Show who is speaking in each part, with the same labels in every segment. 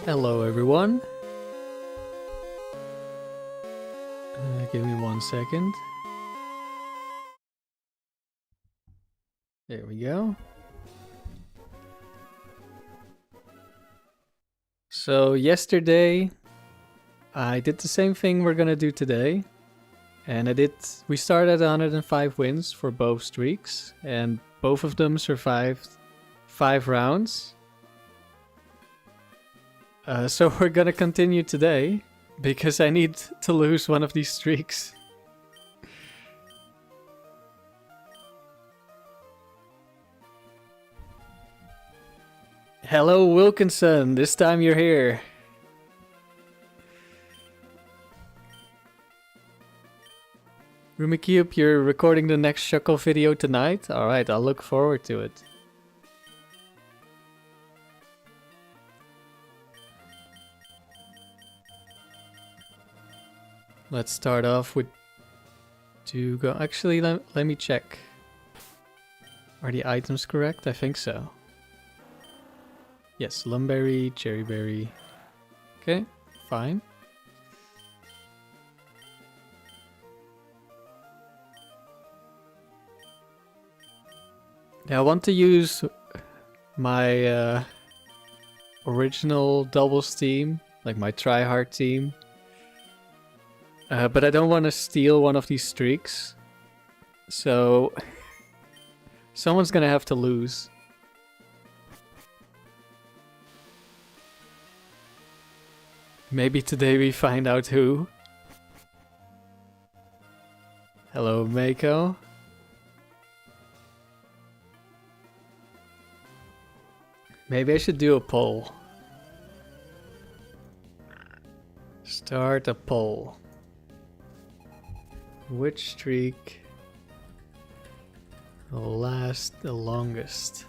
Speaker 1: Hello everyone. Give me 1 second. There we go. So yesterday I did the same thing we're gonna do today. And we started at 105 wins for both streaks, and both of them survived 5 rounds. So we're gonna continue today, because I need to lose one of these streaks. Hello Wilkinson, this time you're here. Rumicube, you're recording the next Shuckle video tonight? Alright, I'll look forward to it. Let's start off with Dewgong. Actually, let me check. Are the items correct? I think so. Yes, lumberry, cherryberry. Okay, fine. Yeah, I want to use my original doubles team, like my tryhard team. But I don't want to steal one of these streaks. So someone's gonna have to lose. Maybe today we find out who. Hello, Mako. Maybe I should do a poll. Start a poll. Which streak will last the longest?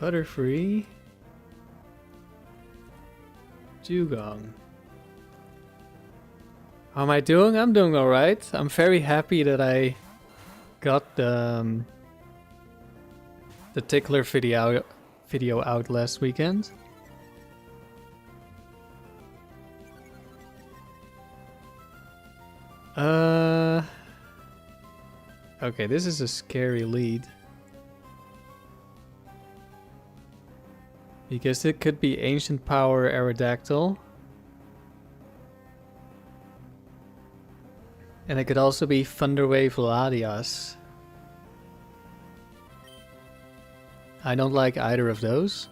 Speaker 1: Butterfree, Dewgong. How am I doing? I'm doing alright. I'm very happy that I got the tickler video out last weekend. Okay, this is a scary lead. Because it could be Ancient Power Aerodactyl. And it could also be Thunderwave Latias. I don't like either of those.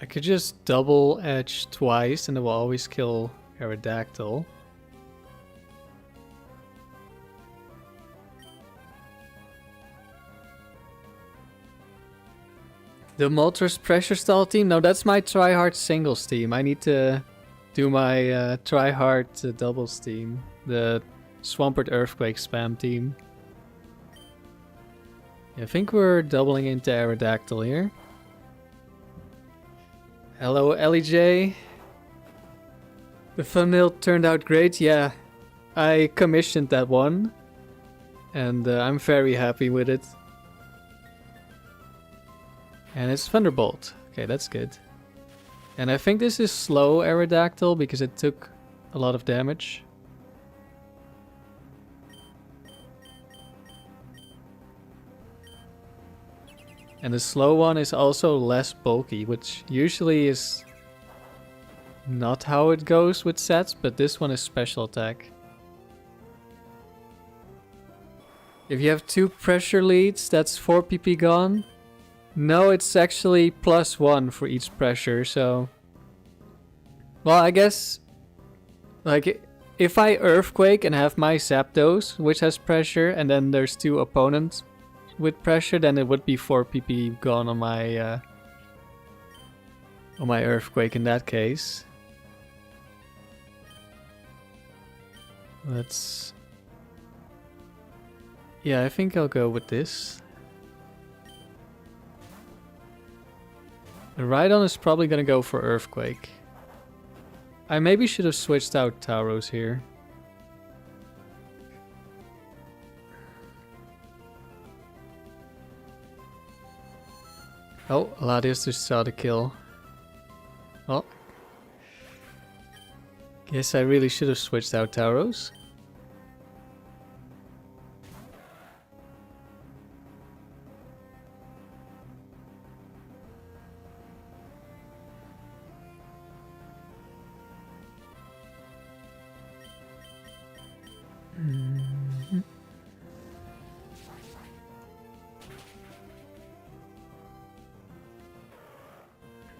Speaker 1: I could just double edge twice and it will always kill Aerodactyl. The Moltres Pressure Stall team? No, that's my tryhard singles team. I need to do my tryhard doubles team. The Swampert Earthquake spam team. Yeah, I think we're doubling into Aerodactyl here. Hello, LEJ. The thumbnail turned out great. Yeah, I commissioned that one. And I'm very happy with it. And it's Thunderbolt. Okay, that's good. And I think this is slow Aerodactyl because it took a lot of damage. And the slow one is also less bulky, which usually is not how it goes with sets, but this one is special attack. If you have 2 pressure leads, that's 4 PP gone. No, it's actually +1 for each pressure, so... Well, I guess... Like, if I Earthquake and have my Zapdos, which has pressure, and then there's 2 opponents with pressure, then it would be 4 PP gone on my Earthquake in that case. Let's Yeah, I think I'll go with this. The Rhydon is probably gonna go for Earthquake. I maybe should have switched out Tauros here. Oh, Latios just saw the kill. Well, guess I really should have switched out Tauros.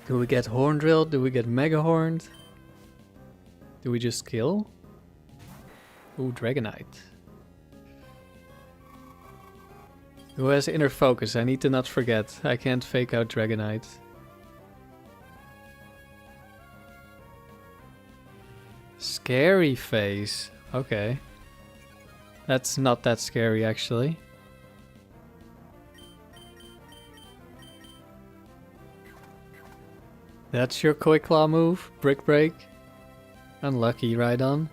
Speaker 1: Do we get Horn Drilled? Do we get Mega Horned? Do we just kill? Ooh, Dragonite. Who has Inner Focus? I need to not forget. I can't fake out Dragonite. Scary Face. Okay. That's not that scary, actually. That's your Quick Claw move? Brick Break? Unlucky, Rhydon.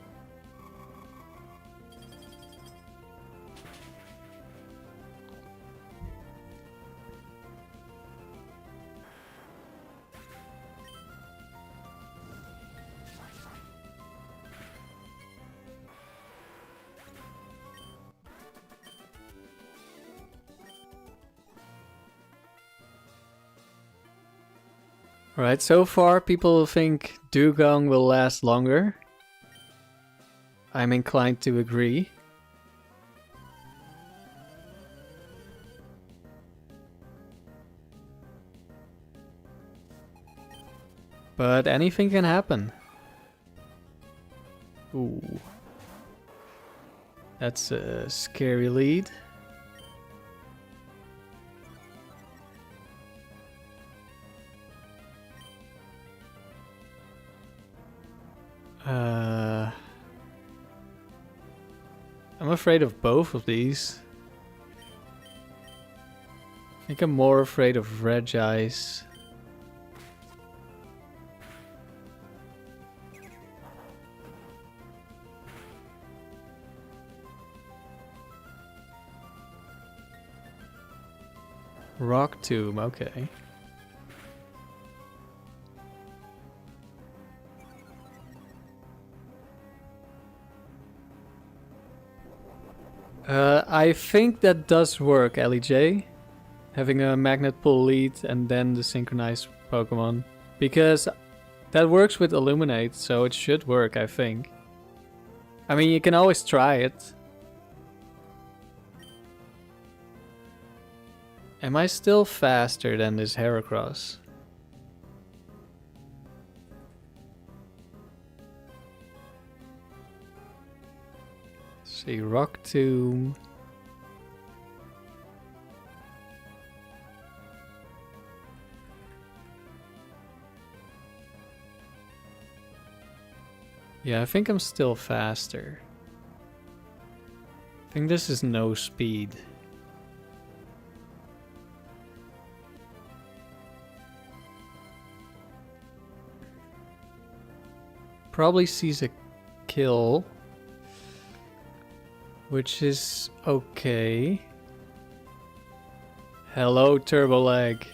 Speaker 1: Alright, so far people think Dewgong will last longer. I'm inclined to agree. But anything can happen. Ooh. That's a scary lead. I'm afraid of both of these. I think I'm more afraid of Regice. Rock Tomb, okay. I think that does work, LEJ. Having a Magnet Pull lead and then the synchronized Pokemon. Because that works with Illuminate, so it should work, I think. I mean, you can always try it. Am I still faster than this Heracross? Let's see, Rock Tomb. Yeah, I think I'm still faster. I think this is no speed. Probably sees a kill, which is okay. Hello, Turbo Leg.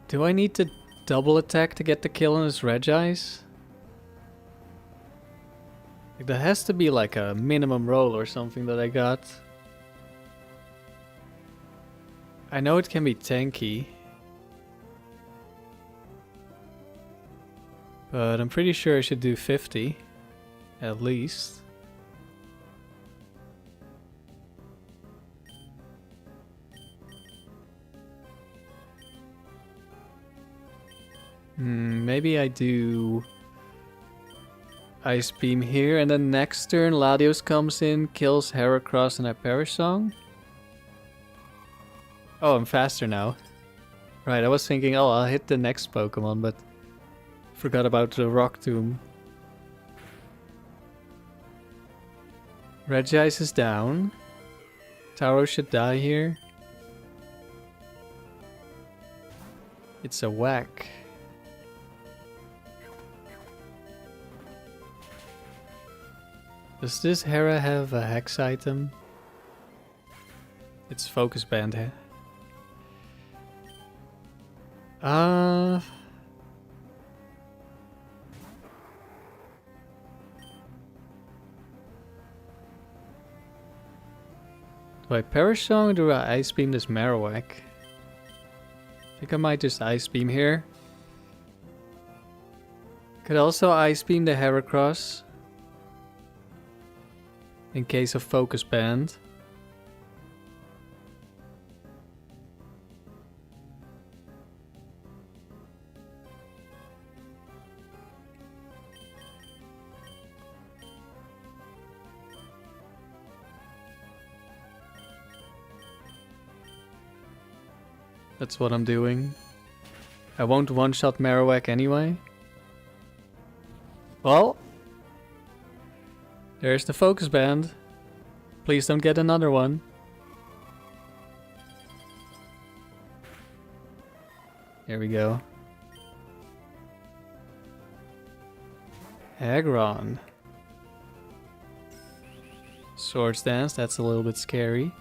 Speaker 1: Do I need to double attack to get the kill on his Regice? Like, that has to be like a minimum roll or something that I got. I know it can be tanky. But I'm pretty sure I should do 50. At least. Maybe I do Ice Beam here, and then next turn Latios comes in, kills Heracross and I Perish Song. Oh, I'm faster now. Right, I was thinking, oh, I'll hit the next Pokemon, but forgot about the Rock Tomb. Regice is down. Taro should die here. It's a whack. Does this Hera have a hex item? It's Focus Band, huh? Do I Perish Song or do I Ice Beam this Marowak? I think I might just Ice Beam here. Could also Ice Beam the Heracross. In case of Focus Band. That's what I'm doing. I won't one-shot Marowak anyway. Well, there's the Focus Band. Please don't get another one. Here we go. Aggron. Swords Dance, that's a little bit scary.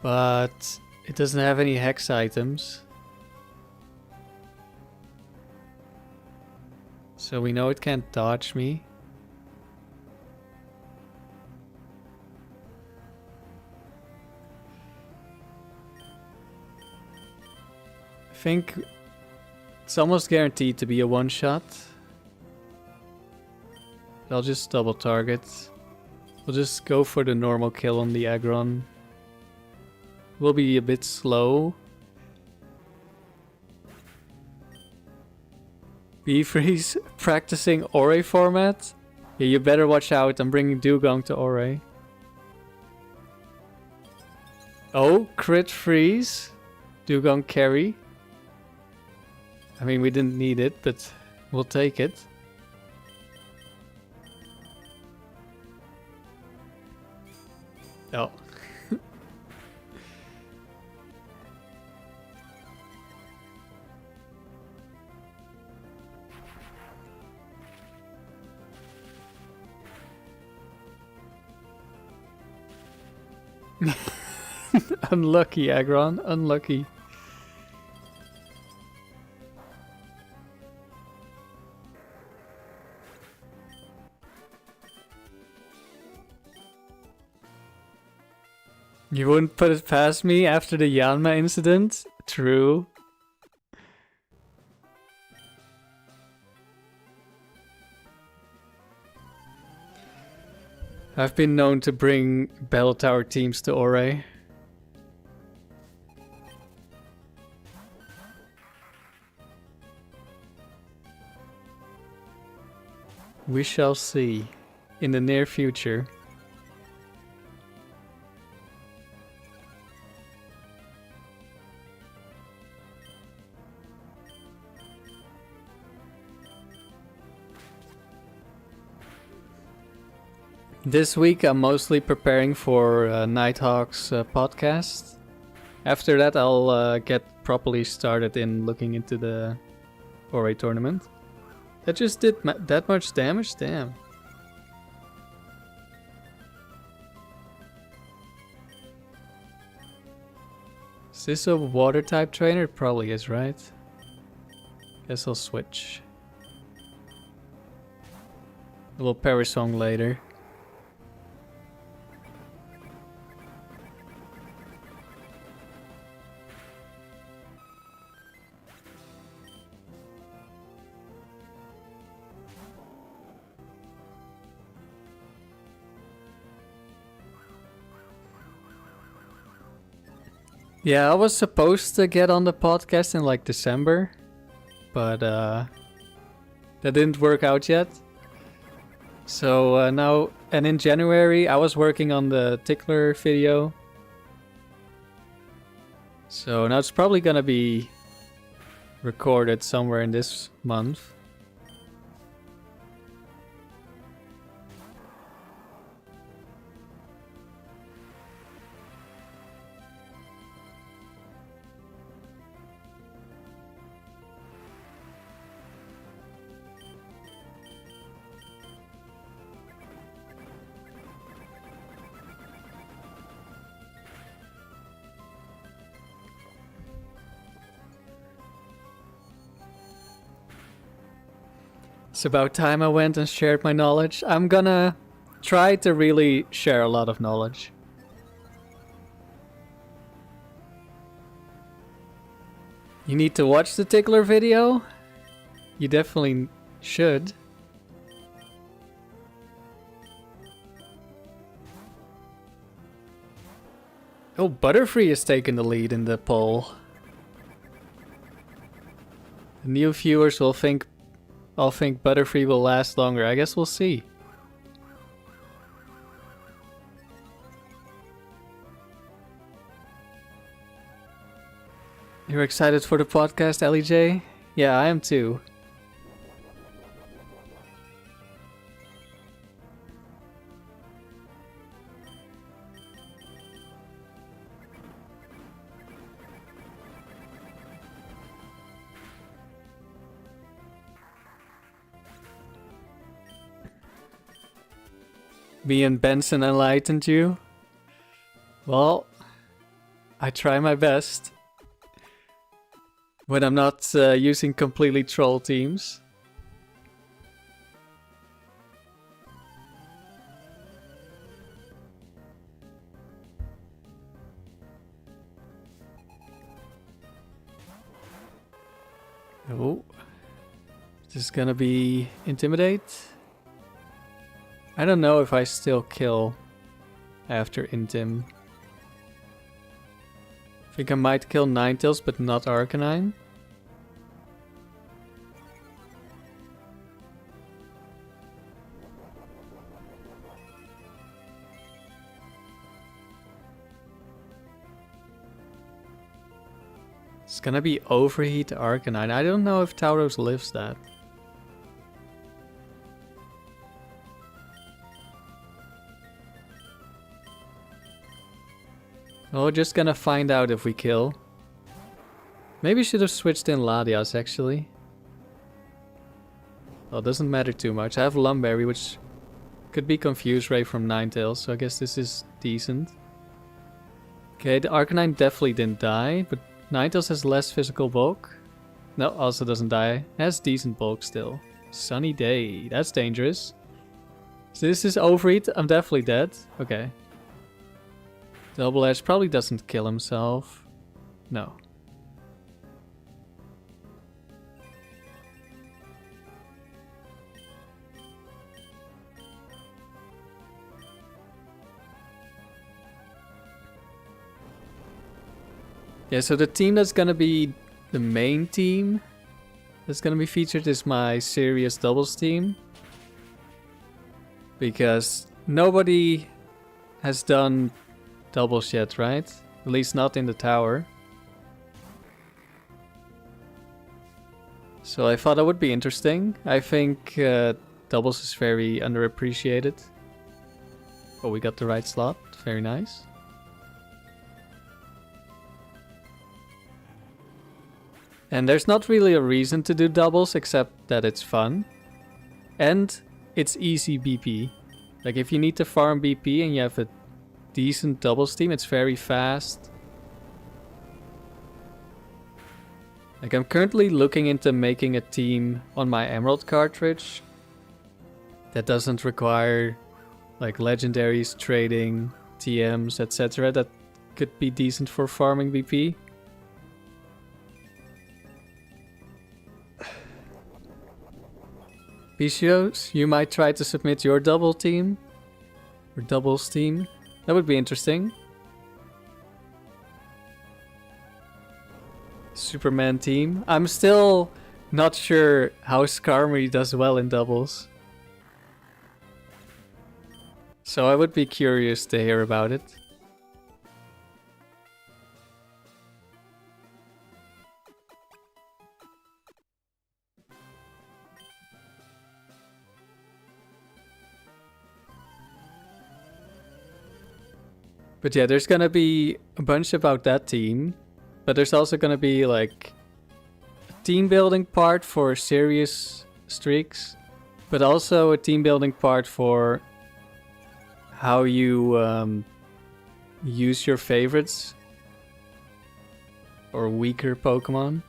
Speaker 1: But it doesn't have any hex items. So we know it can't dodge me. I think it's almost guaranteed to be a one-shot. I'll just double target. We'll just go for the normal kill on the Aggron. Will be a bit slow. Beefreeze practicing Ore format? Yeah, you better watch out. I'm bringing Dewgong to Ore. Oh, crit freeze. Dewgong carry. I mean, we didn't need it, but we'll take it. Oh. Unlucky, Aggron. Unlucky. You wouldn't put it past me after the Yanma incident? True. I've been known to bring Battle Tower teams to Ore. We shall see in the near future. This week I'm mostly preparing for Nighthawk's podcast. After that I'll get properly started in looking into the Ore tournament. That just did that much damage? Damn. Is this a water type trainer? It probably is, right? Guess I'll switch. A little Perish Song later. Yeah, I was supposed to get on the podcast in like December, but that didn't work out yet. So now, and in January I was working on the Tickler video. So now it's probably gonna be recorded somewhere in this month. It's about time I went and shared my knowledge. I'm gonna try to really share a lot of knowledge. You need to watch the tickler video? You definitely should. Oh, Butterfree is taking the lead in the poll. The new viewers will think Butterfree will last longer. I guess we'll see. You're excited for the podcast, LEJ? Yeah, I am too. Me and Benson enlightened you? Well, I try my best. When I'm not using completely troll teams. Oh. Is this gonna be Intimidate? I don't know if I still kill after Intim. I think I might kill Ninetales, but not Arcanine. It's gonna be Overheat Arcanine. I don't know if Tauros lives that. Well, we're just gonna find out if we kill. Maybe should have switched in Latias actually. Well, it doesn't matter too much. I have Lumberry, which could be Confuse Ray from Ninetales, so I guess this is decent. Okay, the Arcanine definitely didn't die, but Ninetales has less physical bulk. No, also doesn't die. Has decent bulk still. Sunny Day, that's dangerous. So this is Overeat, I'm definitely dead. Okay. Double Edge probably doesn't kill himself. No. Yeah, so the team that's gonna be the main team that's gonna be featured is my serious doubles team. Because nobody has done doubles yet, right? At least not in the tower. So I thought that would be interesting. I think doubles is very underappreciated. Oh, we got the right slot. Very nice. And there's not really a reason to do doubles except that it's fun. And it's easy BP. Like if you need to farm BP and you have a decent doubles team, it's very fast. Like I'm currently looking into making a team on my Emerald cartridge that doesn't require like legendaries, trading, TMs, etc. That could be decent for farming BP. Picios, you might try to submit your double team or doubles team. That would be interesting. Superman team. I'm still not sure how Skarmory does well in doubles. So I would be curious to hear about it. But yeah, there's gonna be a bunch about that team. But there's also gonna be like a team building part for serious streaks. But also a team building part for how you use your favorites. Or weaker Pokemon.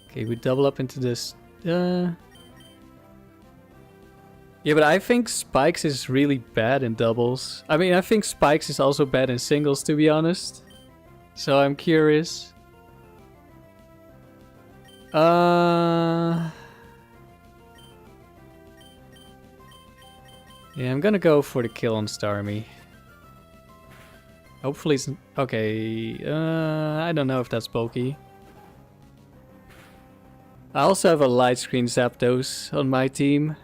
Speaker 1: Okay, we double up into this. Yeah, but I think Spikes is really bad in doubles. I mean, I think Spikes is also bad in singles, to be honest. So I'm curious. Yeah, I'm gonna go for the kill on Starmie. Hopefully it's... Okay, I don't know if that's bulky. I also have a light screen Zapdos on my team.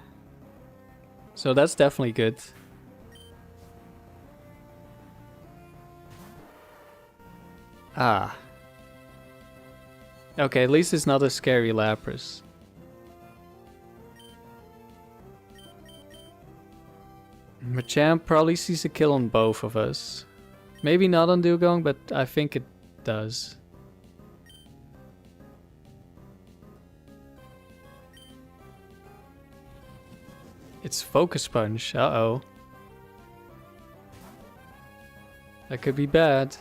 Speaker 1: So that's definitely good. Ah. Okay, at least it's not a scary Lapras. Machamp probably sees a kill on both of us. Maybe not on Dewgong, but I think it does. It's Focus Punch. Uh-oh. That could be bad.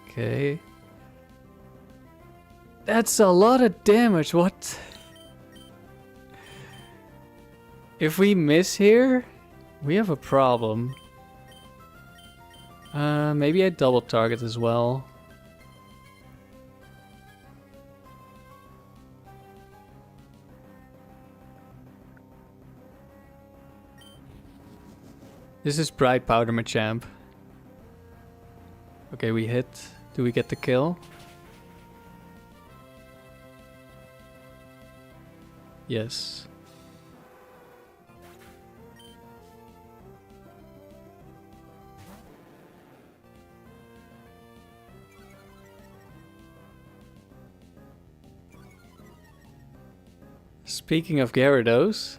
Speaker 1: Okay. That's a lot of damage. What? If we miss here, we have a problem. Maybe I double target as well. This is Bright Powder Machamp. Okay, we hit. Do we get the kill? Yes. Speaking of Gyarados,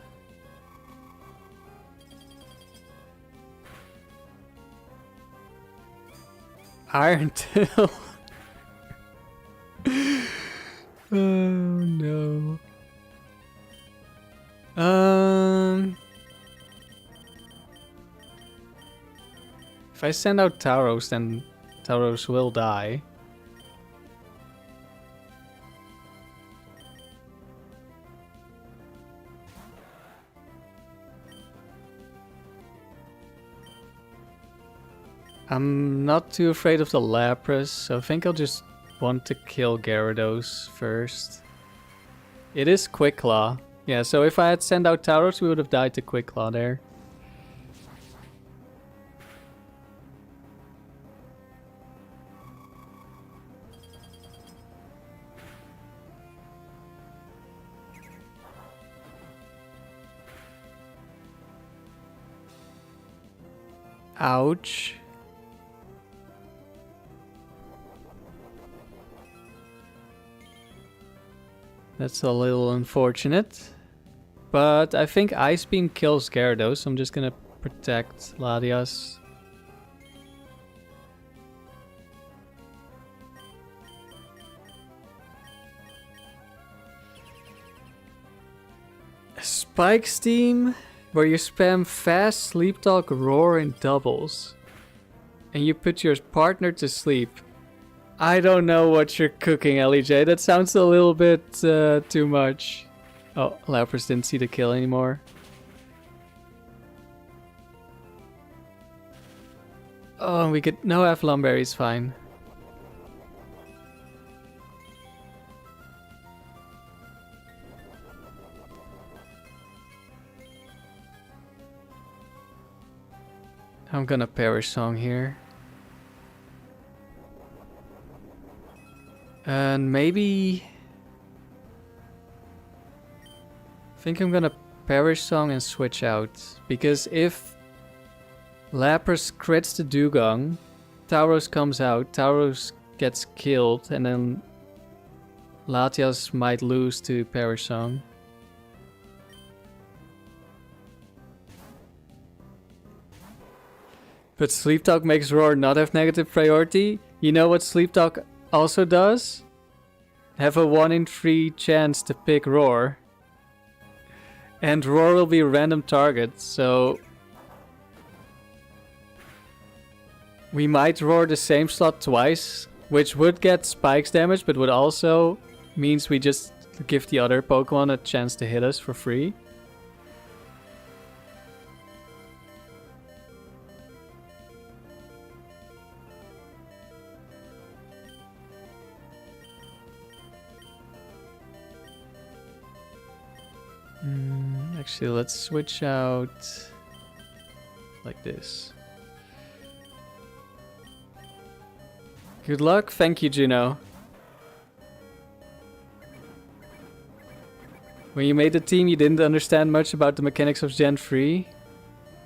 Speaker 1: Iron Tail. Oh no. If I send out Tauros, then Tauros will die. I'm not too afraid of the Lapras, so I think I'll just want to kill Gyarados first. It is Quick Claw. Yeah, so if I had sent out Tauros, we would have died to Quick Claw there. Ouch. That's a little unfortunate. But I think Ice Beam kills Gyarados, so I'm just gonna protect Latias. Spike Steam, where you spam Fast, Sleep Talk, Roar in doubles. And you put your partner to sleep. I don't know what you're cooking, LEJ. That sounds a little bit too much. Oh, Lapras didn't see the kill anymore. Oh, we get no Avalon Berries, fine. I'm gonna Perish Song here. And maybe... I think I'm gonna Perish Song and switch out. Because if Lapras crits the Dewgong. Tauros comes out. Tauros gets killed. And then Latias might lose to Parasong. But Sleep Talk makes Roar not have negative priority. You know what Sleep Talk also does? Have a 1 in 3 chance to pick Roar. And Roar will be a random target, so... we might Roar the same slot twice, which would get Spikes damage, but would also means we just give the other Pokemon a chance to hit us for free. Actually, let's switch out like this. Good luck. Thank you, Juno. When you made the team, you didn't understand much about the mechanics of Gen 3.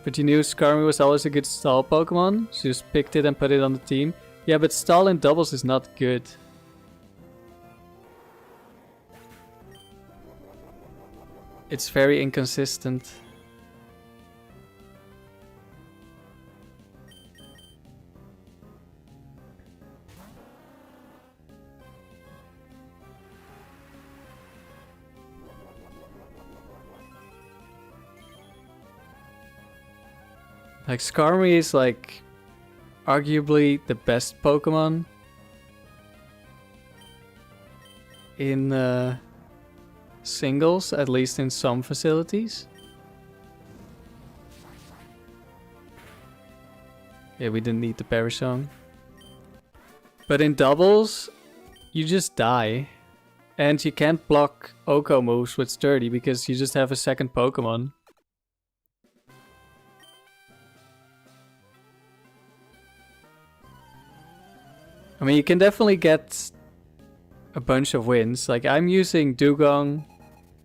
Speaker 1: But you knew Skarmory was always a good stall Pokemon. So you just picked it and put it on the team. Yeah, but stall in doubles is not good. It's very inconsistent. Like Skarmory is like arguably the best Pokemon in singles, at least in some facilities. Yeah, we didn't need the Parasong. But in doubles, you just die. And you can't block Oko moves with Sturdy because you just have a second Pokemon. I mean, you can definitely get a bunch of wins. Like, I'm using Dewgong.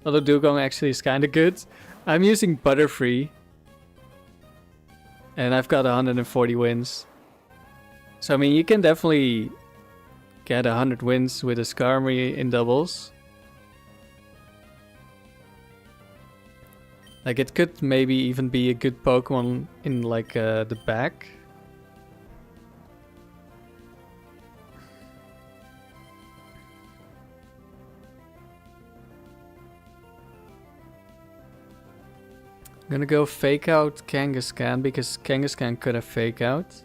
Speaker 1: Although Dewgong actually is kind of good. I'm using Butterfree. And I've got 140 wins. So, I mean, you can definitely get 100 wins with a Skarmory in doubles. Like, it could maybe even be a good Pokemon in, like, the back. I'm gonna go fake out Kangaskhan because Kangaskhan could have fake out.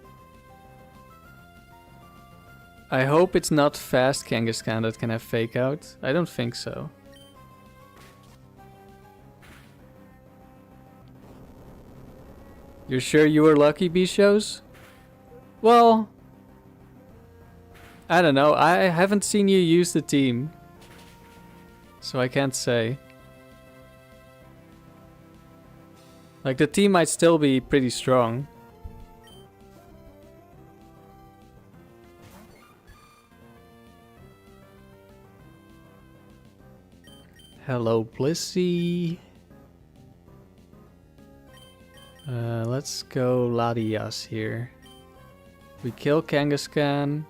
Speaker 1: I hope it's not fast Kangaskhan that can have fake out. I don't think so. You're sure you were lucky, B-Shows? Well, I don't know. I haven't seen you use the team. So I can't say. Like, the team might still be pretty strong. Hello, Blissey. Let's go Latias here. We kill Kangaskhan.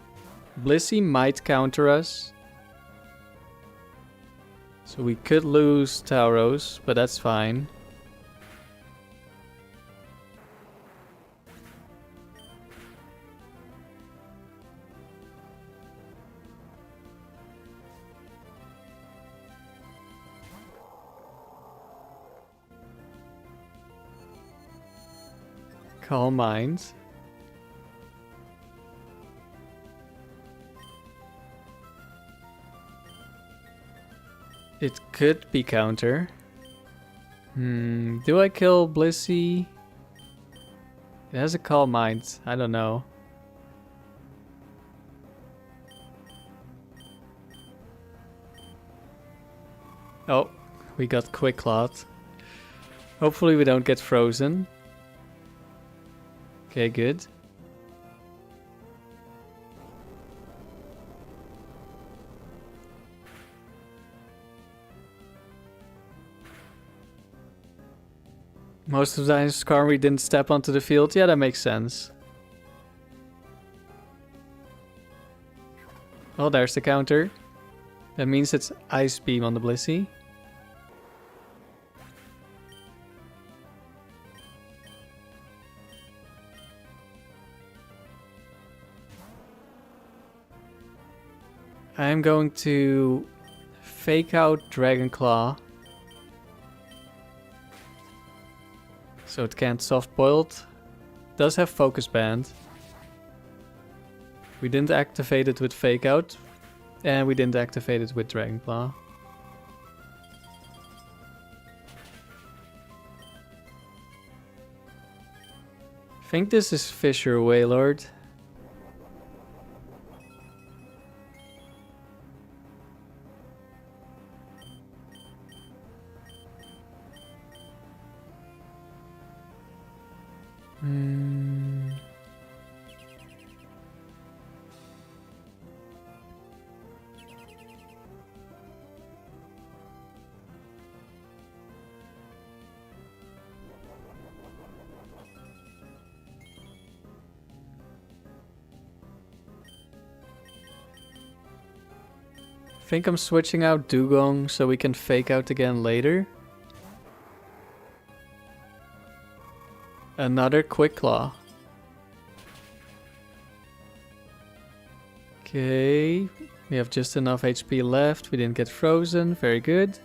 Speaker 1: Blissey might counter us. So we could lose Tauros, but that's fine. Calm Mind. It could be counter. Do I kill Blissey? It has a Calm Mind. I don't know. Oh, we got Quick Clawed. Hopefully we don't get frozen. Okay, good. Most of the time Skarmory didn't step onto the field. Yeah, that makes sense. Oh, there's the counter. That means it's Ice Beam on the Blissey. I'm going to fake out Dragon Claw. So it can't soft boiled. Does have Focus Band. We didn't activate it with fake out. And we didn't activate it with Dragon Claw. I think this is Fissure Wailord. I think I'm switching out Dewgong so we can fake out again later. Another Quick Claw. Okay, we have just enough HP left. We didn't get frozen, very good.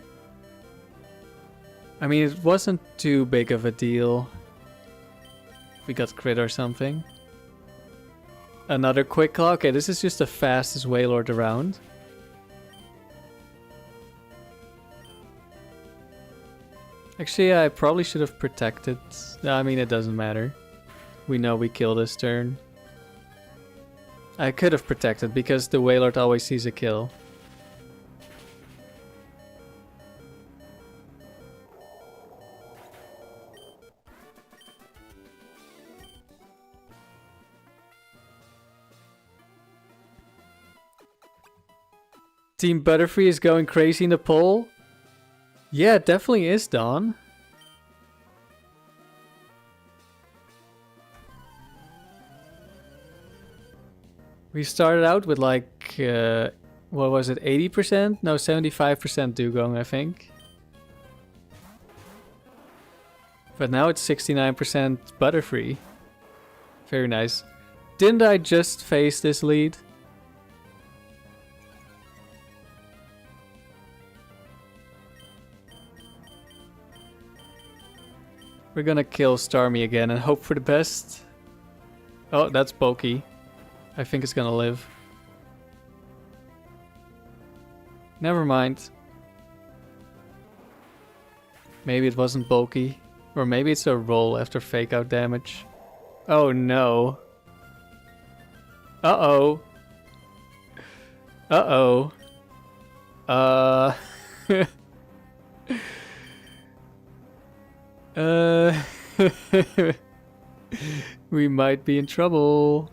Speaker 1: I mean, it wasn't too big of a deal. We got crit or something. Another Quick Claw. Okay, this is just the fastest Wailord around. Actually, I probably should have protected. I mean, it doesn't matter. We know we kill this turn. I could have protected because the Wailord always sees a kill. Team Butterfree is going crazy in the poll. Yeah, it definitely is, Dawn. We started out with like, what was it, 80%? No, 75% Dewgong, I think. But now it's 69% Butterfree. Very nice. Didn't I just face this lead? We're gonna kill Starmie again and hope for the best. Oh, that's bulky. I think it's gonna live. Never mind. Maybe it wasn't bulky. Or maybe it's a roll after fake out damage. Oh no. Uh-oh. Uh-oh. We might be in trouble.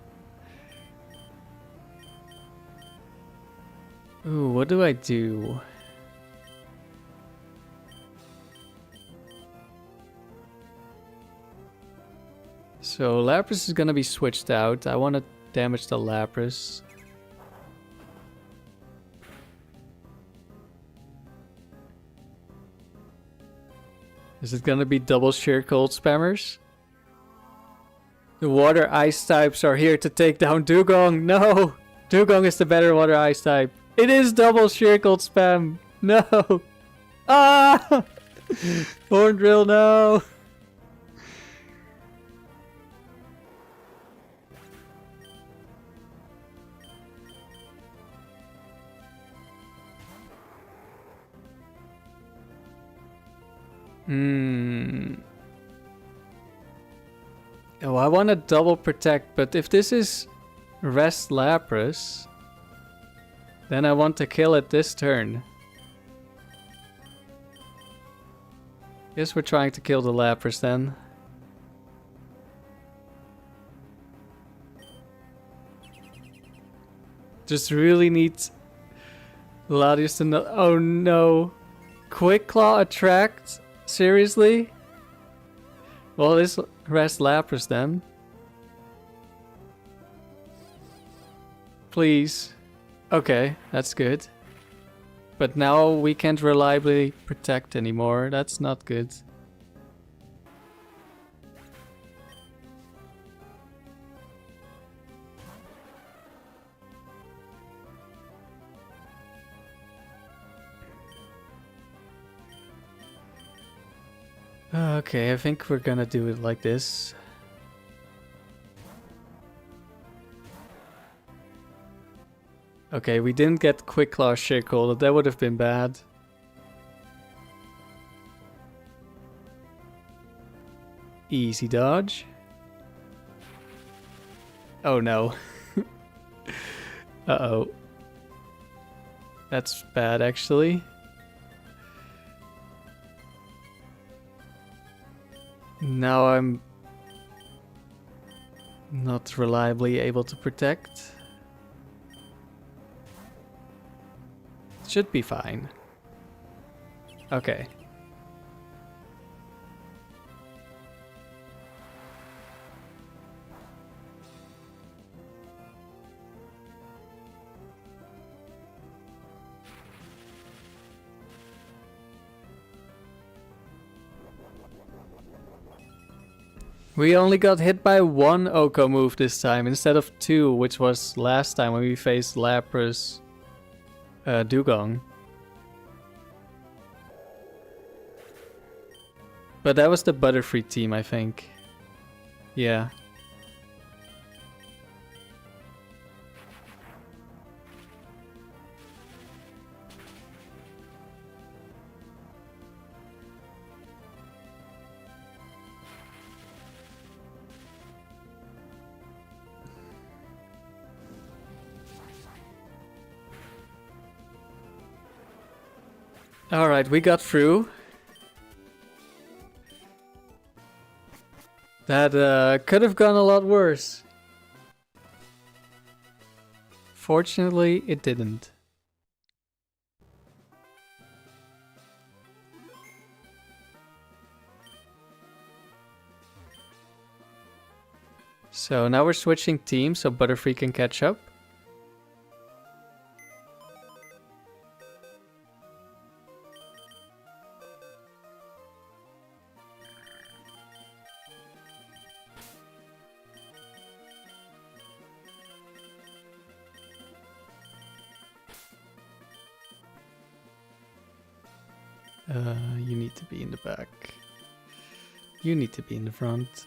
Speaker 1: Ooh, what do I do? So Lapras is gonna be switched out. I want to damage the Lapras. Is it gonna be double sheer cold spammers? The water ice types are here to take down Dewgong. No! Dewgong is the better water ice type. It is double sheer cold spam. No! Ah! Horn drill, no! Oh, I want to double protect, but if this is Rest Lapras, then I want to kill it this turn. Guess we're trying to kill the Lapras then. Just really need Latios to know. Oh no. Quick Claw attract? Seriously? Well, this rest Lapras then. Please. Okay, that's good. But now we can't reliably protect anymore. That's not good. Okay, I think we're gonna do it like this. Okay, we didn't get Quick Claw Shackle, that would have been bad. Easy dodge. Oh no. Uh-oh. That's bad actually. Now I'm not reliably able to protect. Should be fine. Okay. We only got hit by one Oko move this time instead of two, which was last time when we faced Lapras Dewgong. But that was the Butterfree team, I think. Yeah. Alright, we got through. That could have gone a lot worse. Fortunately, it didn't. So now we're switching teams so Butterfree can catch up. You need to be in the back. You need to be in the front.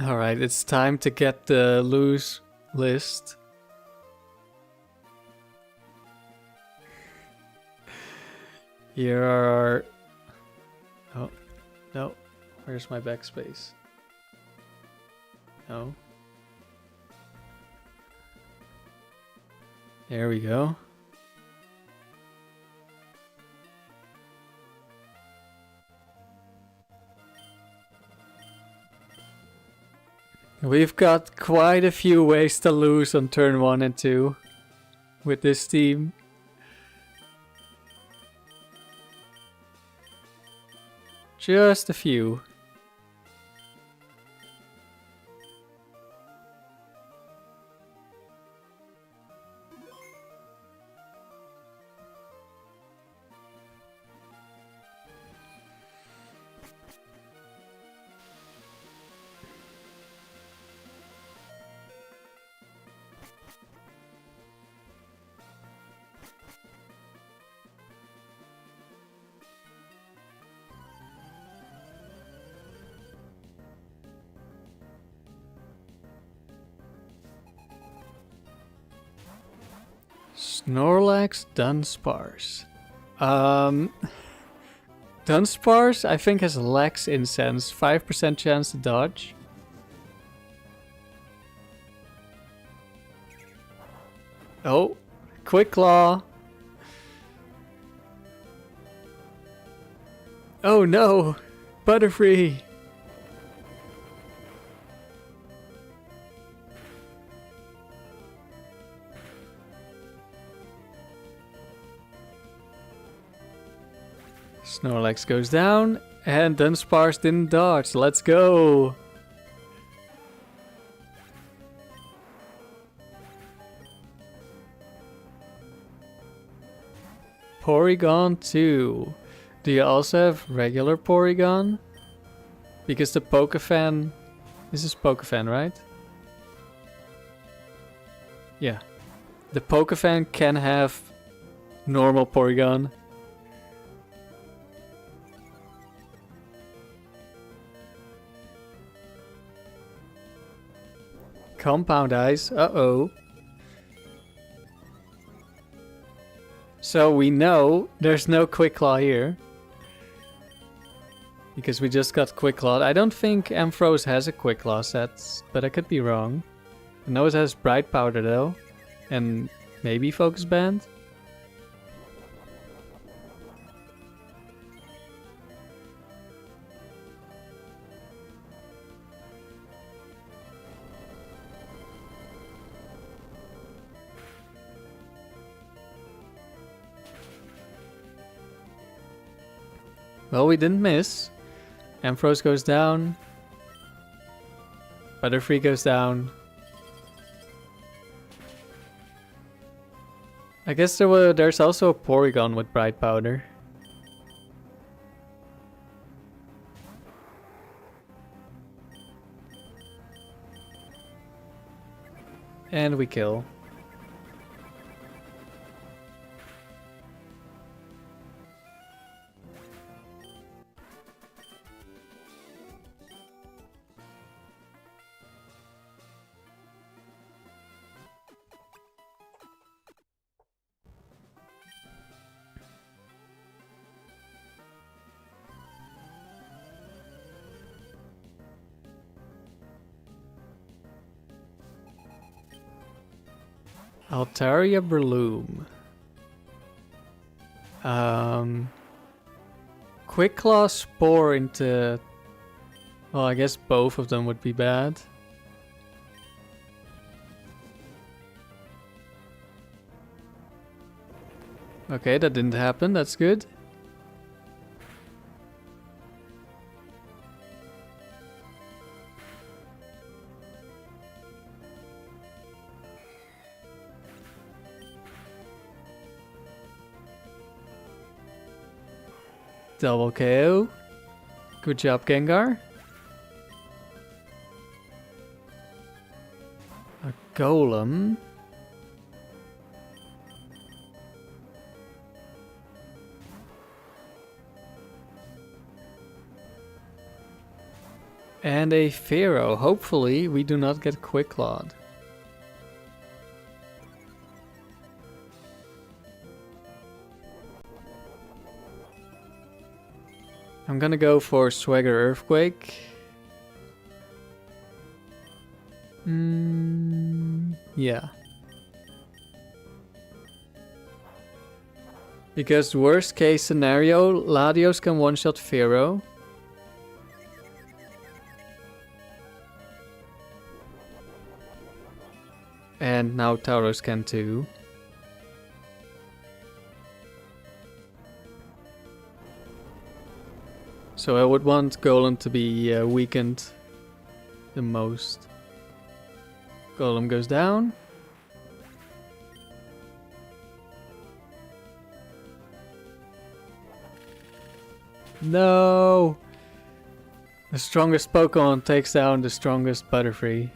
Speaker 1: Alright, it's time to get the lose list. Here are... Oh, no. Where's my backspace? No. There we go. We've got quite a few ways to lose on turn 1 and 2 with this team. Just a few. Snorlax Dunsparce. Dunsparce I think has Lax Incense, 5% chance to dodge. Oh, Quick Claw. Oh no, Butterfree. Snorlax goes down, and Dunsparce didn't dodge. Let's go. Porygon 2. Do you also have regular Porygon? Because the Pokefan... This is Pokefan, right? Yeah. The Pokefan can have normal Porygon. Compound Eyes. Uh-oh. So we know there's no Quick Claw here. Because we just got Quick Claw. I don't think Ampharos has a Quick Claw set, but I could be wrong. I know it has Bright Powder though. And maybe Focus Band. Well, we didn't miss. Ampharos goes down. Butterfree goes down. I guess there's also a Porygon with Bright Powder. And we kill. Altaria Breloom. Quick Claw Spore into... Well, I guess both of them would be bad. Okay, that didn't happen. That's good. Double KO. Good job, Gengar. A Golem. And a Pharaoh. Hopefully we do not get Quick Clawed. I'm gonna go for Swagger Earthquake. Yeah. Because worst case scenario, Latios can one-shot Pharaoh. And now Tauros can too. So I would want Golem to be weakened the most. Golem goes down. No! The strongest Pokemon takes down the strongest Butterfree.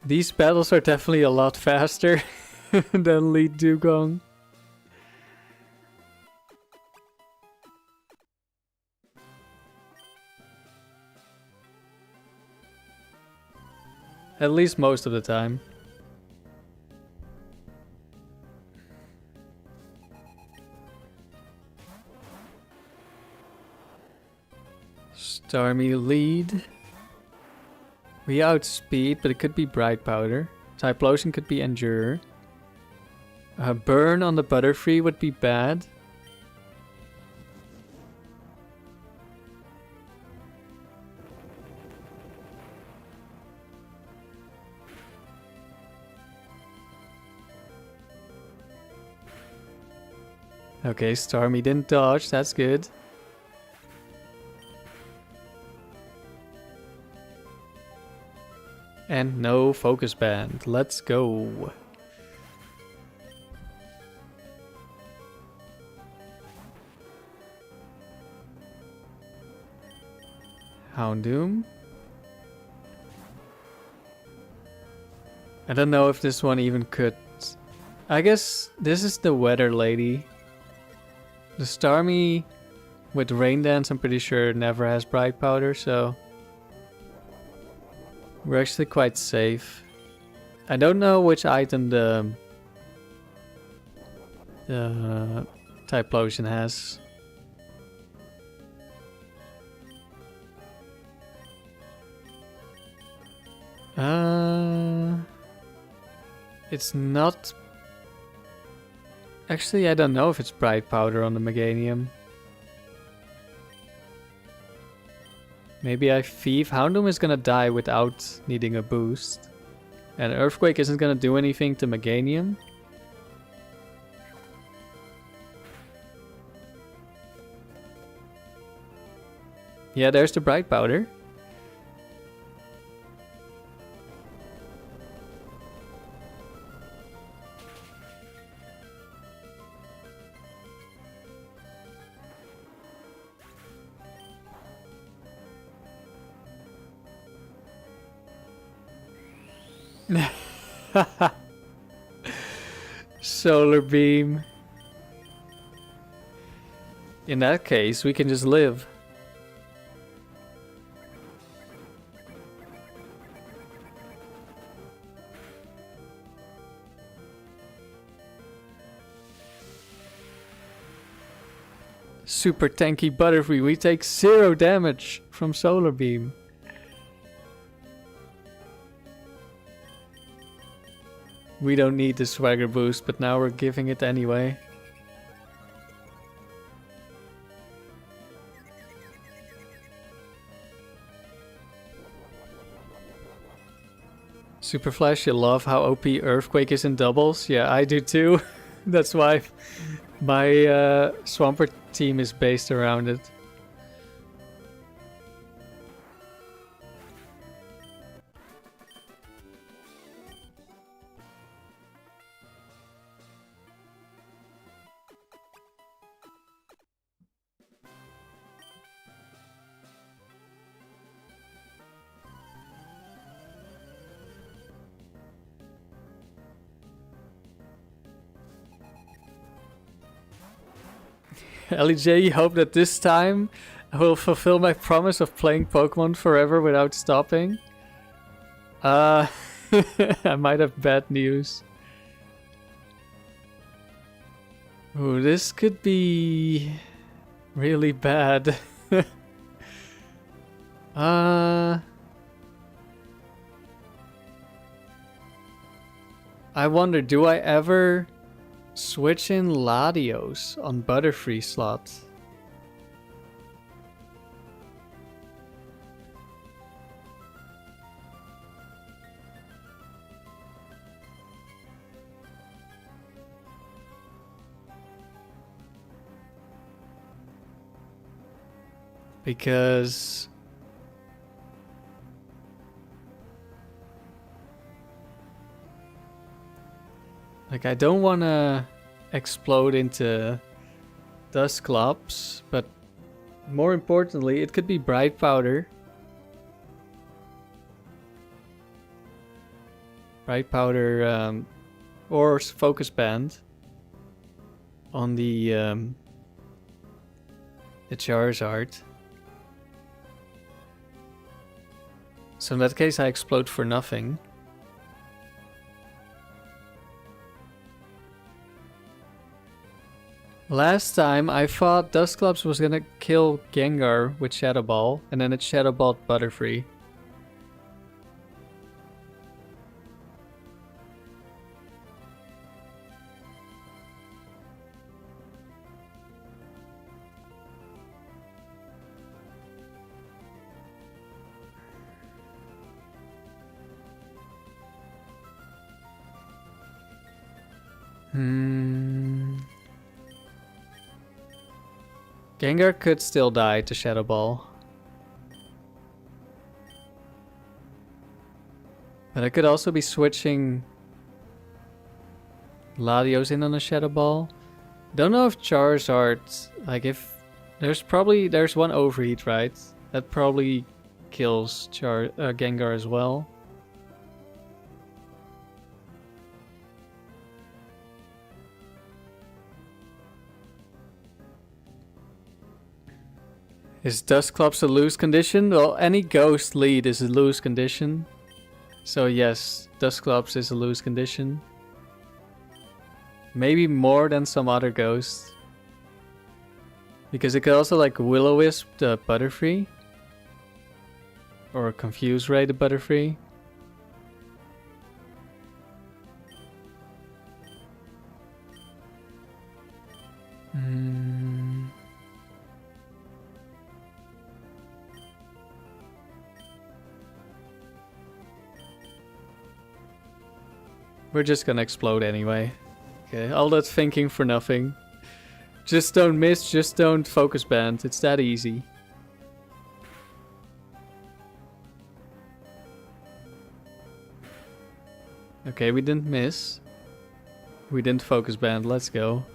Speaker 1: These battles are definitely a lot faster than Lead Dewgong. At least most of the time. Starmie lead. We outspeed, but it could be Bright Powder. Typhlosion could be Endure. Burn on the Butterfree would be bad. Okay, Starmie didn't dodge, that's good. And no focus band. Let's go. Houndoom. I don't know if this one even could. I guess this is the weather lady. The Starmie with Rain Dance, I'm pretty sure never has Bright Powder, so we're actually quite safe. I don't know which item the Typhlosion has. It's not. Actually, I don't know if it's Bright Powder on the Meganium. Maybe I Thief. Houndoom is gonna die without needing a boost. And Earthquake isn't gonna do anything to Meganium. Yeah, there's the Bright Powder. Solar Beam. In that case, we can just live. Super tanky Butterfree. We take 0 damage from Solar Beam. We don't need the swagger boost, but now we're giving it anyway. Super Flash, you love how OP Earthquake is in doubles? Yeah, I do too. That's why my Swampert team is based around it. LEJ, hope that this time I will fulfill my promise of playing Pokemon forever without stopping. I might have bad news. Ooh, this could be really bad. I wonder, do I ever switch in Latios on Butterfree slot? Because like, I don't want to explode into Dusclops, but more importantly, it could be Bright Powder. Bright Powder or Focus Band on the Charizard. So in that case, I explode for nothing. Last time I thought Dusclops was gonna kill Gengar with Shadow Ball, and then it Shadow Balled Butterfree. Gengar could still die to Shadow Ball. But I could also be switching Latios in on a Shadow Ball. Don't know if Charizard, like if there's one overheat, right? That probably kills Gengar as well. Is Dusclops a lose condition? Well, any ghost lead is a lose condition. So yes, Dusclops is a lose condition. Maybe more than some other ghosts. Because it could also like Will-O-Wisp the Butterfree. Or Confuse Ray the Butterfree. We're just gonna explode anyway. Okay, all that thinking for nothing. Just don't miss, just don't focus band. It's that easy. Okay, we didn't miss. We didn't focus band, let's go.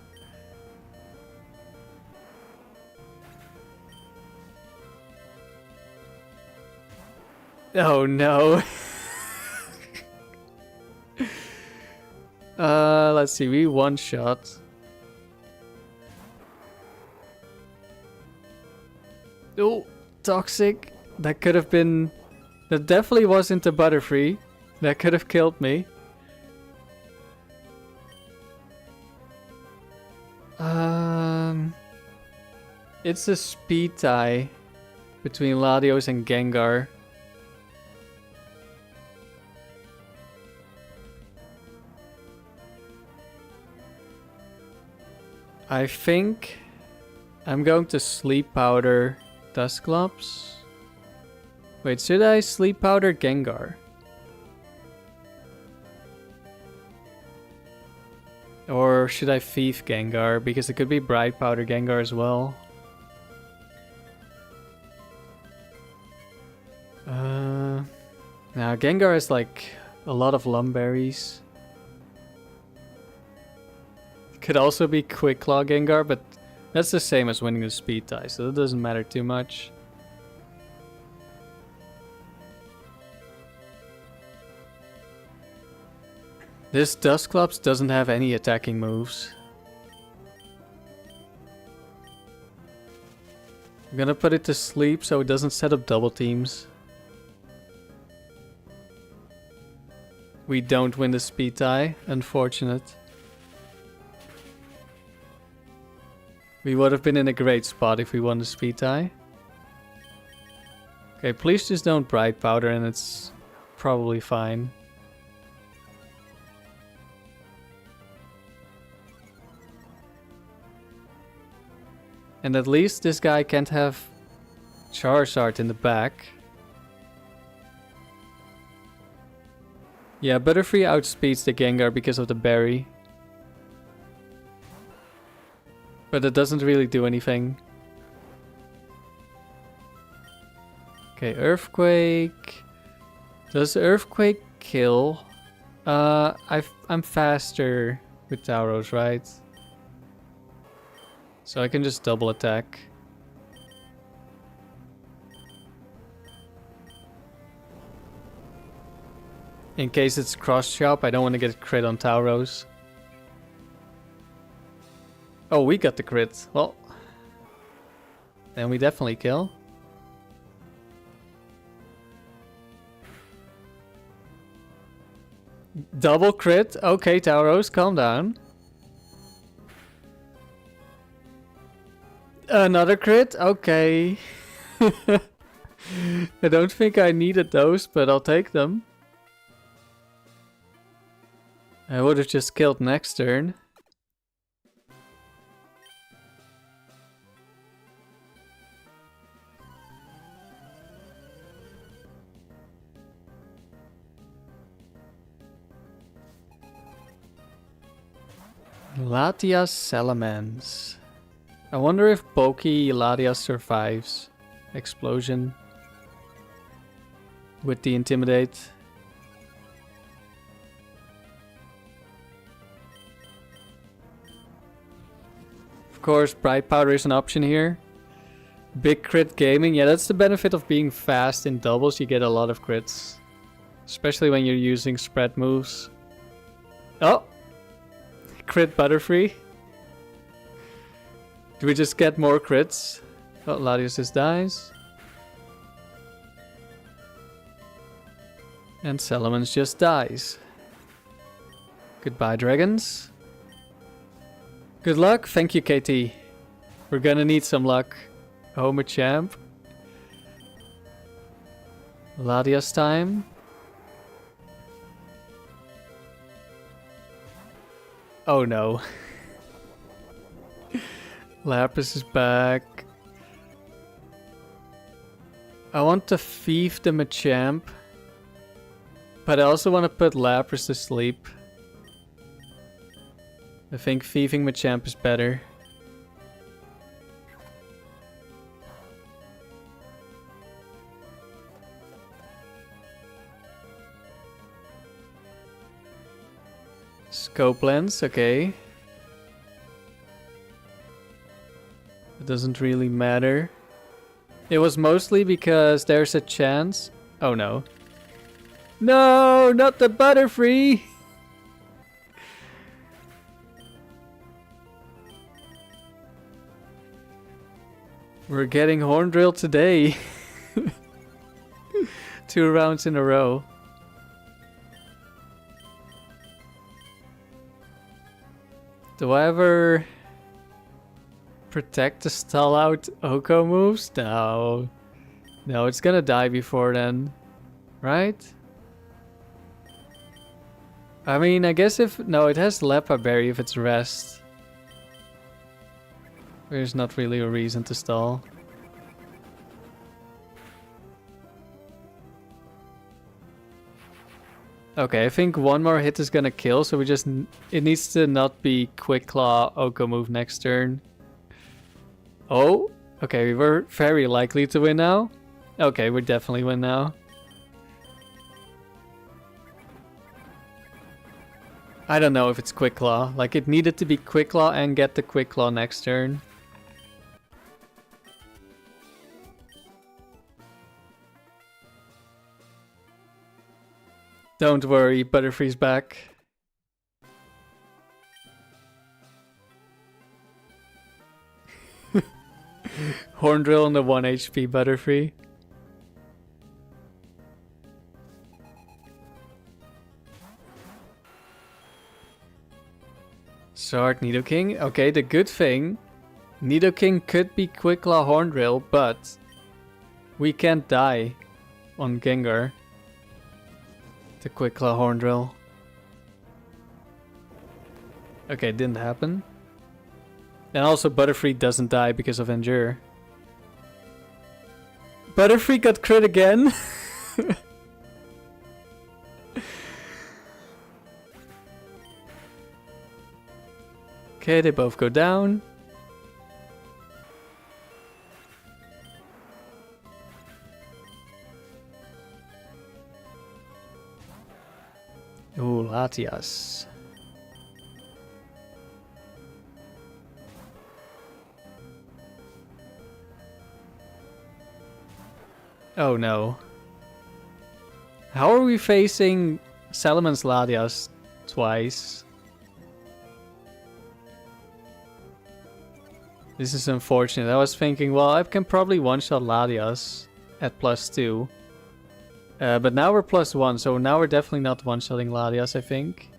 Speaker 1: Oh no. Let's see, we one shot. Oh, toxic. That could have been... That definitely wasn't a Butterfree. That could have killed me. It's a speed tie between Latios and Gengar. I think I'm going to Sleep Powder Dusclops. Wait, should I Sleep Powder Gengar? Or should I Thief Gengar? Because it could be Bright Powder Gengar as well. Now Gengar has like a lot of Lumberries. Could also be Quick Claw Gengar, but that's the same as winning the speed tie, so it doesn't matter too much. This Dusclops doesn't have any attacking moves. I'm gonna put it to sleep so it doesn't set up double teams. We don't win the speed tie, unfortunate. We would have been in a great spot if we won the speed tie. Okay, please just don't Bright Powder and it's probably fine. And at least this guy can't have Charizard in the back. Yeah, Butterfree outspeeds the Gengar because of the berry. But it doesn't really do anything. Okay, Earthquake. Does Earthquake kill? I'm faster with Tauros, right? So I can just double attack. In case it's cross chop, I don't want to get a crit on Tauros. Oh, we got the crit. Well, then we definitely kill. Double crit. Okay, Tauros, calm down. Another crit? Okay. I don't think I needed those, but I'll take them. I would have just killed next turn. Latias Salamence. I wonder if bulky Latias survives explosion with the intimidate. Of course, bright powder is an option here. Big crit gaming, yeah, that's the benefit of being fast in doubles. You get a lot of crits, especially when you're using spread moves. Oh, crit Butterfree. Do we just get more crits? Oh, Latias just dies. And Salamence just dies. Goodbye, dragons. Good luck. Thank you, KT. We're gonna need some luck. Oh, Machamp. Latias time. Oh no. Lapras is back. I want to thief the Machamp. But I also want to put Lapras to sleep. I think thieving Machamp is better. Scope lens, okay. It doesn't really matter. It was mostly because there's a chance. Oh no. No, not the Butterfree! We're getting Horn Drill today. 2 rounds in a row. Do I ever protect the stall out Oko moves? No. No, it's gonna die before then. Right? I mean, I guess if... No, it has Lepa Berry if it's rest. There's not really a reason to stall. Okay, I think one more hit is gonna kill, so we just... It needs to not be Quick Claw Oko move next turn. Oh! Okay, we were very likely to win now. Okay, we definitely win now. I don't know if it's Quick Claw. Like, it needed to be Quick Claw and get the Quick Claw next turn. Don't worry, Butterfree's back. Horn Drill on the 1 HP Butterfree. Sword Nidoking. Okay, the good thing, Nidoking could be Quick Claw Horn Drill, but we can't die on Gengar. The Quick Claw Horn Drill. Okay, didn't happen. And also Butterfree doesn't die because of Endure. Butterfree got crit again? Okay, they both go down. Ooh, Latias. Oh no. How are we facing Salamence Latias twice? This is unfortunate. I was thinking, well, I can probably one-shot Latias at +2. But now we're +1, so now we're definitely not one-shotting Latias, I think.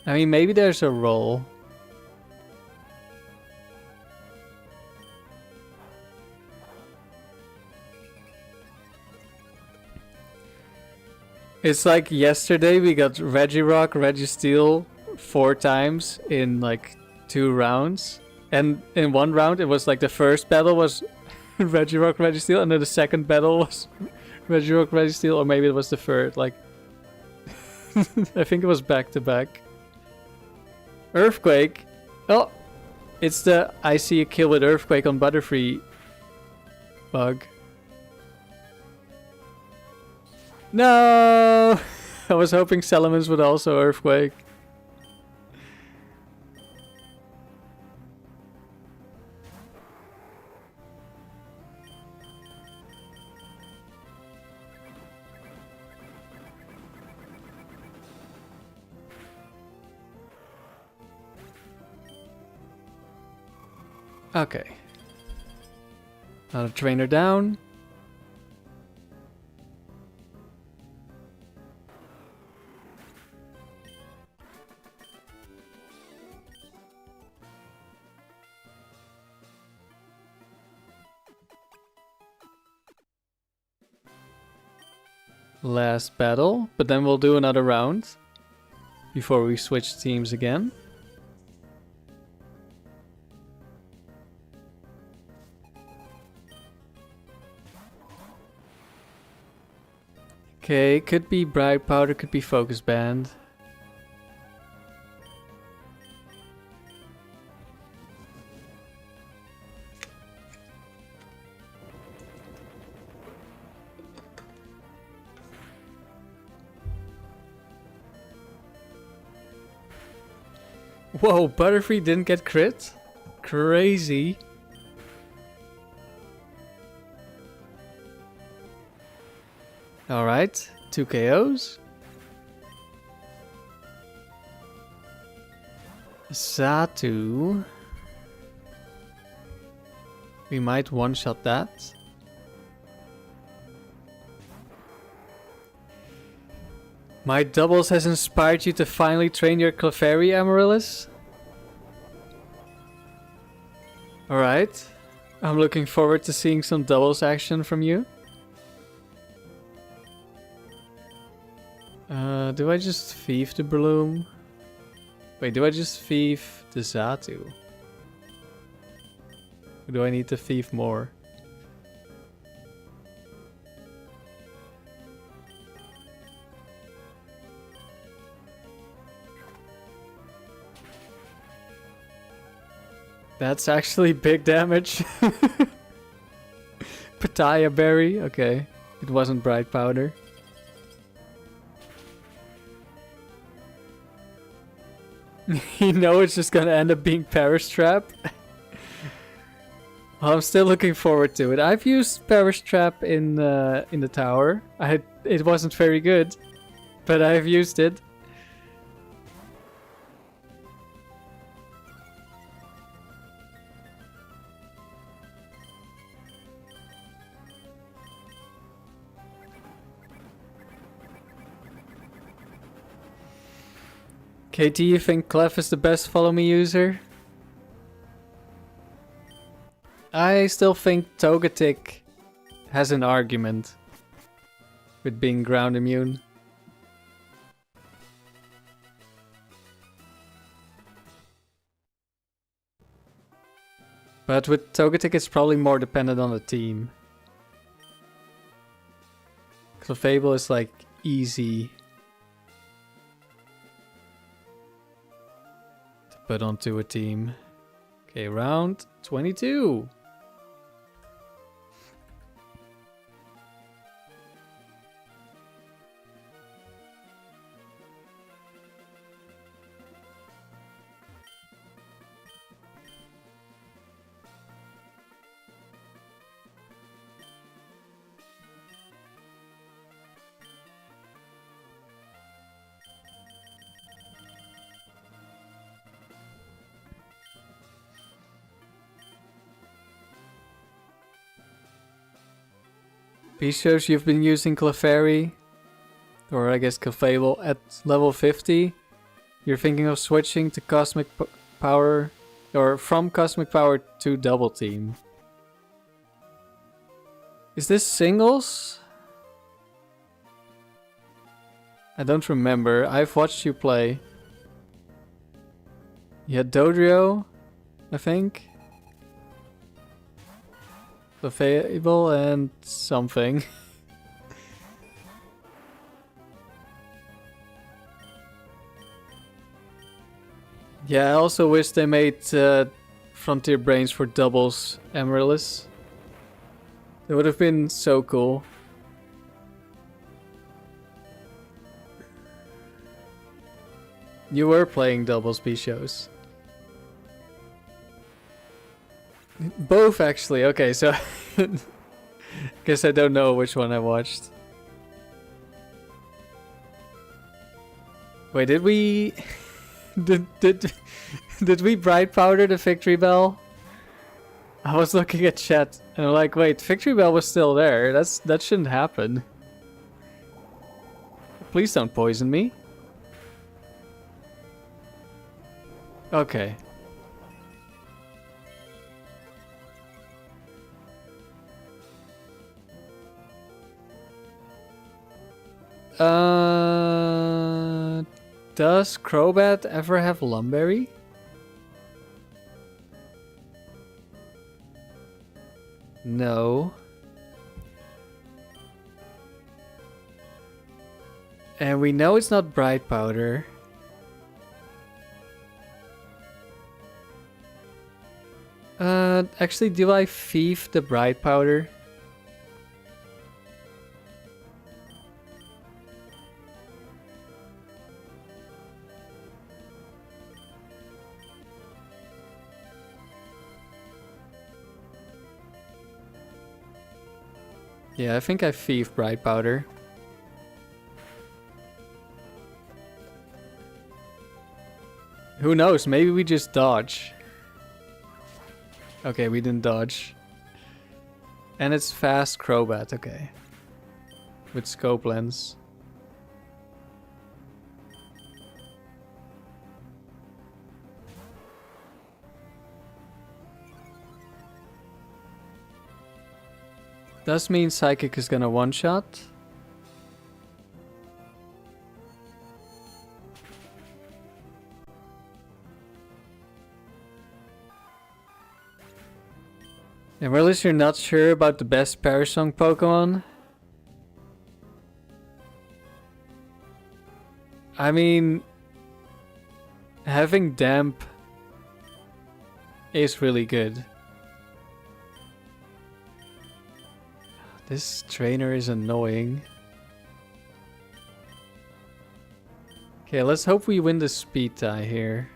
Speaker 1: I mean, maybe there's a roll. It's like yesterday we got Regirock, Registeel 4 times in like 2 rounds. And in 1 round it was like the first battle was Regirock, Registeel, and then the second battle was Regirock, Registeel, or maybe it was the third. Like, I think it was back to back. Earthquake. Oh, it's the I see a kill with Earthquake on Butterfree bug. No! I was hoping Salamence would also Earthquake. Okay. Another trainer down. Last battle, but then we'll do another round before we switch teams again. Okay, could be Bright Powder, could be Focus Band. Whoa, Butterfree didn't get crit? Crazy. Alright, 2 KOs. Xatu. We might one-shot that. My doubles has inspired you to finally train your Clefairy, Amaryllis? Alright. I'm looking forward to seeing some doubles action from you. Do I just thief the Bloom? Wait, do I just thief the Xatu? Or do I need to thief more? That's actually big damage. Pataya Berry? Okay. It wasn't Bright Powder. You know it's just gonna end up being Perish Trap. Well, I'm still looking forward to it. I've used Perish Trap in the tower. It wasn't very good, but I've used it. KT, you think Clef is the best follow me user? I still think Togetic has an argument with being ground immune. But with Togetic it's probably more dependent on the team. Clefable is like easy to put onto a team. Okay, round 22. P-shows, you've been using Clefairy, or I guess Clefable, at level 50. You're thinking of switching to power, or from cosmic power to double team. Is this singles? I don't remember. I've watched you play. You had Dodrio, I think. The Fable and something. Yeah, I also wish they made Frontier Brains for doubles Amaryllis. It would have been so cool. You were playing doubles B shows. Both actually, okay, so guess I don't know which one I watched. Wait, did we did we bright powder the victory bell? I was looking at chat and I'm like, wait, victory bell was still there. That shouldn't happen. Please don't poison me. Okay. Does Crobat ever have Lumberry? No. And we know it's not bright powder. Actually, do I thief the bright powder? Yeah, I think I thief bright powder. Who knows? Maybe we just dodge. Okay, we didn't dodge. And it's fast Crobat, okay. With scope lens. Does mean Psychic is gonna one-shot. And Willis, you're not sure about the best Parasong Pokemon? I mean, having Damp is really good. This trainer is annoying. Okay, let's hope we win the speed tie here.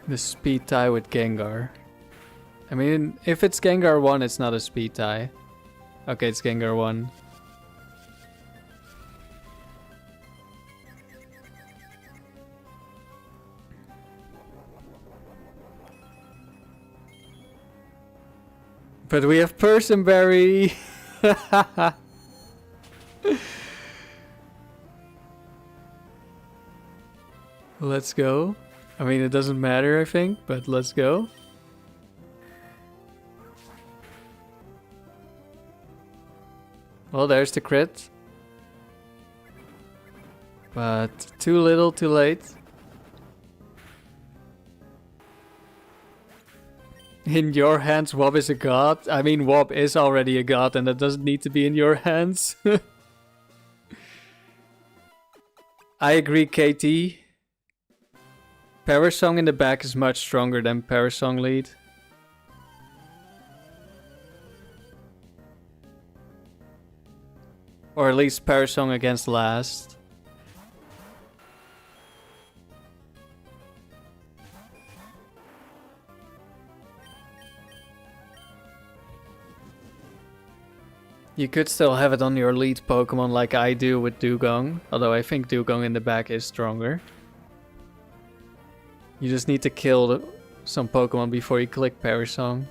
Speaker 1: The speed tie with Gengar. I mean, if it's Gengar 1, it's not a speed tie. Okay, it's Gengar 1. But we have Personberry! Let's go. I mean, it doesn't matter, I think, but let's go. Well, there's the crit. But too little, too late. In your hands, Wob is a god. I mean, Wob is already a god and that doesn't need to be in your hands. I agree, KT. Parasong in the back is much stronger than Parasong lead. Or at least Parasong against last. You could still have it on your lead Pokemon like I do with Dewgong. Although I think Dewgong in the back is stronger. You just need to kill some Pokemon before you click Perish Song.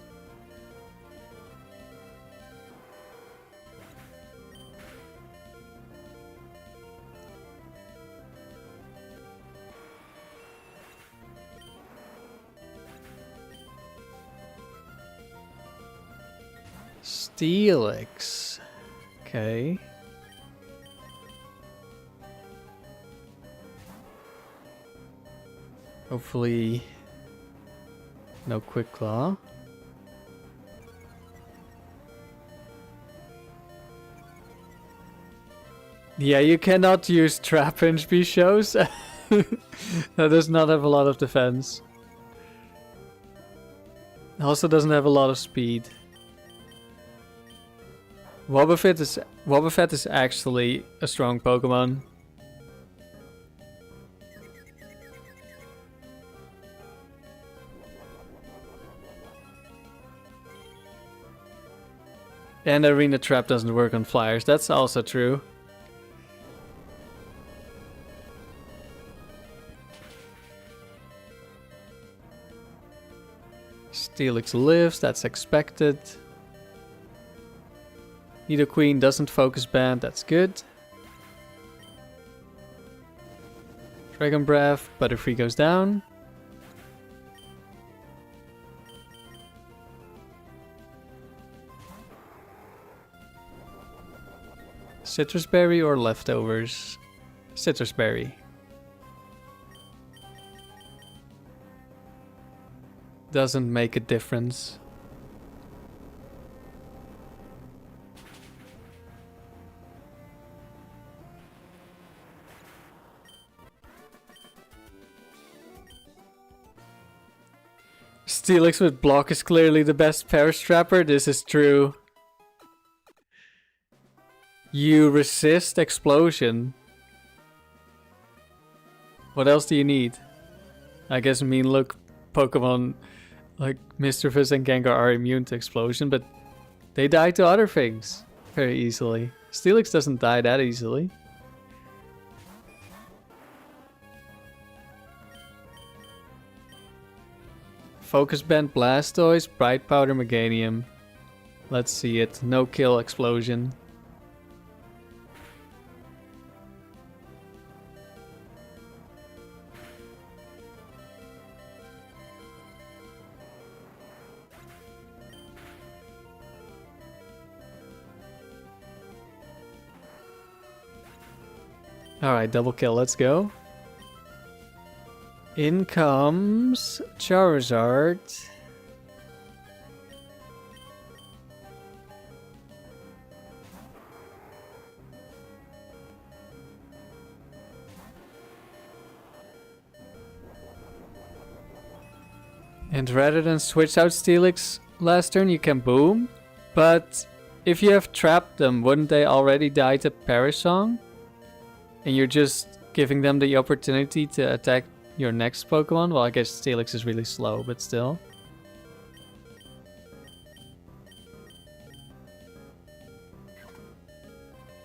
Speaker 1: Steelix. Okay. Hopefully no Quick Claw. Yeah, you cannot use Trapinch Bishows. That does not have a lot of defense. It also doesn't have a lot of speed. Wobbuffet is actually a strong Pokemon. And Arena Trap doesn't work on flyers, that's also true. Steelix lives, that's expected. Nidoqueen doesn't focus band, that's good. Dragon Breath, Butterfree goes down. Citrus Berry or Leftovers? Citrus Berry. Doesn't make a difference. Steelix with block is clearly the best Perish Trapper, this is true. You resist explosion. What else do you need? I guess mean look Pokemon like Mischievous and Gengar are immune to explosion, but they die to other things very easily. Steelix doesn't die that easily. Focus Band Blastoise, Bright Powder Meganium. Let's see it. No kill explosion. Alright, double kill, let's go. In comes Charizard. And rather than switch out Steelix last turn, you can boom. But if you have trapped them, wouldn't they already die to Perish Song? And you're just giving them the opportunity to attack your next Pokemon? Well, I guess Steelix is really slow, but still.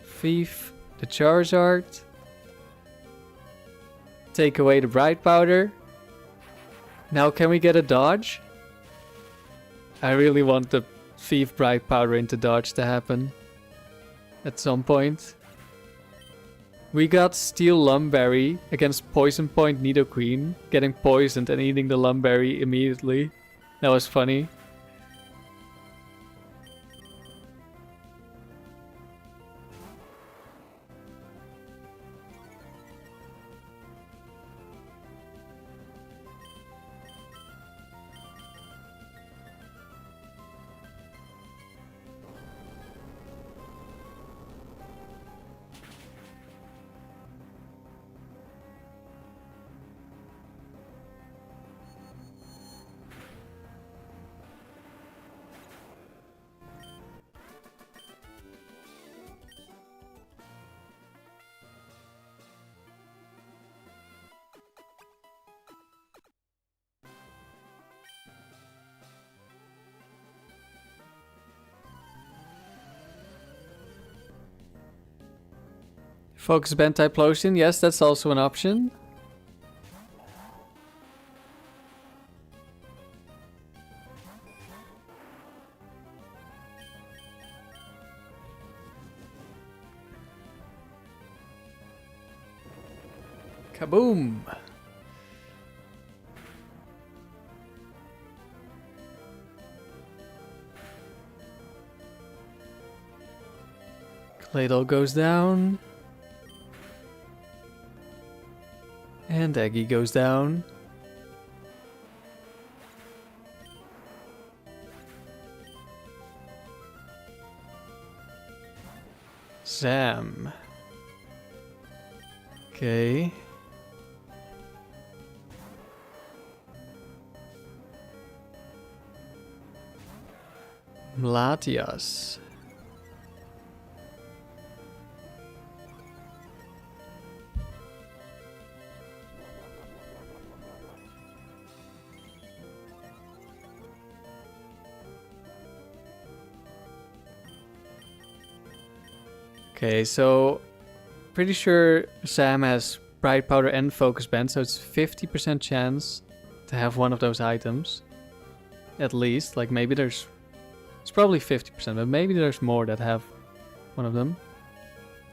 Speaker 1: Thief the Charizard. Take away the Bright Powder. Now can we get a dodge? I really want the Thief Bright Powder into dodge to happen. At some point. We got Steel Lumberry against Poison Point Nidoqueen, getting poisoned and eating the Lumberry immediately. That was funny. Focus Band Typhlosion, yes, that's also an option. Kaboom! Claydol goes down. And Eggy goes down. Sam. Okay. Latias. Okay, so pretty sure Sam has Bright Powder and Focus Band, so it's 50% chance to have one of those items. At least, like maybe there's... It's probably 50%, but maybe there's more that have one of them.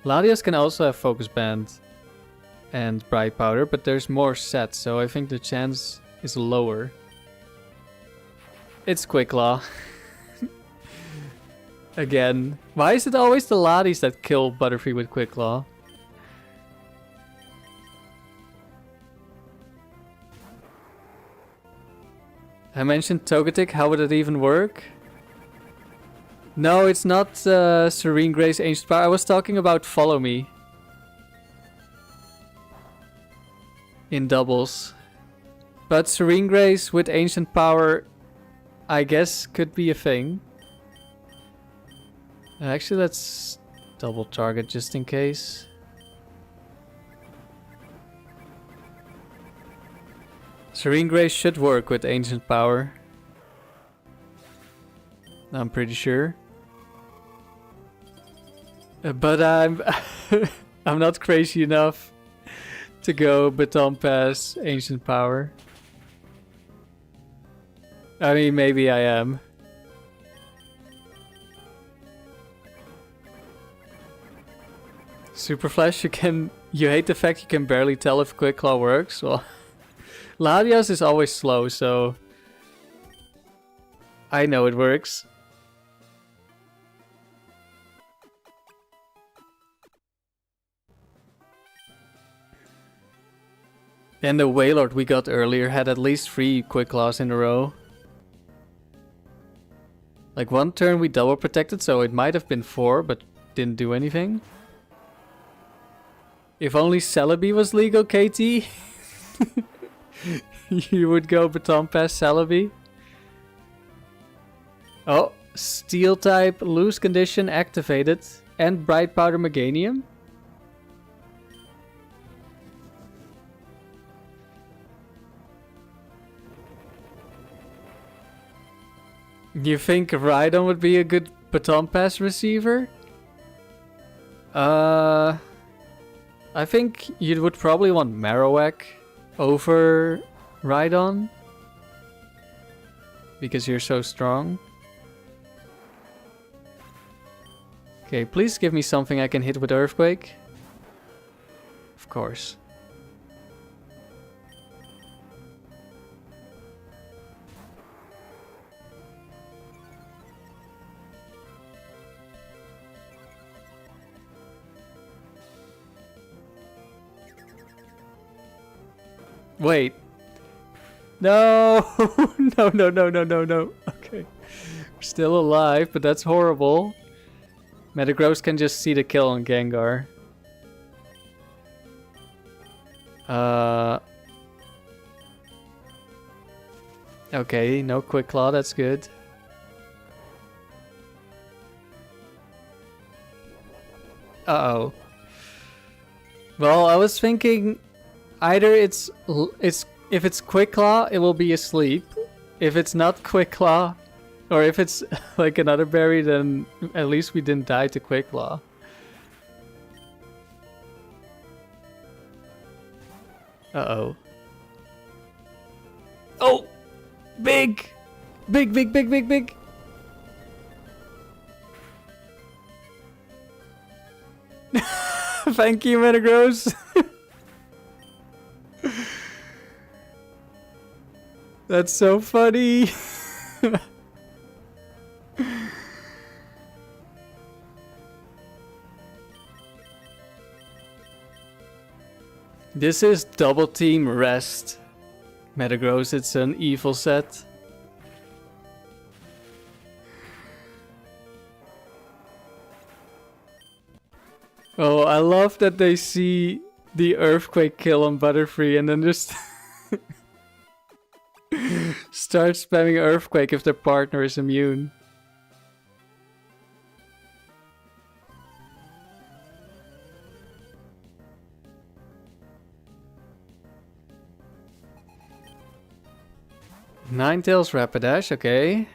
Speaker 1: Latias can also have Focus Band and Bright Powder, but there's more sets, so I think the chance is lower. It's Quick Claw. Again. Why is it always the Ladies that kill Butterfree with Quick Claw? I mentioned Togetic, how would it even work? No, it's not Serene Grace Ancient Power. I was talking about Follow Me. In doubles. But Serene Grace with Ancient Power, I guess, could be a thing. Actually, let's double target just in case. Serene Grace should work with Ancient Power. I'm pretty sure. But I'm I'm not crazy enough to go Baton Pass Ancient Power. I mean, maybe I am. Super Flash, you hate the fact you can barely tell if Quick Claw works. Well, Latias is always slow, so I know it works. And the Wailord we got earlier had at least 3 Quick Claws in a row. Like one turn we double protected, so it might have been 4, but didn't do anything. If only Celebi was legal, KT, you would go Baton Pass Celebi. Oh, Steel type, Loose Condition activated, and Bright Powder Meganium. You think Rhydon would be a good Baton Pass receiver? I think you would probably want Marowak over Rhydon. Because you're so strong. Okay, please give me something I can hit with Earthquake. Of course. Wait. No! No, no, no, no, no, no. Okay. We're still alive, but that's horrible. Metagross can just see the kill on Gengar. Okay, no Quick Claw, that's good. Uh-oh. Well, I was thinking either it's if it's Quick Claw, it will be asleep. If it's not Quick Claw, or if it's like another berry, then at least we didn't die to Quick Claw. Uh-oh. Oh! Big! Big, big, big, big, big! Thank you, Metagross. That's so funny. This is Double Team Rest. Metagross, it's an evil set. Oh, I love that they see the Earthquake kill on Butterfree and then just start spamming Earthquake if their partner is immune. Ninetales Rapidash, okay.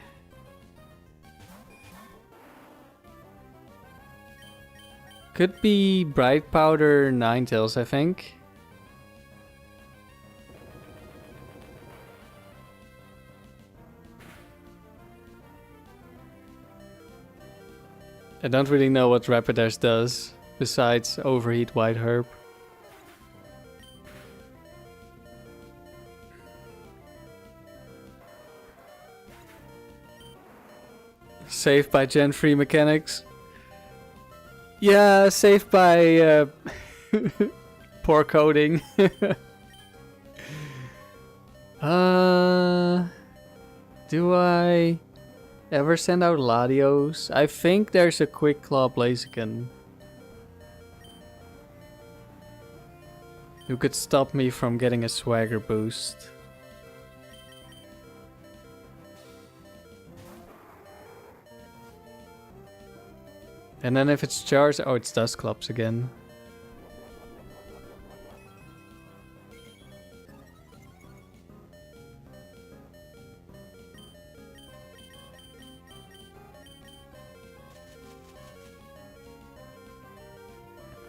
Speaker 1: Could be Bright Powder Ninetales, I think. I don't really know what Rapidash does, besides Overheat White Herb. Saved by Gen 3 mechanics. Yeah, saved by poor coding. Do I ever send out Latios? I think there's a Quick Claw Blaziken who could stop me from getting a swagger boost. And then if it's Charged, oh, it's Dusclops again.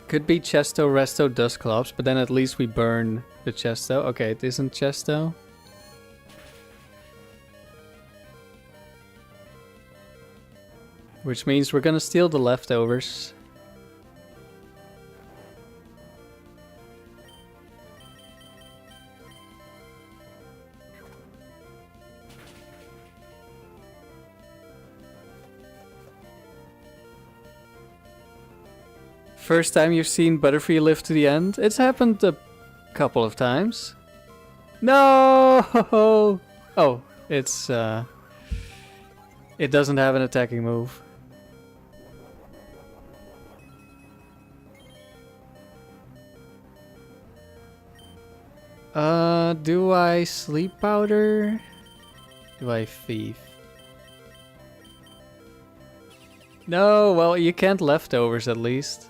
Speaker 1: Could be Chesto, Resto, Dusclops, but then at least we burn the Chesto. Okay, it isn't Chesto. Which means we're gonna steal the leftovers. First time you've seen Butterfree live to the end? It's happened a couple of times. No! Oh, it's it doesn't have an attacking move. Do I Sleep Powder? Do I Thief? No, well, you can't leftovers at least.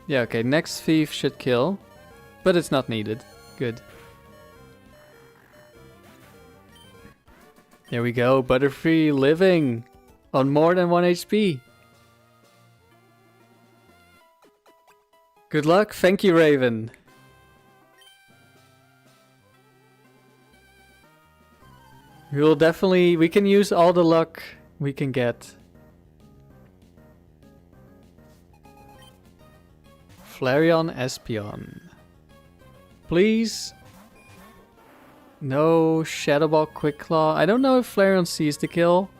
Speaker 1: Yeah, okay, next Thief should kill. But it's not needed. Good. There we go, Butterfree living on more than 1 HP. Good luck, thank you, Raven. We'll definitely, we can use all the luck we can get. Flareon, Espeon. Please. No Shadow Ball, Quick Claw. I don't know if Flareon sees the kill.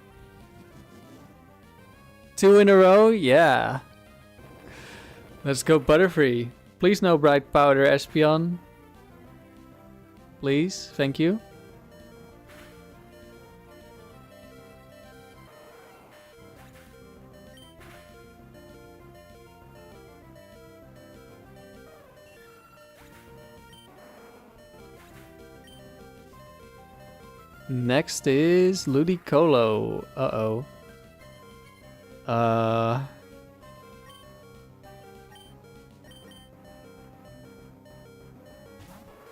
Speaker 1: 2 in a row? Yeah. Let's go Butterfree. Please no Bright Powder, Espeon. Please, thank you. Next is Ludicolo. Uh-oh.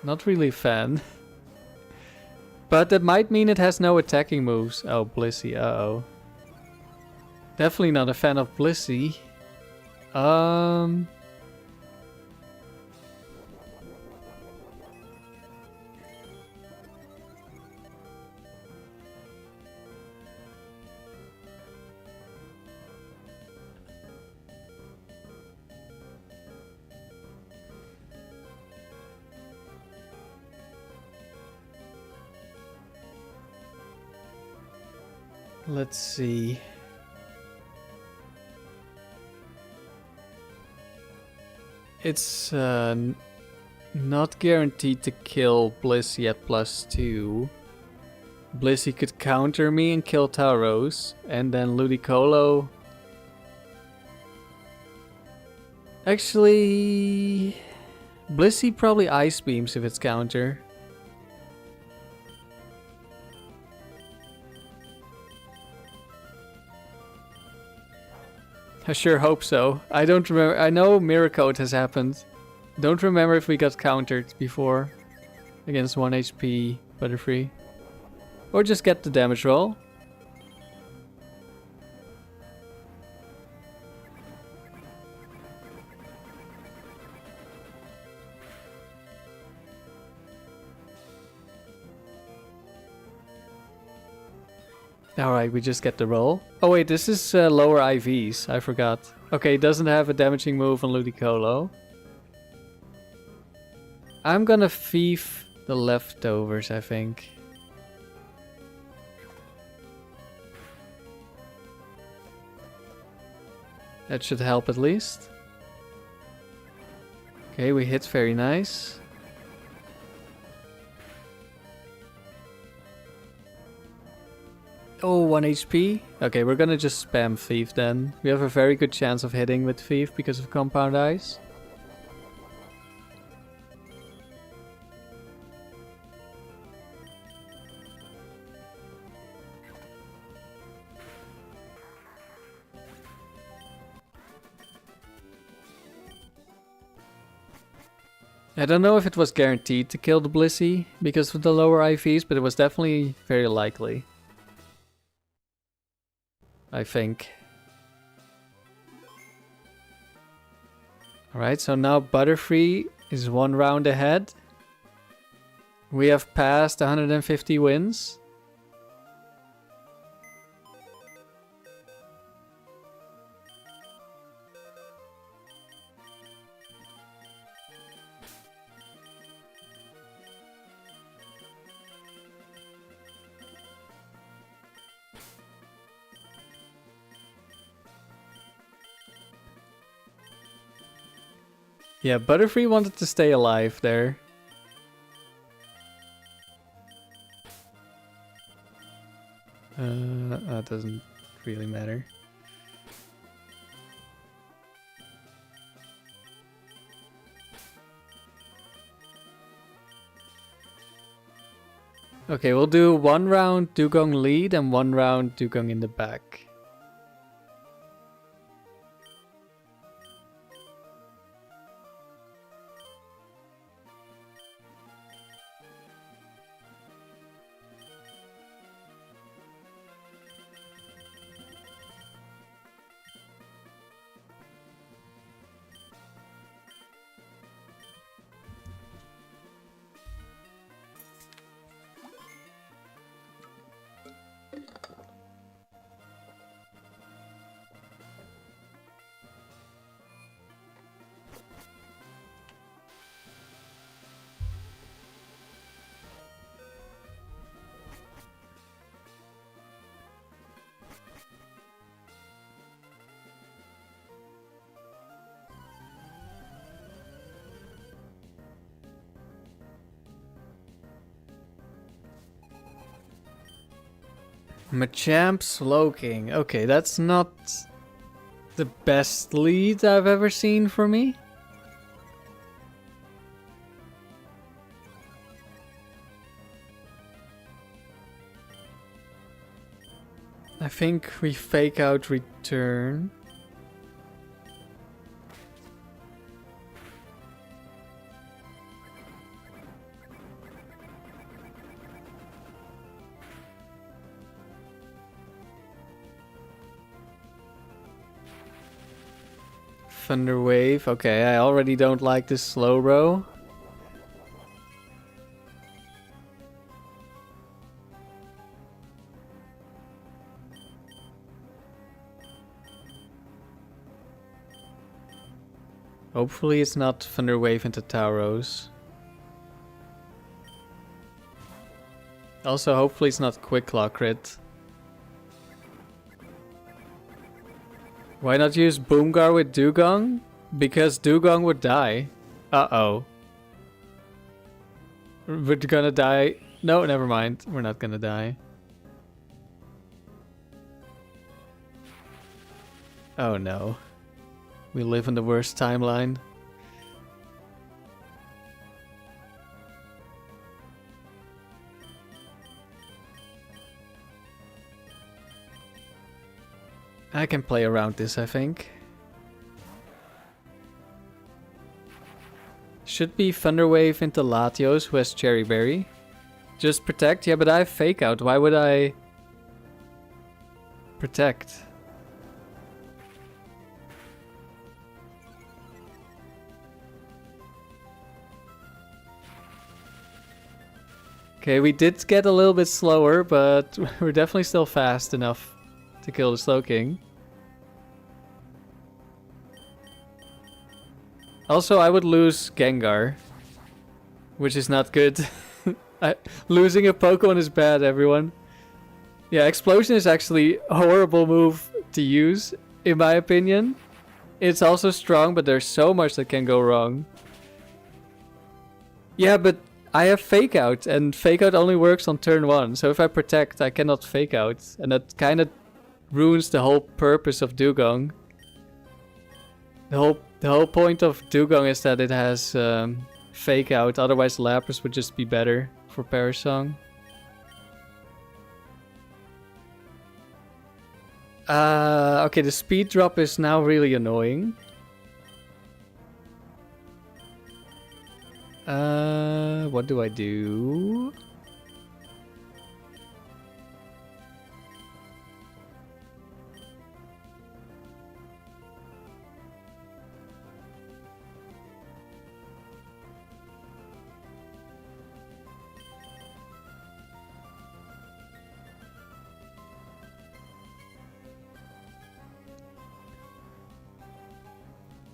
Speaker 1: Not really a fan. But that might mean it has no attacking moves. Oh, Blissey. Uh-oh. Definitely not a fan of Blissey. Let's see. It's not guaranteed to kill Blissey at +2. Blissey could counter me and kill Tauros, and then Ludicolo. Actually, Blissey probably Ice Beams if it's counter. I sure hope so. I don't remember. I know Mirror Coat has happened. Don't remember if we got countered before against 1 HP Butterfree. Or just get the damage roll. Alright, we just get the roll. Oh wait, this is lower IVs. I forgot. Okay, it doesn't have a damaging move on Ludicolo. I'm gonna thief the leftovers, I think. That should help at least. Okay, we hit, very nice. Oh, 1 HP. Okay, we're gonna just spam Thief then. We have a very good chance of hitting with Thief because of Compound Ice. I don't know if it was guaranteed to kill the Blissey because of the lower IVs, but it was definitely very likely. I think. Alright, so now Butterfree is 1 round ahead. We have passed 150 wins. Yeah, Butterfree wanted to stay alive there. That doesn't really matter. Okay, we'll do 1 round Dewgong lead and 1 round Dewgong in the back. Machamp Slowking. Okay, that's not the best lead I've ever seen for me. I think we fake out return. Thunder Wave. Okay, I already don't like this slow row. Hopefully it's not Thunder Wave into Tauros. Also, hopefully it's not Quick Claw crit. Why not use Boomgar with Dewgong? Because Dewgong would die. Uh-oh. We're gonna die. No, never mind. We're not gonna die. Oh no. We live in the worst timeline. I can play around this, I think. Should be Thunderwave into Latios, who has Cherry Berry. Just protect? Yeah, but I have Fake Out. Why would I protect? Okay, we did get a little bit slower, but we're definitely still fast enough to kill the Slowking. Also, I would lose Gengar, which is not good. Losing a Pokemon is bad, everyone. Yeah, Explosion is actually a horrible move to use, in my opinion. It's also strong, but there's so much that can go wrong. Yeah, but I have Fake Out, and Fake Out only works on turn 1. So if I protect, I cannot Fake Out. And that kind of ruins the whole purpose of Dewgong. The whole point of Dewgong is that it has Fake Out, otherwise Lapras would just be better for Perish Song. Okay, the speed drop is now really annoying. What do I do?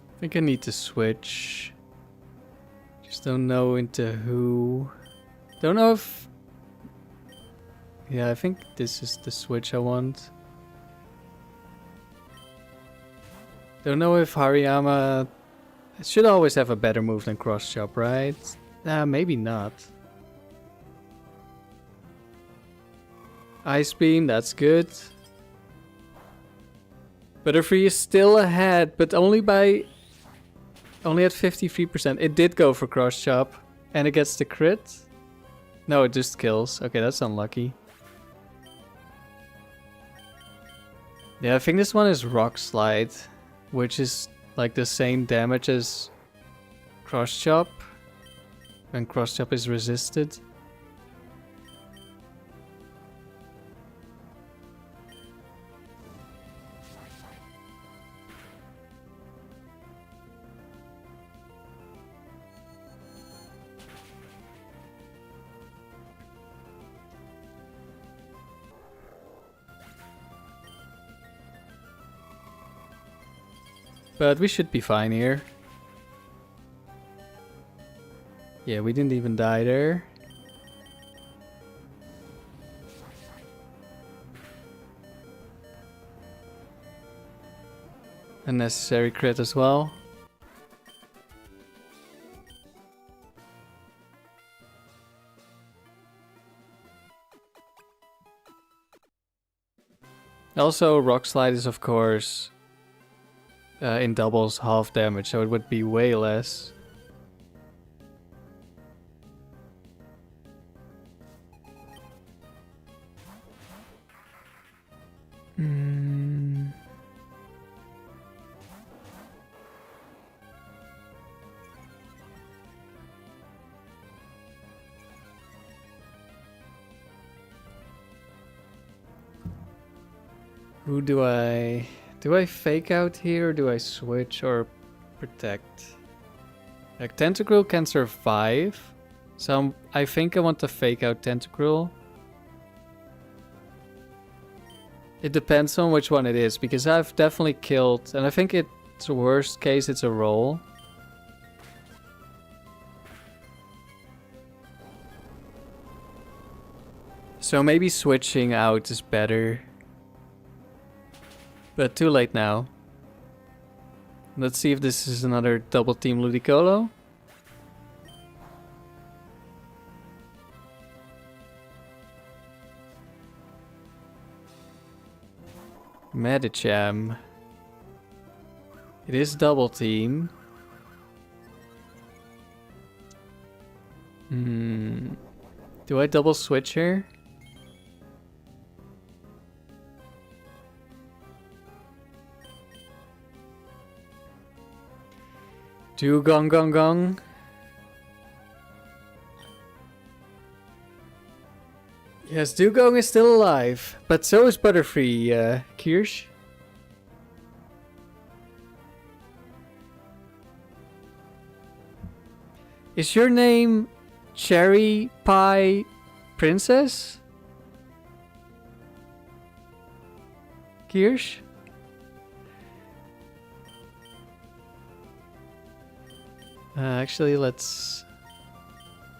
Speaker 1: I think I need to switch. Just don't know into who. Don't know if... Yeah, I think this is the switch I want. Don't know if Hariyama... It should always have a better move than Cross Chop, right? Maybe not. Ice Beam, that's good. Butterfree is still ahead, but only by... Only at 53%. It did go for Cross Chop. And it gets the crit? No, it just kills. Okay, that's unlucky. Yeah, I think this one is Rock Slide. Which is like the same damage as Cross Chop. When Cross Chop is resisted. But we should be fine here. Yeah, we didn't even die there. Unnecessary crit as well. Also, Rock Slide is of course in doubles half damage, so it would be way less. Who do I... Do I Fake Out here, or do I switch or protect? Like, Tentacruel can survive. So I think I want to Fake Out Tentacruel. It depends on which one it is, because I've definitely killed, and I think it's worst case it's a roll. So maybe switching out is better. But too late now. Let's see if this is another double team Ludicolo. Medicham. It is double team. Do I double switch here? Dewgong gong gong. Yes, Dewgong is still alive, but so is Butterfree, Kirsch. Is your name Cherry Pie Princess? Kirsch? Actually, let's...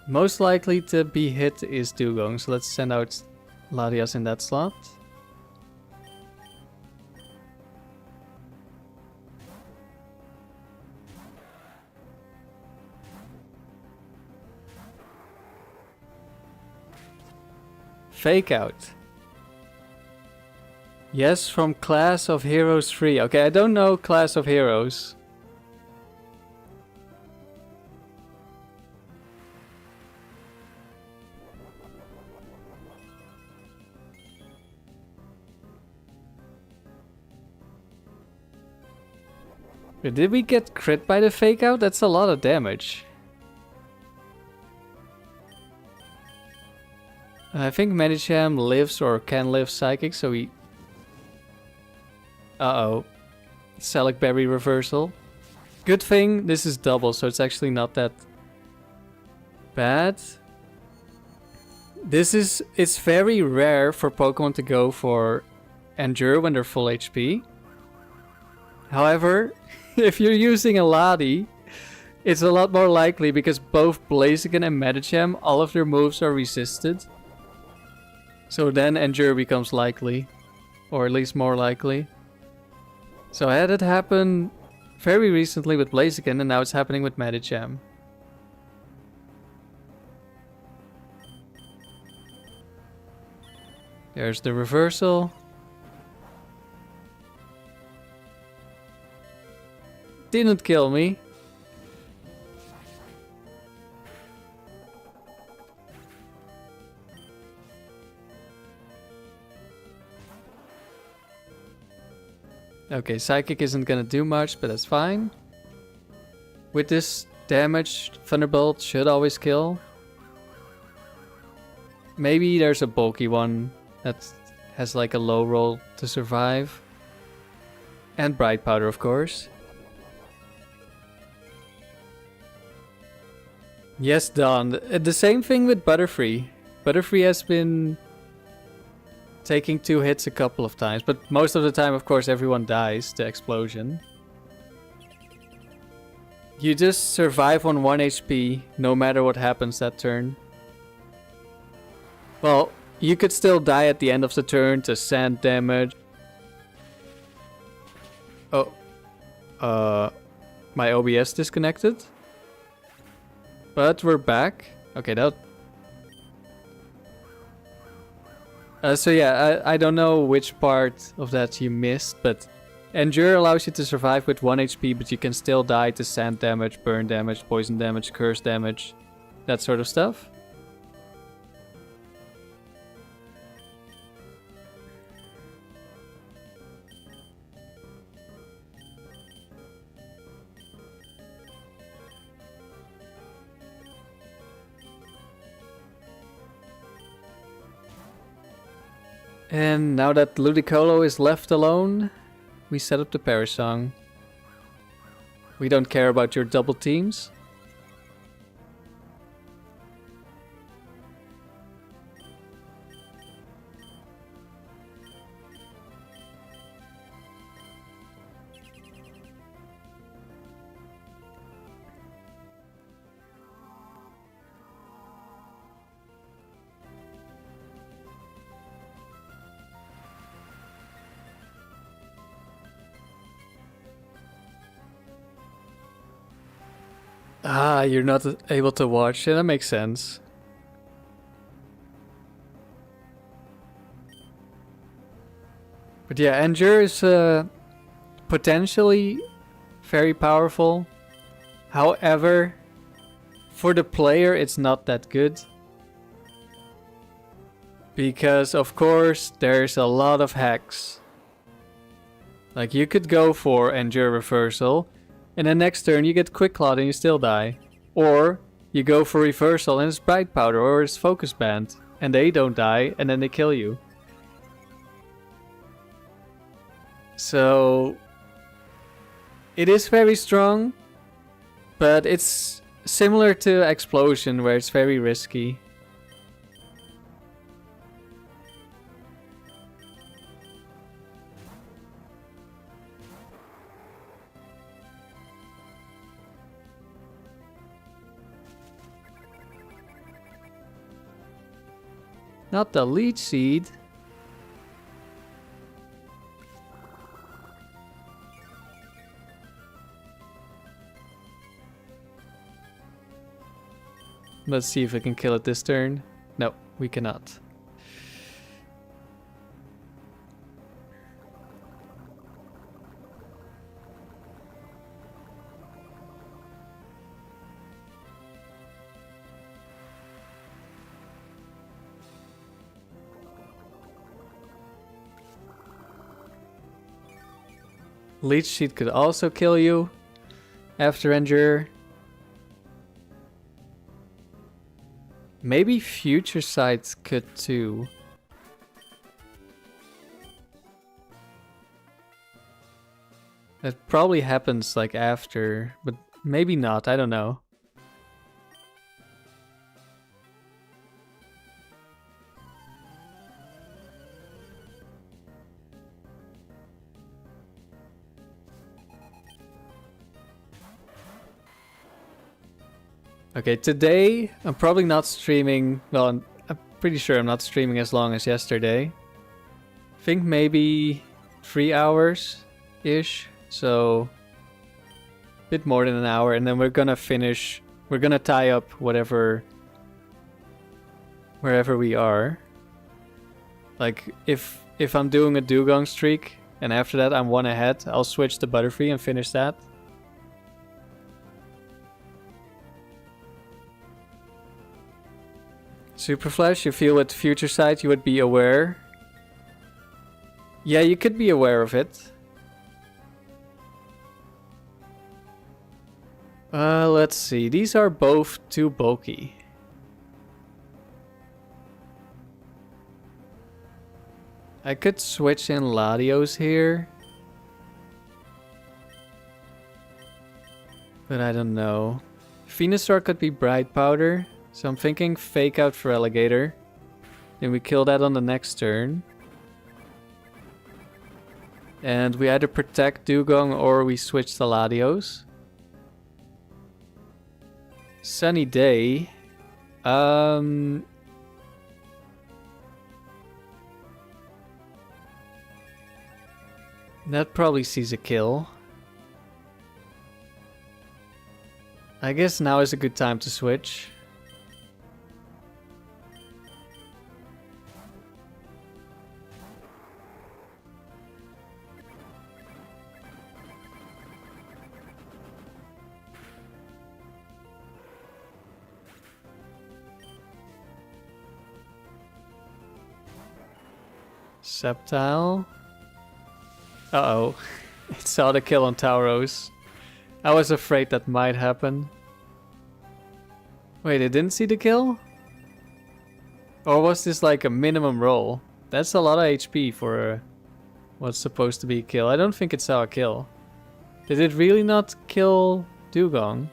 Speaker 1: Most likely to be hit is Dewgong, so let's send out Latias in that slot. Fake out. Yes, from Class of Heroes 3. Okay, I don't know Class of Heroes. Did we get crit by the fake out? That's a lot of damage. I think Medicham lives or can live Psychic, so we... Uh-oh. Salic Berry reversal. Good thing this is double, so it's actually not that bad. It's very rare for Pokemon to go for Endure when they're full HP. However, if you're using a Lati, it's a lot more likely because both Blaziken and Medicham, all of their moves are resisted. So then Endure becomes likely, or at least more likely. So I had it happen very recently with Blaziken, and now it's happening with Medicham. There's the reversal. Didn't kill me. Okay, Psychic isn't gonna do much, but that's fine. With this damage, Thunderbolt should always kill. Maybe there's a bulky one that has like a low roll to survive. And Bright Powder, of course. Yes, Don. The same thing with Butterfree. Butterfree has been taking 2 hits a couple of times, but most of the time, of course, everyone dies to explosion. You just survive on 1 HP no matter what happens that turn. Well, you could still die at the end of the turn to sand damage. Oh. My OBS disconnected. But we're back. Okay, that... so yeah, I don't know which part of that you missed, but Endure allows you to survive with 1 HP, but you can still die to sand damage, burn damage, poison damage, curse damage, that sort of stuff. And now that Ludicolo is left alone, we set up the Perish Song. We don't care about your double teams. Ah, you're not able to watch. Yeah, that makes sense. But yeah, Endure is potentially very powerful. However, for the player, it's not that good. Because, of course, there's a lot of hacks. Like, you could go for Endure Reversal, and then next turn you get Quick Clot and you still die. Or, you go for Reversal and it's Bright Powder or it's Focus Band, and they don't die, and then they kill you. So, it is very strong, but it's similar to Explosion, where it's very risky. Not the Leech Seed. Let's see if we can kill it this turn. No, we cannot. Leech Seed could also kill you after Endure. Maybe Future Sight could too. That probably happens like after, but maybe not, I don't know. Okay, today I'm probably not streaming. Well, I'm pretty sure I'm not streaming as long as yesterday. I think maybe 3 hours-ish. So, a bit more than an hour. And then we're gonna finish. We're gonna tie up whatever. Wherever we are. Like, if I'm doing a Dewgong streak, and after that I'm one ahead, I'll switch to Butterfree and finish that. Super Flash, you feel with Future Sight you would be aware. Yeah, you could be aware of it. Let's see. These are both too bulky. I could switch in Latios here. But I don't know. Venusaur could be Bright Powder. So I'm thinking Fake Out for Alligator. Then we kill that on the next turn. And we either protect Dewgong or we switch to Latios. Sunny Day. That probably sees a kill. I guess now is a good time to switch. Sceptile. Uh-oh. It saw the kill on Tauros. I was afraid that might happen. Wait, it didn't see the kill? Or was this like a minimum roll? That's a lot of HP for what's supposed to be a kill. I don't think it saw a kill. Did it really not kill Dewgong?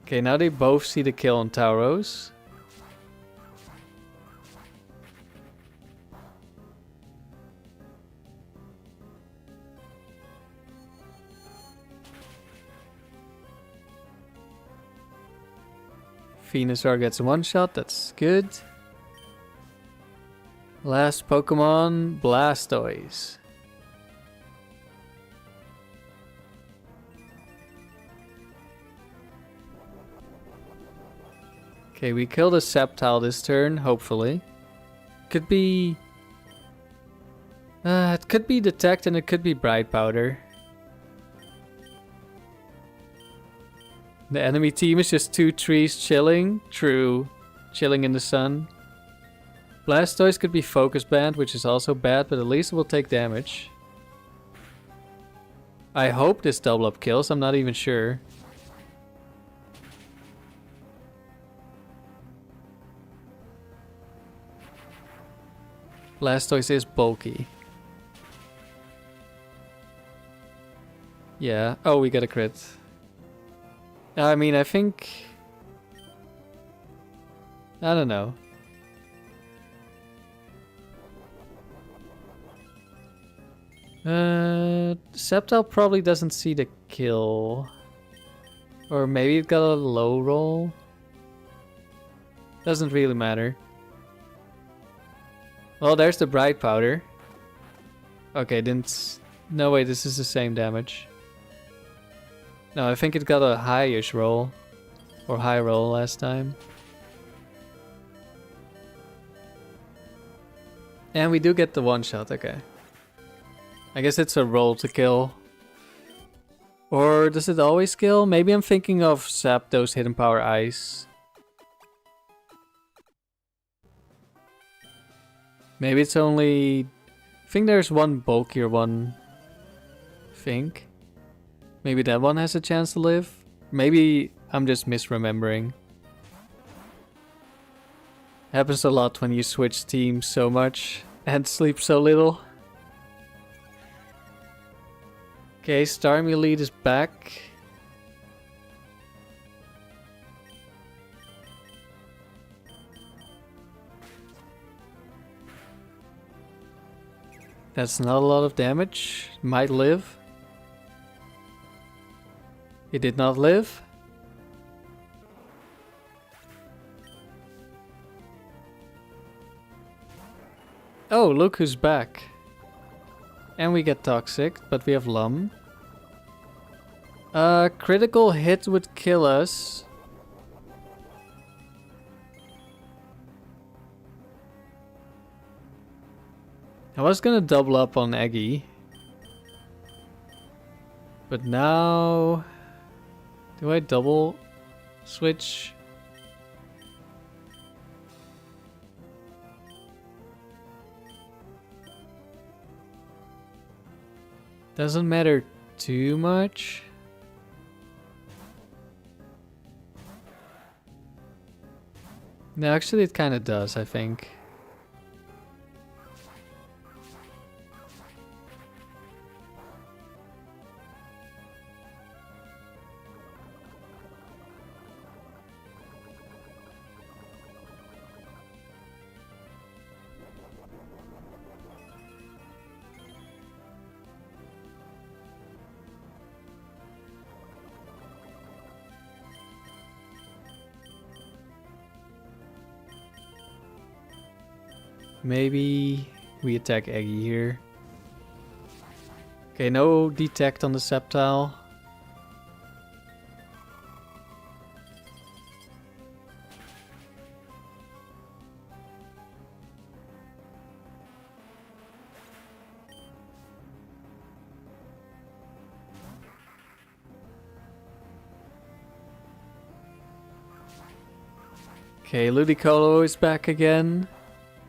Speaker 1: Okay, now they both see the kill on Tauros. Venusaur gets one shot, that's good. Last Pokemon, Blastoise. Okay, we killed a Sceptile this turn, hopefully. Could be... it could be Detect and it could be Bright Powder. The enemy team is just 2 trees chilling. True. Chilling in the sun. Blastoise could be Focus Band, which is also bad, but at least it will take damage. I hope this double up kills, I'm not even sure. Blastoise is bulky. Yeah. Oh, we got a crit. I mean, I think... I don't know. Sceptile probably doesn't see the kill. Or maybe it got a low roll. Doesn't really matter. Well, there's the Bright Powder. Okay, didn't... No, wait, this is the same damage. No, I think it got a high-ish roll. Or high roll last time. And we do get the one-shot, okay. I guess it's a roll to kill. Or does it always kill? Maybe I'm thinking of Zapdos Hidden Power Ice. Maybe it's only... I think there's one bulkier one. Think. Maybe that one has a chance to live. Maybe I'm just misremembering. Happens a lot when you switch teams so much and sleep so little. Okay, Starmie lead is back. That's not a lot of damage. Might live. It did not live. Oh, look who's back. And we get Toxic, but we have Lum. Critical hit would kill us. I was gonna double up on Eggy. But now... Do I double switch? Doesn't matter too much. No, actually it kind of does, I think. Maybe we attack Eggy here. Okay, no detect on the Sceptile. Okay, Ludicolo is back again.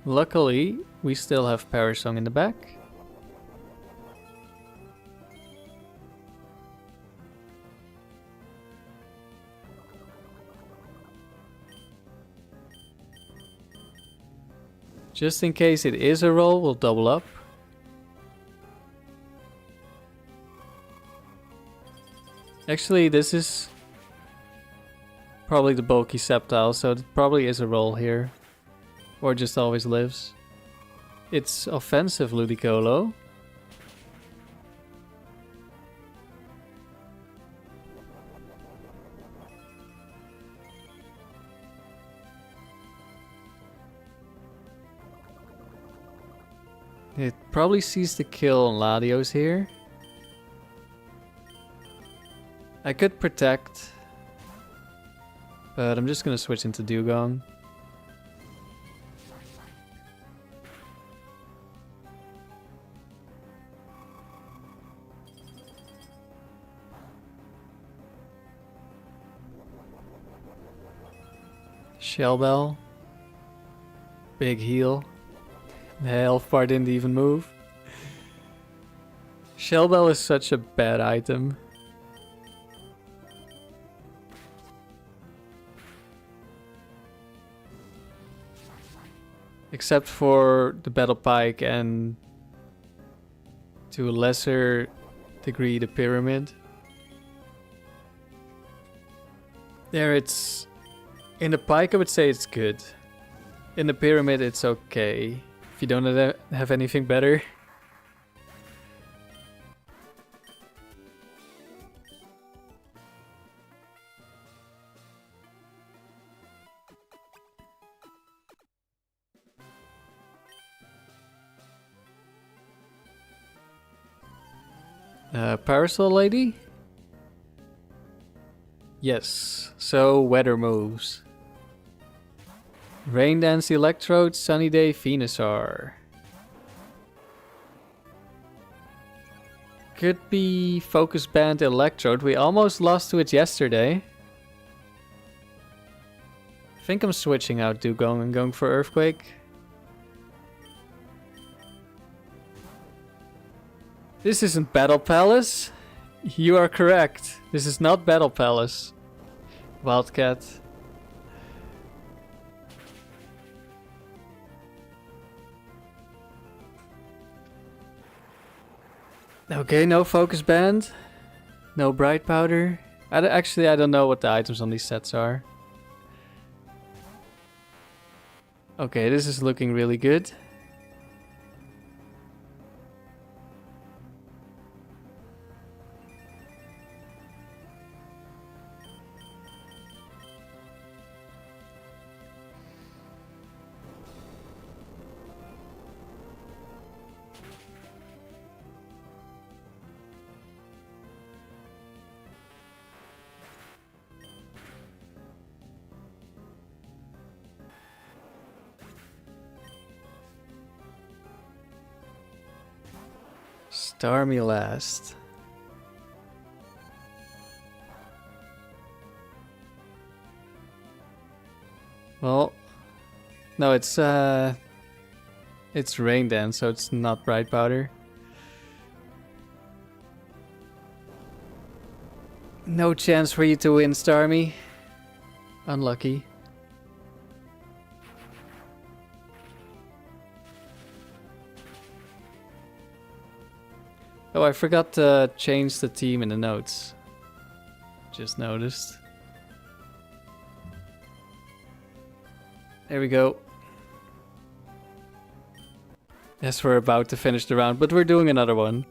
Speaker 1: Luckily, we still have Power Song in the back. Just in case it is a roll, we'll double up. Actually, this is probably the bulky Sceptile, so it probably is a roll here. Or just always lives. It's offensive Ludicolo. probably sees the kill on Latios here. I could protect, but I'm just gonna switch into Dewgong. Shell Bell. Big heal. The health bar didn't even move. Shell Bell is such a bad item. Except for the Battle Pike and to a lesser degree the Pyramid. There it's... In the Pike I would say it's good. In the Pyramid it's okay. If you don't have anything better. Parasol Lady? Yes, so weather moves. Rain Dance Electrode, Sunny Day Venusaur. Could be Focus Band Electrode. We almost lost to it yesterday. I think I'm switching out Dewgong and going for Earthquake. This isn't Battle Palace. You are correct. This is not Battle Palace. Wildcat. Okay, no Focus Band. No Bright Powder. Actually, I don't know what the items on these sets are. Okay, this is looking really good. Starmie last. Well, no, it's Rain Dance, so it's not Bright Powder. No chance for you to win, Starmie. Unlucky. Oh, I forgot to change the team in the notes. Just noticed. There we go. Yes, we're about to finish the round, but we're doing another one.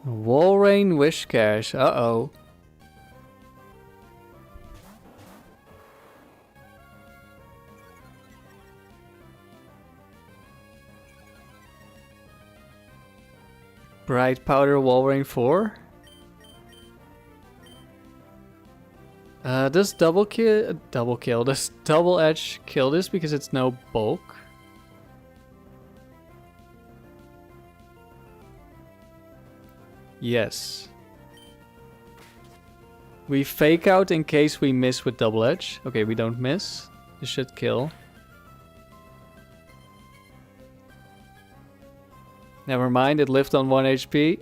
Speaker 1: Walrein Wishcash. Uh-oh. Bright Powder Walrein 4. Does does Double Edge kill this because it's no bulk? Yes. We fake out in case we miss with Double Edge. Okay, we don't miss. This should kill. Never mind, it lived on 1 HP.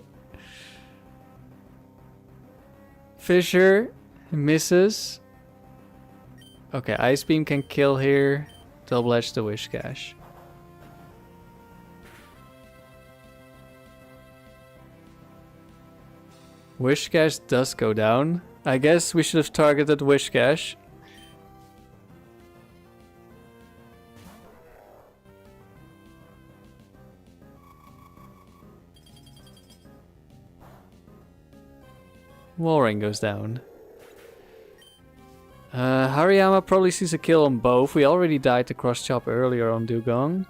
Speaker 1: Fissure misses. Okay, Ice Beam can kill here. Double Edge the Wishcash. Wishcash does go down. I guess we should have targeted Wishcash. Wall ring goes down. Hariyama probably sees a kill on both. We already died to cross chop earlier on Dewgong.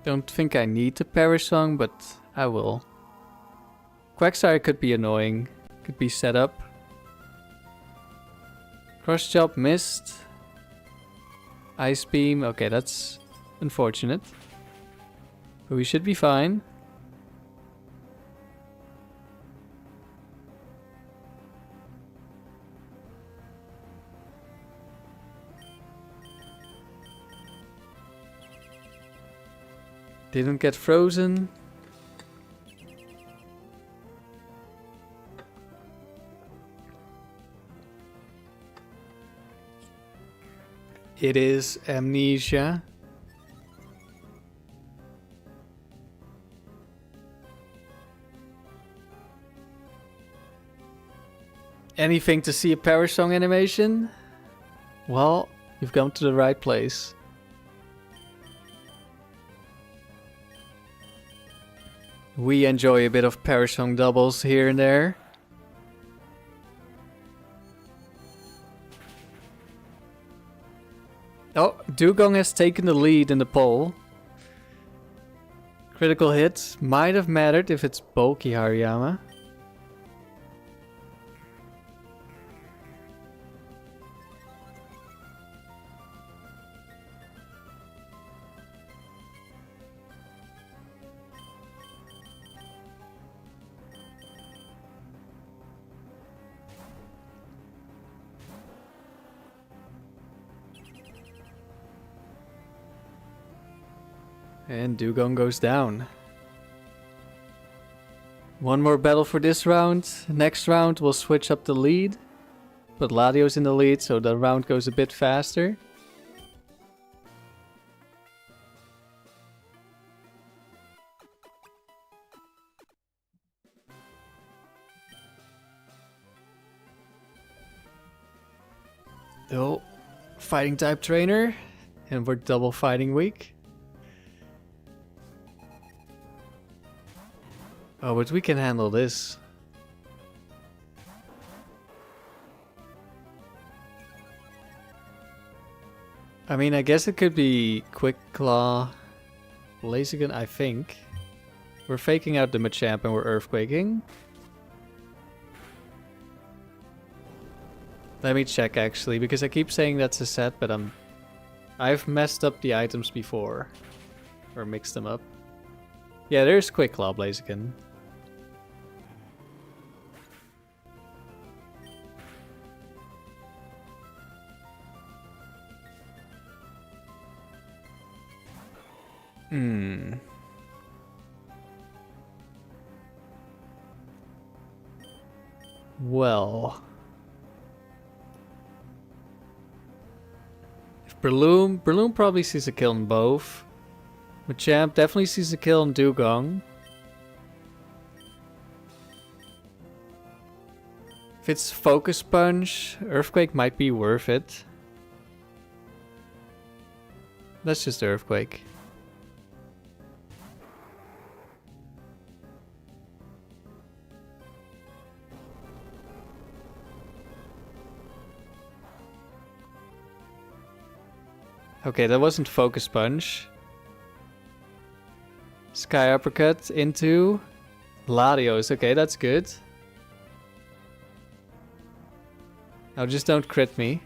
Speaker 1: Don't think I need the Perish Song, but I will. Quagsire could be annoying. Could be set up. Cross chop missed. Ice beam. Okay, that's unfortunate. But we should be fine. Didn't get frozen. It is amnesia. Anything to see a Perish Song animation? Well, you've come to the right place. We enjoy a bit of Perish Song doubles here and there. Oh, Dewgong has taken the lead in the poll. Critical hit might have mattered if it's bulky Hariyama. And Dewgong goes down. One more battle for this round. Next round we'll switch up the lead. But Ladio's in the lead, so the round goes a bit faster. Oh, fighting type trainer. And we're double fighting weak. Oh, but we can handle this. I mean, I guess it could be Quick Claw, Blaziken, I think. We're faking out the Machamp and we're Earthquaking. Let me check actually, because I keep saying that's a set, but I've messed up the items before. Or mixed them up. Yeah, there's Quick Claw, Blaziken. Well. If Breloom probably sees a kill in both. Machamp definitely sees a kill in Dewgong. If it's Focus Punch, Earthquake might be worth it. Let's just Earthquake. Okay, that wasn't Focus Punch. Sky Uppercut into Latios. Okay, that's good. Now just don't crit me.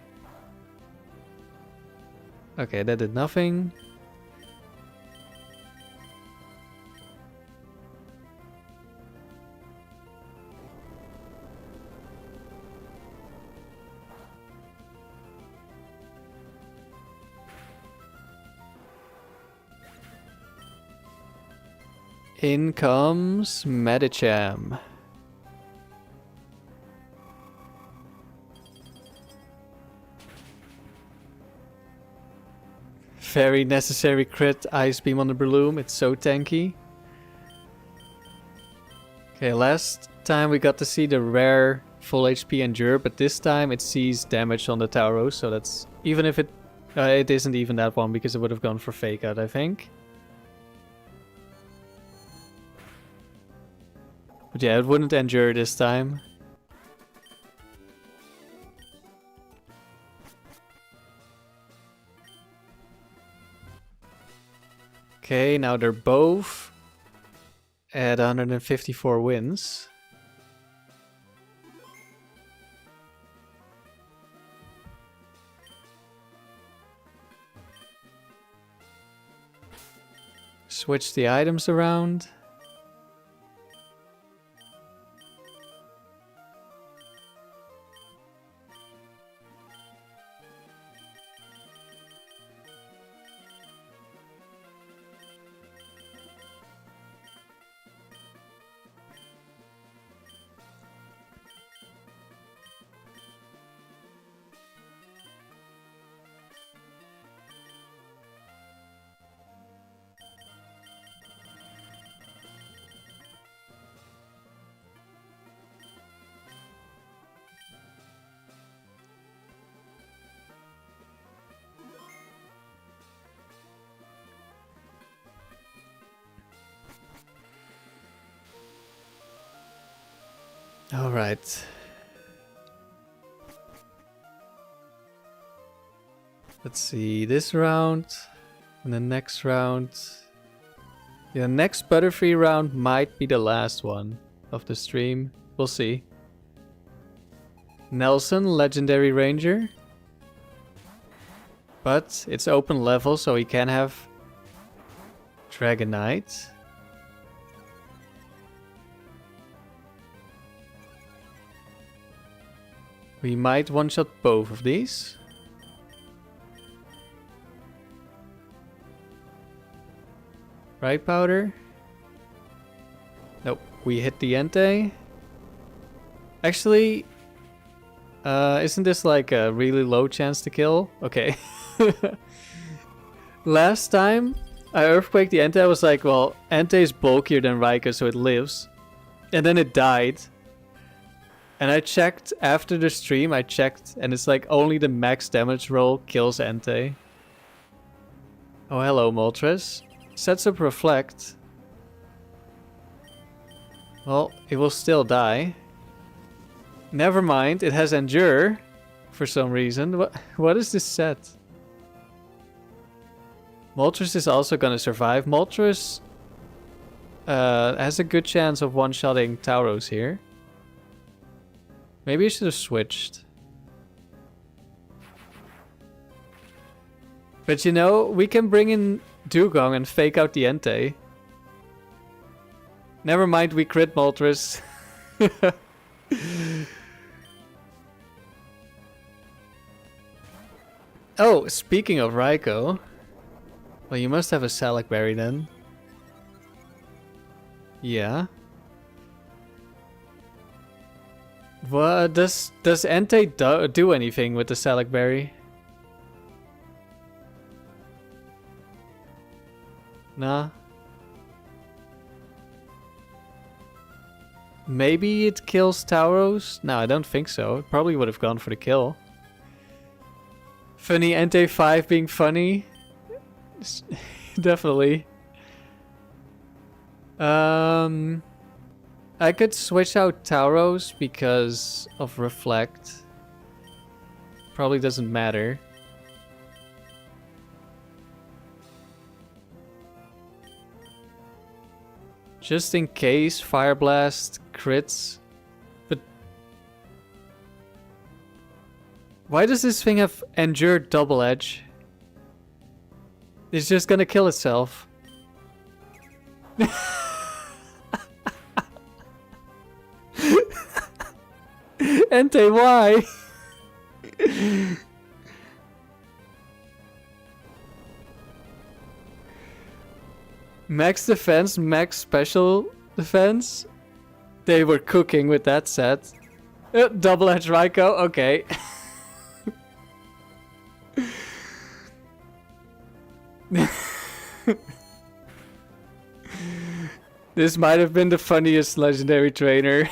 Speaker 1: Okay, that did nothing. In comes Medicham. very necessary crit Ice Beam on the Breloom. It's so tanky. Okay, last time we got to see the rare full HP Endure, but this time it sees damage on the Tauros, so that's... Even if it isn't even that one, because it would have gone for Fake Out, I think. But yeah, it wouldn't Endure this time. Okay, now they're both at 154 wins. Switch the items around. All right. Let's see, this round and the next round. Yeah, next Butterfree round might be the last one of the stream. We'll see. Nelson, Legendary Ranger. But it's open level, so he can have Dragonite. We might one-shot both of these. Right, Powder? Nope, we hit the Entei. Actually, isn't this like a really low chance to kill? Okay. Last time I Earthquaked the Entei, I was like, well, Entei is bulkier than Raikou, so it lives. And then it died. And I checked after the stream, and it's like only the max damage roll kills Entei. Oh, hello, Moltres. Sets up Reflect. Well, it will still die. Never mind, it has Endure for some reason. What is this set? Moltres is also gonna survive. Moltres has a good chance of one-shotting Tauros here. Maybe I should have switched. But you know, we can bring in Dewgong and fake out the Entei. Never mind, we crit Moltres. Oh, speaking of Raikou. Well, you must have a Salac Berry then. Yeah. What does Entei do anything with the Salac Berry? Nah. Maybe it kills Tauros? No, I don't think so. It probably would have gone for the kill. Funny Entei 5 being funny. Definitely. I could switch out Tauros because of Reflect. Probably doesn't matter. Just in case Fire Blast crits. But why does this thing have Endure Double Edge? It's just gonna kill itself. Entei, why? Max defense, max special defense. They were cooking with that set. Double edge Raikou, okay. This might have been the funniest legendary trainer.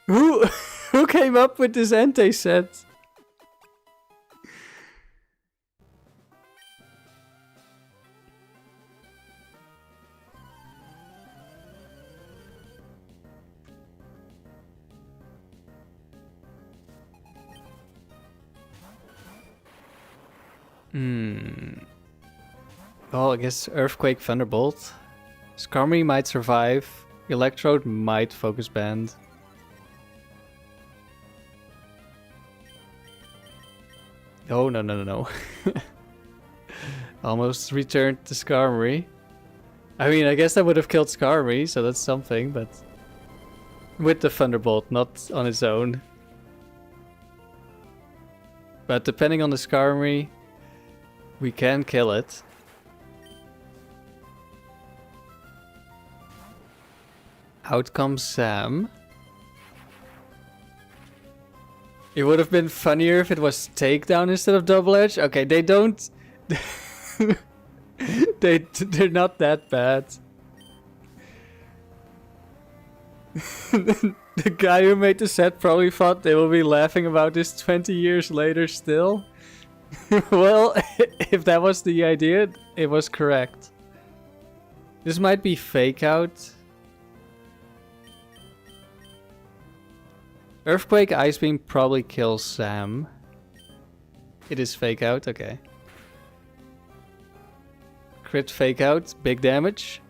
Speaker 1: Who came up with this Entei set? Well, I guess Earthquake, Thunderbolt. Skarmory might survive. Electrode might focus band. Oh, no. Almost returned to Skarmory. I mean, I guess that would have killed Skarmory, so that's something, but... with the Thunderbolt, not on its own. But depending on the Skarmory, we can kill it. Out comes Sam. It would have been funnier if it was takedown instead of double edge. Okay, they don't... they're not that bad. The guy who made the set probably thought they will be laughing about this 20 years later still. Well, if that was the idea, it was correct. This might be fake out. Earthquake Ice Beam probably kills Sam. It is fake out, okay. Crit fake out, big damage.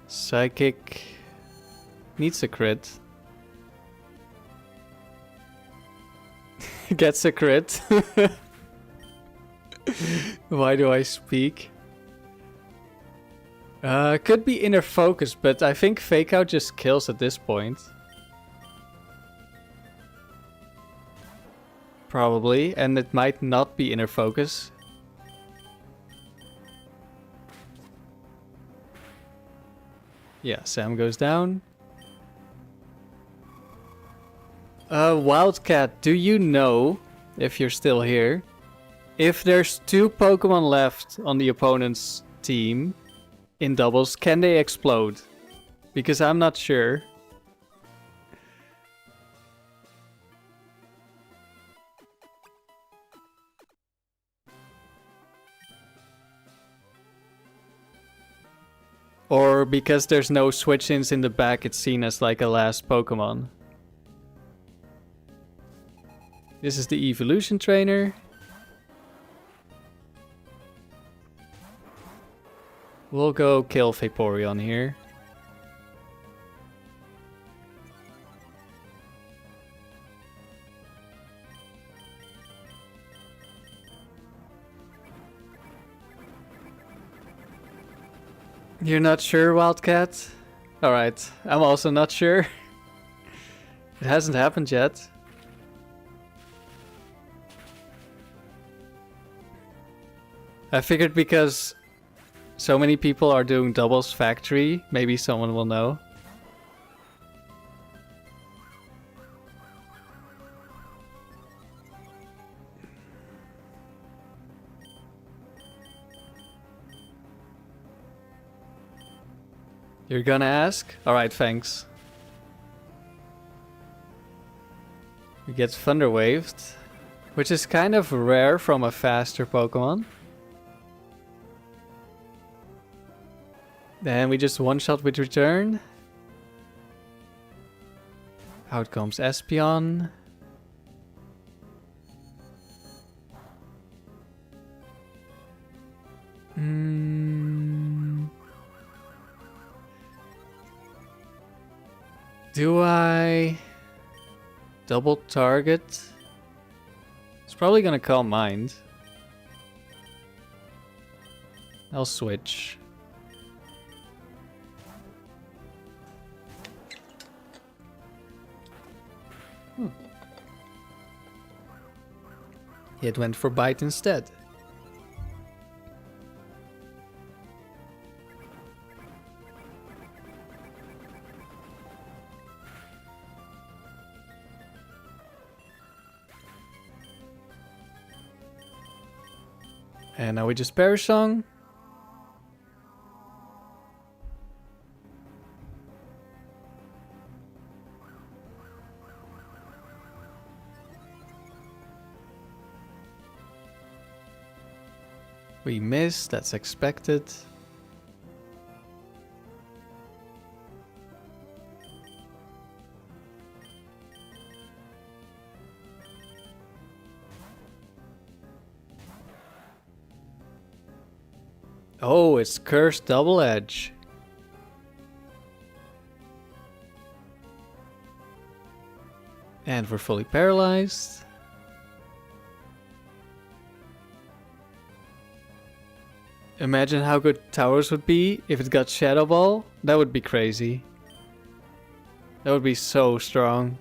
Speaker 1: Psychic needs a crit. Gets a crit. Why do I speak? Could be inner focus, but I think fake out just kills at this point. Probably, and it might not be inner focus. Yeah, Sam goes down. Wildcat, do you know, if you're still here, if there's 2 Pokemon left on the opponent's team in doubles, can they explode? Because I'm not sure. Or because there's no switch-ins in the back, it's seen as like a last Pokemon. This is the evolution trainer. We'll go kill Vaporeon here. You're not sure, Wildcat? Alright, I'm also not sure. It hasn't happened yet. I figured because so many people are doing doubles factory, maybe someone will know. You're gonna ask? Alright, thanks. We get Thunder Waved, which is kind of rare from a faster Pokemon. Then we just one-shot with return. Out comes Espeon. Do I double target? It's probably gonna call Mind. I'll switch. It went for Bite instead. And now we just Perish Song. We missed, that's expected. Oh, it's Cursed Double Edge. And we're fully paralyzed. Imagine how good Towers would be if it got Shadow Ball. That would be crazy. That would be so strong.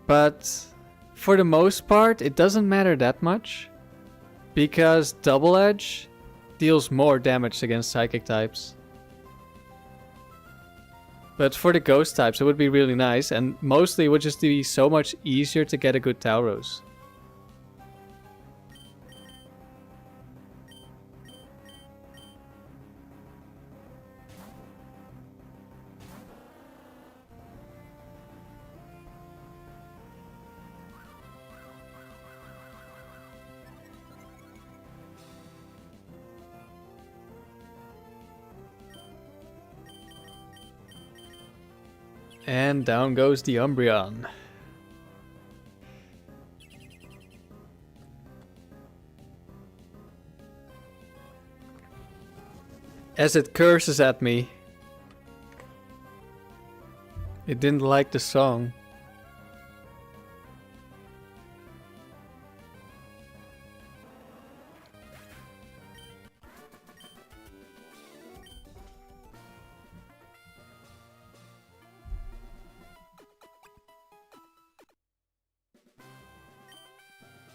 Speaker 1: But for the most part, it doesn't matter that much. Because Double Edge deals more damage against Psychic types. But for the Ghost types, it would be really nice. And mostly it would just be so much easier to get a good Tauros. And down goes the Umbreon. As it curses at me. It didn't like the song.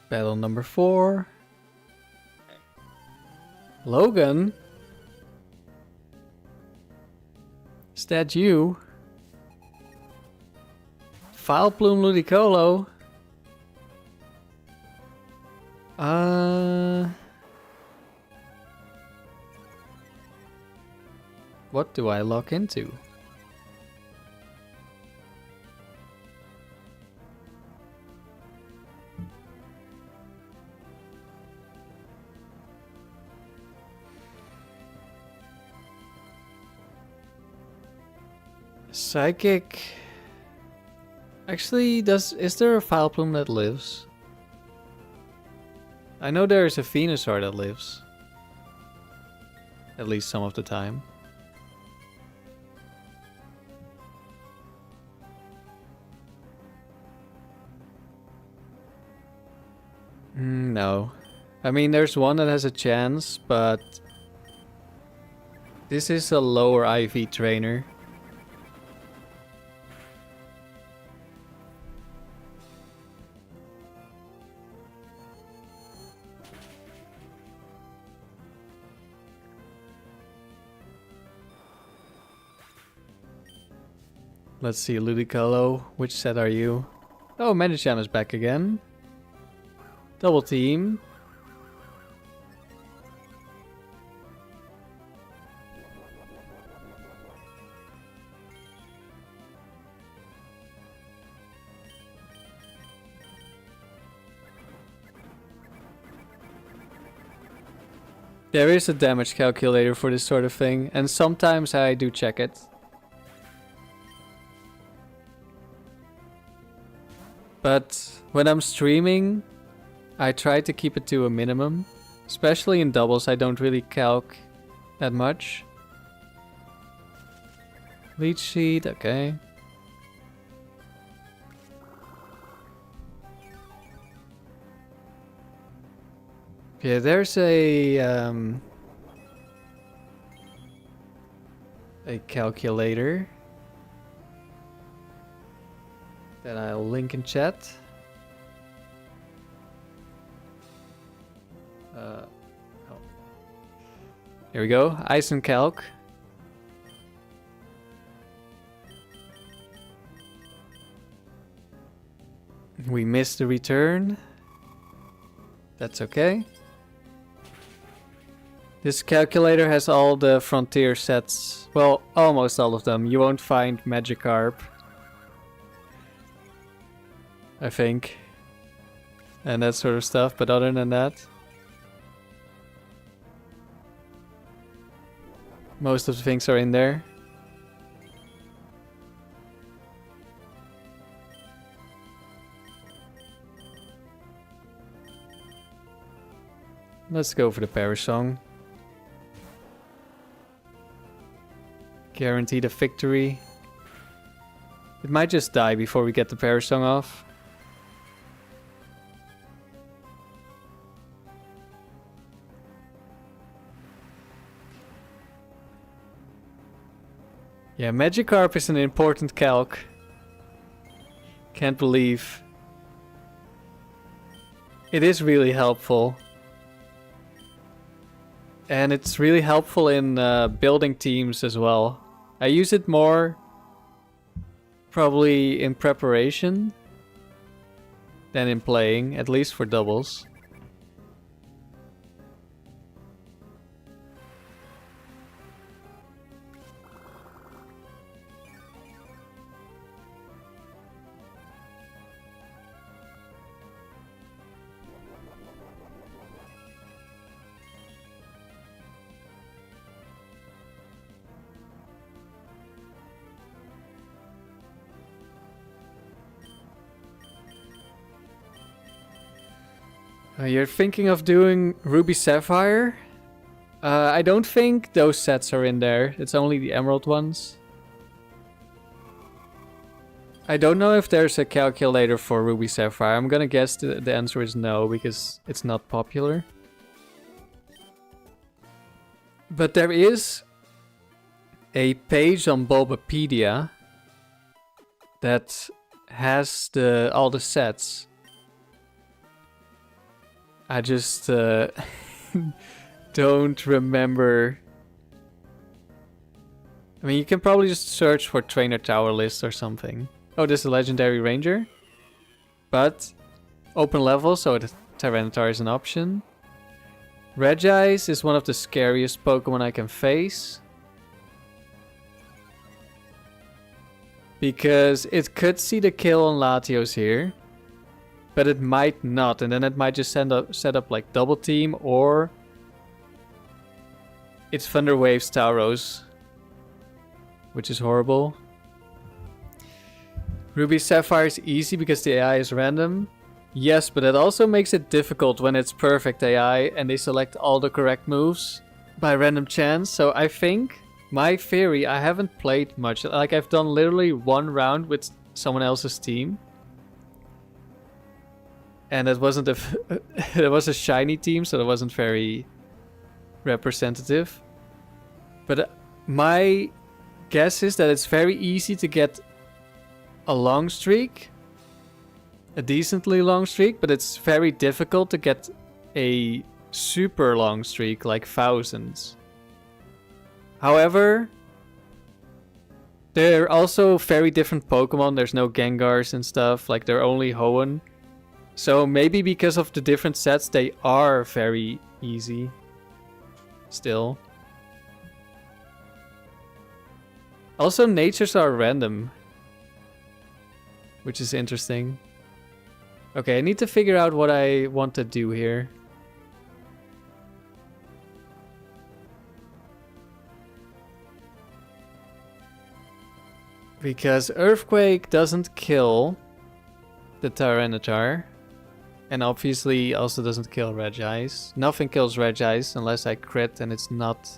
Speaker 1: Battle number 4. Logan? Is that you? Vileplume Ludicolo? What do I lock into? Psychic. Actually, is there a Vileplume that lives? I know there is a Venusaur that lives. At least some of the time. No. I mean, there's one that has a chance, but this is a lower IV trainer. Let's see, Ludicolo, which set are you? Oh, Medicham is back again. Double team. There is a damage calculator for this sort of thing, and sometimes I do check it. But when I'm streaming, I try to keep it to a minimum. Especially in doubles, I don't really calc that much. Lead sheet, okay. Yeah, there's a calculator that I'll link in chat. Oh. Here we go, Ice and Calc. We missed the return. That's okay. This calculator has all the frontier sets. Well, almost all of them. You won't find Magikarp, I think. And that sort of stuff, but other than that, most of the things are in there. Let's go for the Parasong. Guaranteed a victory. It might just die before we get the Parasong off. Yeah, Magikarp is an important calc. Can't believe. It is really helpful. And it's really helpful in building teams as well. I use it more probably in preparation than in playing, at least for doubles. You're thinking of doing Ruby Sapphire? I don't think those sets are in there. It's only the Emerald ones. I don't know if there's a calculator for Ruby Sapphire. I'm gonna guess the answer is no, because it's not popular. But there is a page on Bulbapedia that has all the sets. I just don't remember. I mean, you can probably just search for Trainer Tower list or something. Oh, this is a Legendary Ranger. But open level, so the Tyranitar is an option. Regis is one of the scariest Pokemon I can face. Because it could see the kill on Latios here. But it might not, and then it might just set up like double team, or it's Thunder Waves Tauros, which is horrible. Ruby Sapphire is easy because the AI is random. Yes, but it also makes it difficult when it's perfect AI and they select all the correct moves by random chance. So I think, my theory, I haven't played much. Like, I've done literally one round with someone else's team. And it wasn't it was a shiny team, so it wasn't very representative. But my guess is that it's very easy to get a long streak, a decently long streak, but it's very difficult to get a super long streak, like thousands. However, they're also very different Pokemon. There's no Gengars and stuff, like they're only Hoenn. So maybe because of the different sets, they are very easy still. Also, natures are random, which is interesting. Okay, I need to figure out what I want to do here. Because Earthquake doesn't kill the Tyranitar. And obviously also doesn't kill Regis. Nothing kills Regis unless I crit and it's not...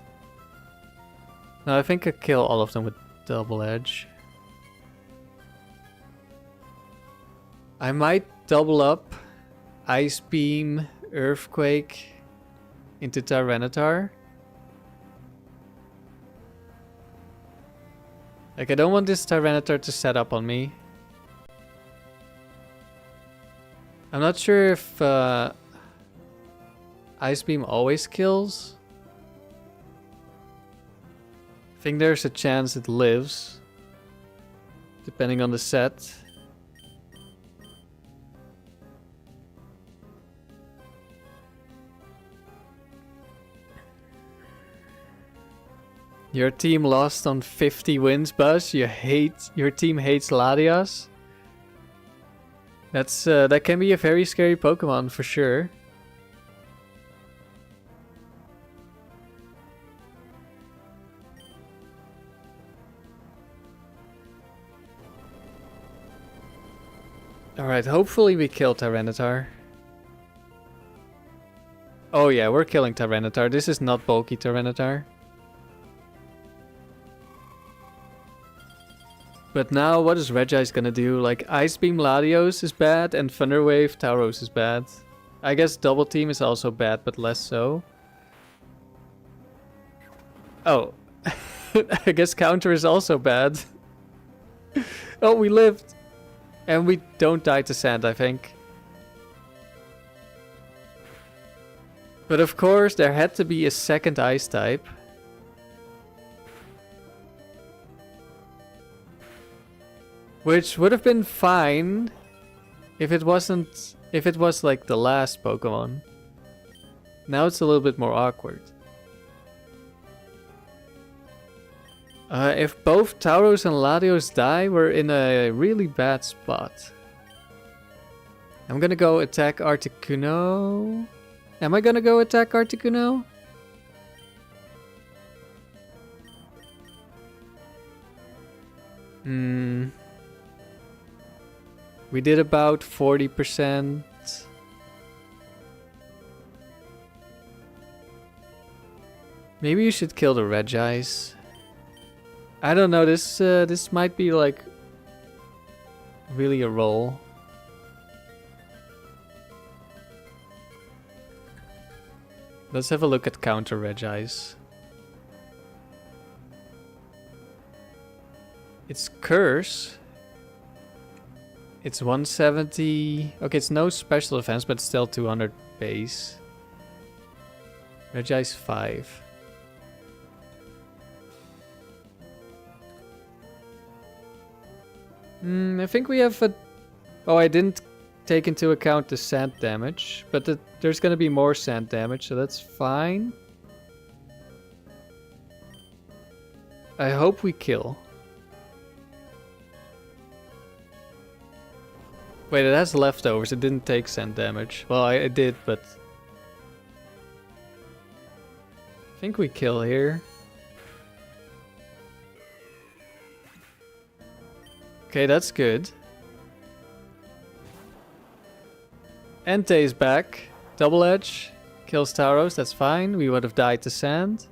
Speaker 1: No, I think I kill all of them with Double Edge. I might double up Ice Beam, Earthquake into Tyranitar. Like, I don't want this Tyranitar to set up on me. I'm not sure if Ice Beam always kills. I think there's a chance it lives, depending on the set. Your team lost on 50 wins, Buzz. Your team hates Latias. That can be a very scary Pokemon for sure. Alright, hopefully we kill Tyranitar. Oh yeah, we're killing Tyranitar. This is not bulky Tyranitar. But now, what is Regice gonna do? Like, Ice Beam Latios is bad, and Thunder Wave Tauros is bad. I guess Double Team is also bad, but less so. Oh. I guess Counter is also bad. Oh, we lived! And we don't die to sand, I think. But of course, there had to be a second ice type. Which would have been fine if it wasn't, if it was like the last Pokemon. Now it's a little bit more awkward. If both Tauros and Latios die, we're in a really bad spot. I'm gonna go attack Articuno. Am I gonna go attack Articuno? We did about 40%. Maybe you should kill the Regice. I don't know, this might be like really a roll. Let's have a look at counter Regice. It's Curse. It's 170. Okay, it's no special defense, but still 200 base. Regice 5. I think we have a... Oh, I didn't take into account the sand damage, but there's gonna be more sand damage, so that's fine. I hope we kill. Wait, it has leftovers, it didn't take sand damage. Well, I did, but... I think we kill here. Okay, that's good. Entei is back. Double Edge. Kills Tauros, that's fine. We would have died to sand.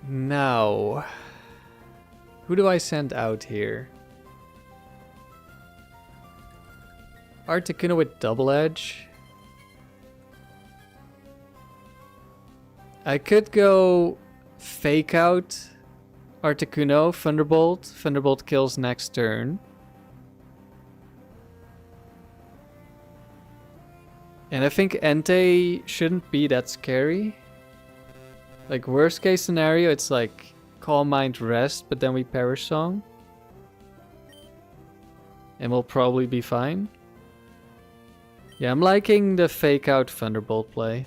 Speaker 1: Now... Who do I send out here? Articuno with Double Edge. I could go Fake Out Articuno, Thunderbolt. Thunderbolt kills next turn. And I think Entei shouldn't be that scary. Like, worst case scenario, it's like Calm Mind Rest, but then we Perish Song. And we'll probably be fine. Yeah, I'm liking the Fake Out Thunderbolt play.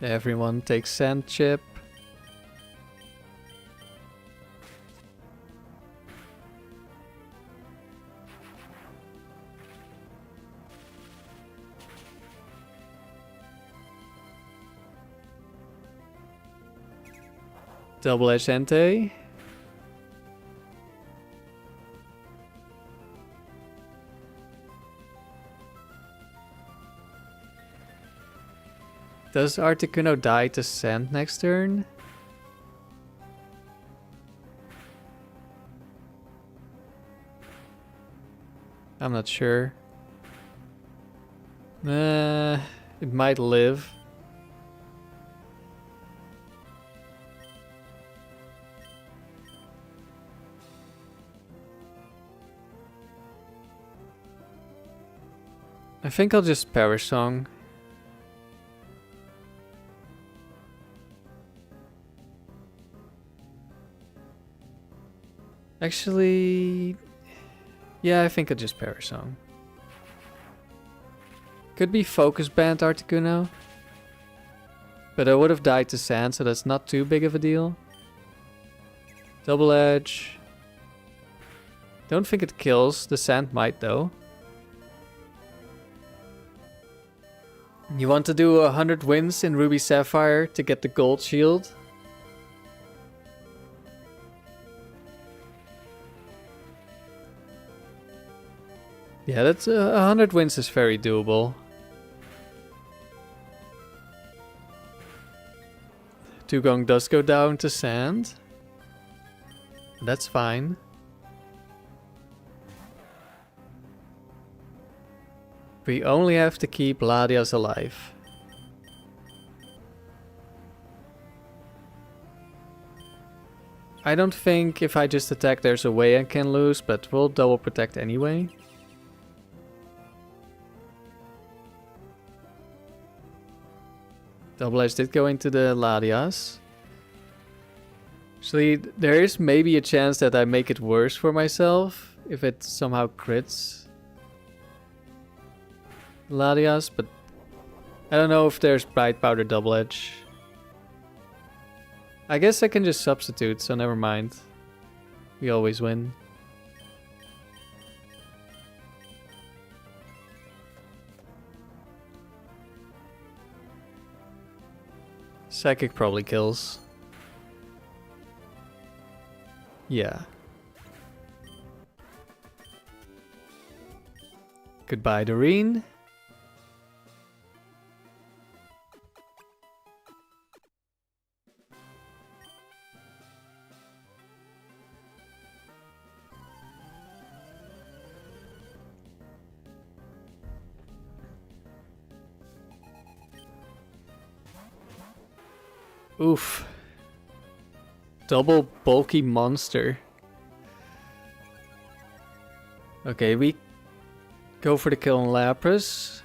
Speaker 1: Everyone takes Sand Chip. Double Edge Entei. Does Articuno die to sand next turn? I'm not sure. It might live. I think I'll just Perish Song. Actually, yeah, I think I'll just Parasong. Song. Could be Focus Band Articuno. But I would have died to sand, so that's not too big of a deal. Double Edge. Don't think it kills. The sand might though. You want to do 100 wins in Ruby Sapphire to get the gold shield? Yeah, that's 100 wins is very doable. Dewgong does go down to sand. That's fine. We only have to keep Ladias alive. I don't think if I just attack there's a way I can lose, but we'll double protect anyway. Double Edge did go into the Ladias. Actually, there is maybe a chance that I make it worse for myself if it somehow crits Ladias, but I don't know if there's Bright Powder Double Edge. I guess I can just substitute, so never mind. We always win. Psychic probably kills. Yeah. Goodbye, Doreen. Oof. Double bulky monster. Okay, we go for the kill on Lapras.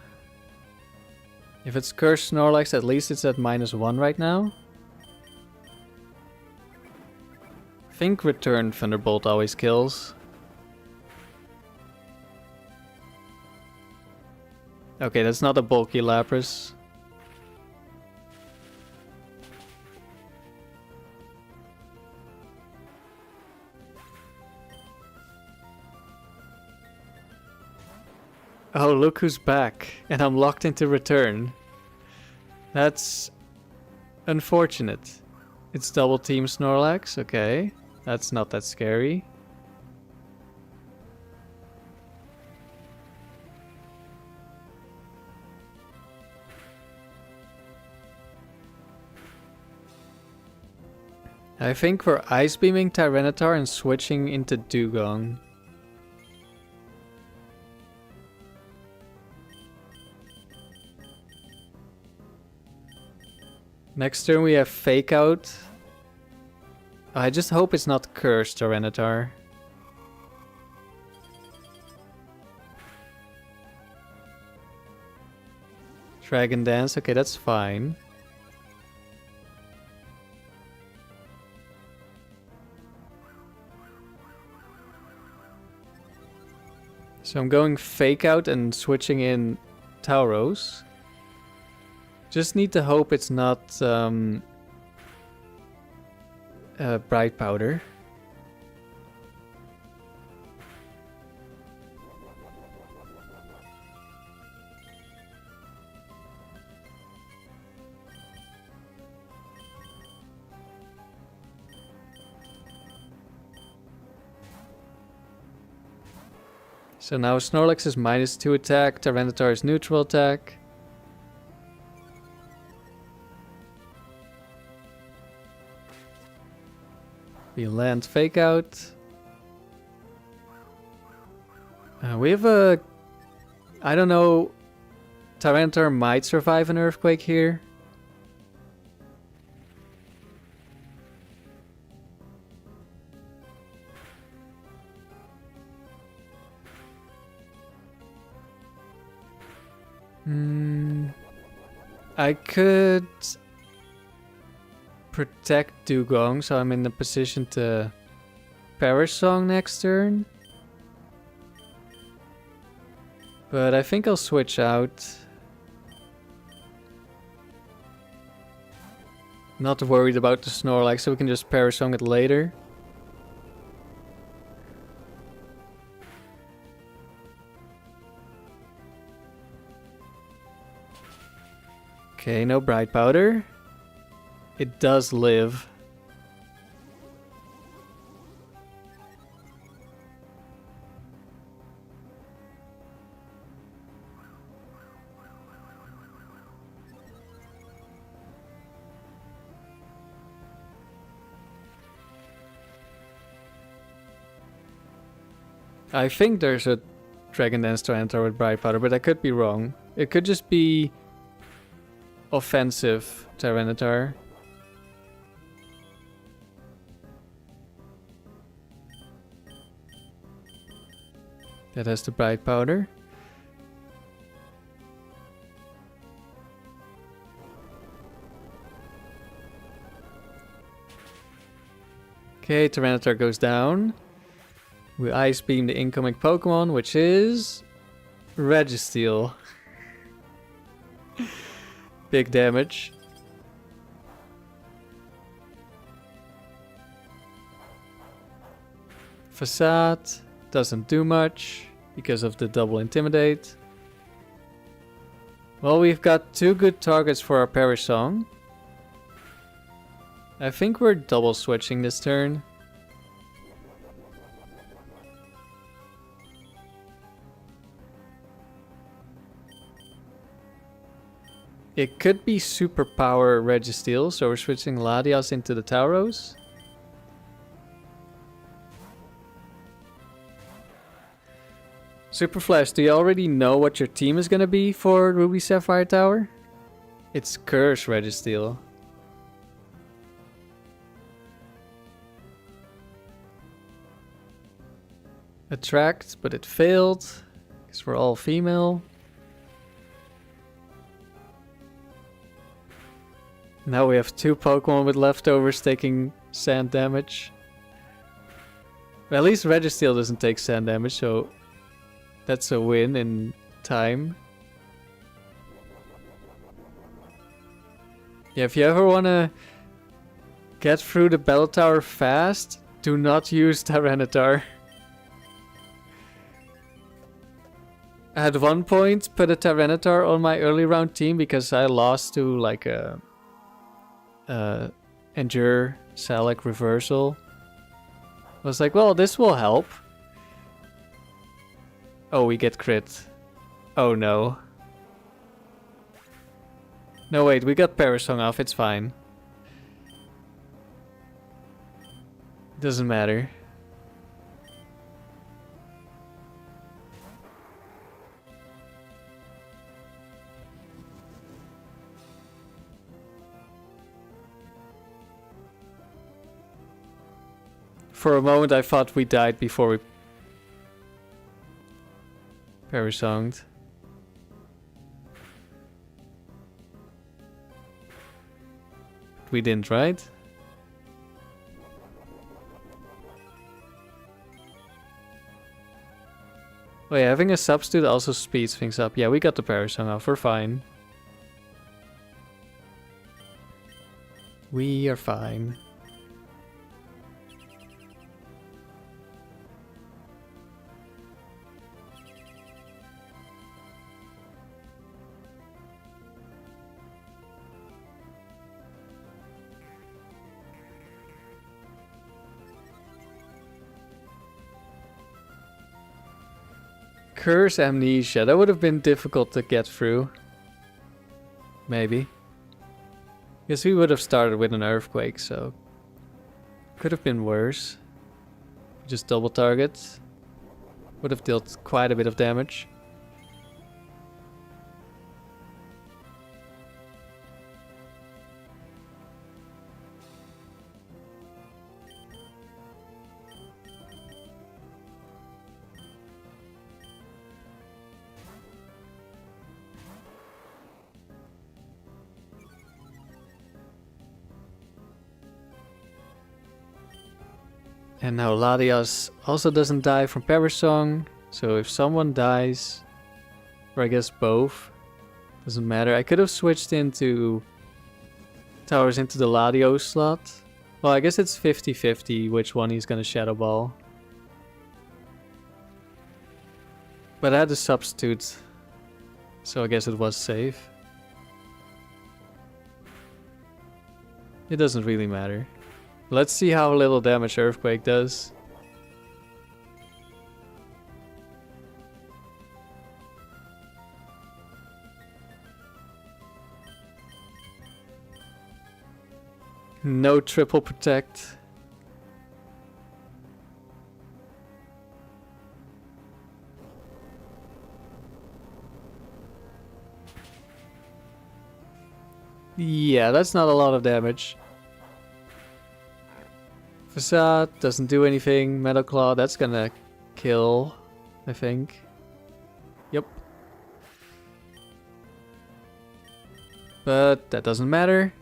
Speaker 1: If it's Cursed Snorlax, at least it's at -1 right now. I think Return Thunderbolt always kills. Okay, that's not a bulky Lapras. Oh, look who's back. And I'm locked into Return. That's unfortunate. It's double team Snorlax, okay. That's not that scary. I think we're Ice Beaming Tyranitar and switching into Dewgong. Next turn we have Fake Out. I just hope it's not Cursed Tyranitar. Dragon Dance, okay, that's fine. So I'm going Fake Out and switching in Tauros. Just need to hope it's not Bright Powder. So now Snorlax is -2 attack, Tyranitar is neutral attack. We land Fake Out. We have a... I don't know... Tyranitar might survive an Earthquake here. I could protect Dewgong, so I'm in the position to Perish Song next turn. But I think I'll switch out. Not worried about the Snorlax, so we can just Perish Song it later. Okay, no Bright Powder. It does live. I think there's a Dragon Dance Tyranitar with Bright Powder, but I could be wrong. It could just be offensive Tyranitar. That has the Bright Powder. Okay, Tyranitar goes down. We Ice Beam the incoming Pokemon, which is Registeel. Big damage. Facade doesn't do much because of the double Intimidate. Well, we've got two good targets for our Perish Song. I think we're double switching this turn. It could be Superpower Registeel, so we're switching Latias into the Tauros. Super Flash, do you already know what your team is going to be for Ruby Sapphire Tower? It's Curse Registeel. Attract, but it failed, because we're all female. Now we have two Pokemon with leftovers taking sand damage. Well, at least Registeel doesn't take sand damage, so that's a win in time. Yeah, if you ever want to get through the Battle Tower fast, do not use Tyranitar. I had one point put a Tyranitar on my early round team because I lost to like a Endure Salak reversal. I was like, well, this will help. Oh, we get crit. Oh no. No, wait, we got Perish Song off, it's fine. Doesn't matter. For a moment I thought we died before we Perish Songed. We didn't, right? Oh yeah, having a substitute also speeds things up. Yeah, we got the Perish Song off, we're fine. We are fine. Curse Amnesia, that would have been difficult to get through. Maybe. Guess we would have started with an Earthquake, so could have been worse. Just double target. Would have dealt quite a bit of damage. And now Latias also doesn't die from Pepper Song. So if someone dies, or I guess both, doesn't matter. I could have switched into towers into the Latios slot. Well, I guess it's 50-50 which one he's gonna Shadow Ball. But I had to substitute, so I guess it was safe. It doesn't really matter. Let's see how little damage Earthquake does. No triple protect. Yeah, that's not a lot of damage. Facade doesn't do anything. Metal Claw, that's gonna kill, I think. Yep. But that doesn't matter.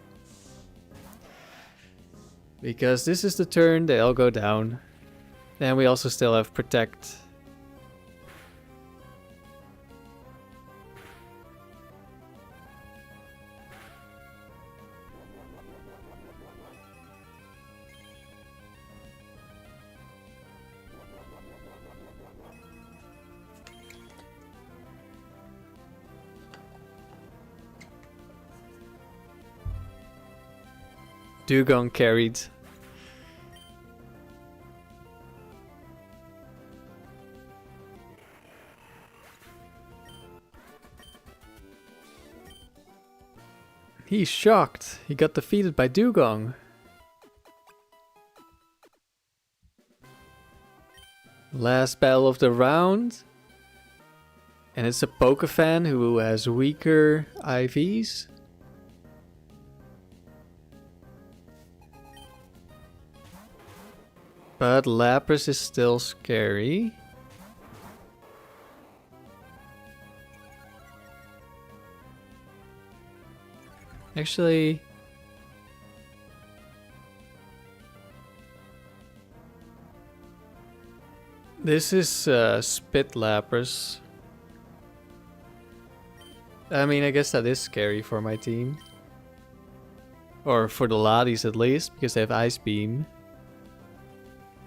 Speaker 1: Because this is the turn, they all go down. And we also still have Protect. Dewgong carried. He's shocked. He got defeated by Dewgong. Last battle of the round. And it's a Pokefan who has weaker IVs. But Lapras is still scary. Actually, this is Spit Lapras. I mean, I guess that is scary for my team. Or for the Ladies at least, because they have Ice Beam.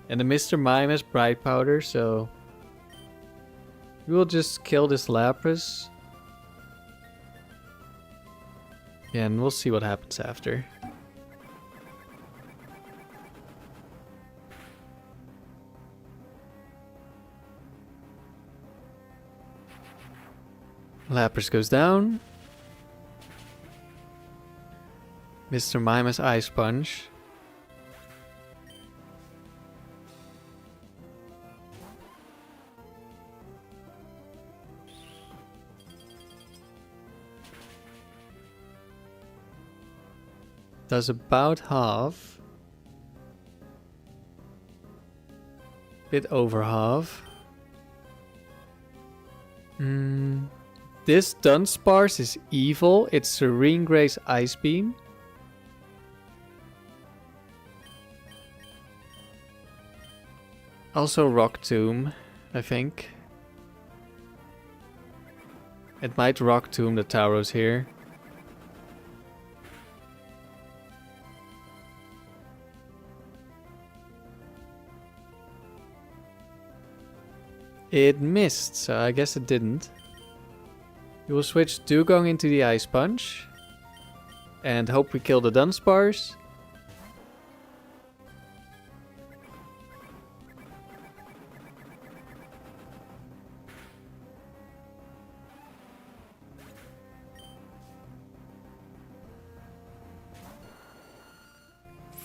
Speaker 1: And the Mr. Mime has Bright Powder, so we will just kill this Lapras. Yeah, and we'll see what happens after. Lapras goes down. Mr. Mime has Ice Punch. Does about half. Bit over half. This Dunsparce is evil. It's Serene Grace Ice Beam. Also Rock Tomb, I think. It might Rock Tomb the Tauros here. It missed, so I guess it didn't. We will switch Dewgong into the Ice Punch. And hope we kill the Dunsparce.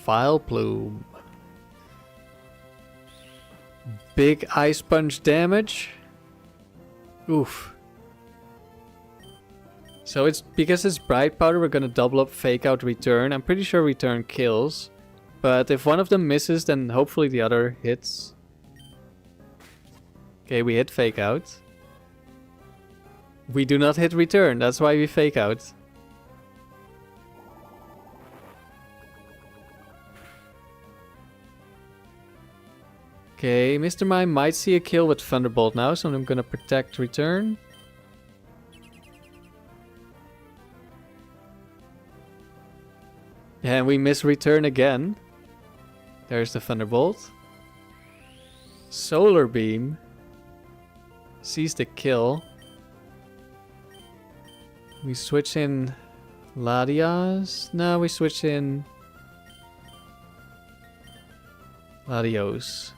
Speaker 1: File Plume. Big Ice Punch damage. Oof. So it's because it's Bright Powder, we're gonna double up Fake Out Return. I'm pretty sure Return kills. But if one of them misses, then hopefully the other hits. Okay, we hit Fake Out. We do not hit Return, that's why we Fake Out. Okay, Mr. Mime might see a kill with Thunderbolt now, so I'm gonna protect return. And we miss return again. There's the Thunderbolt. Solar Beam. Sees the kill. We switch in Latias. No, we switch in Latios.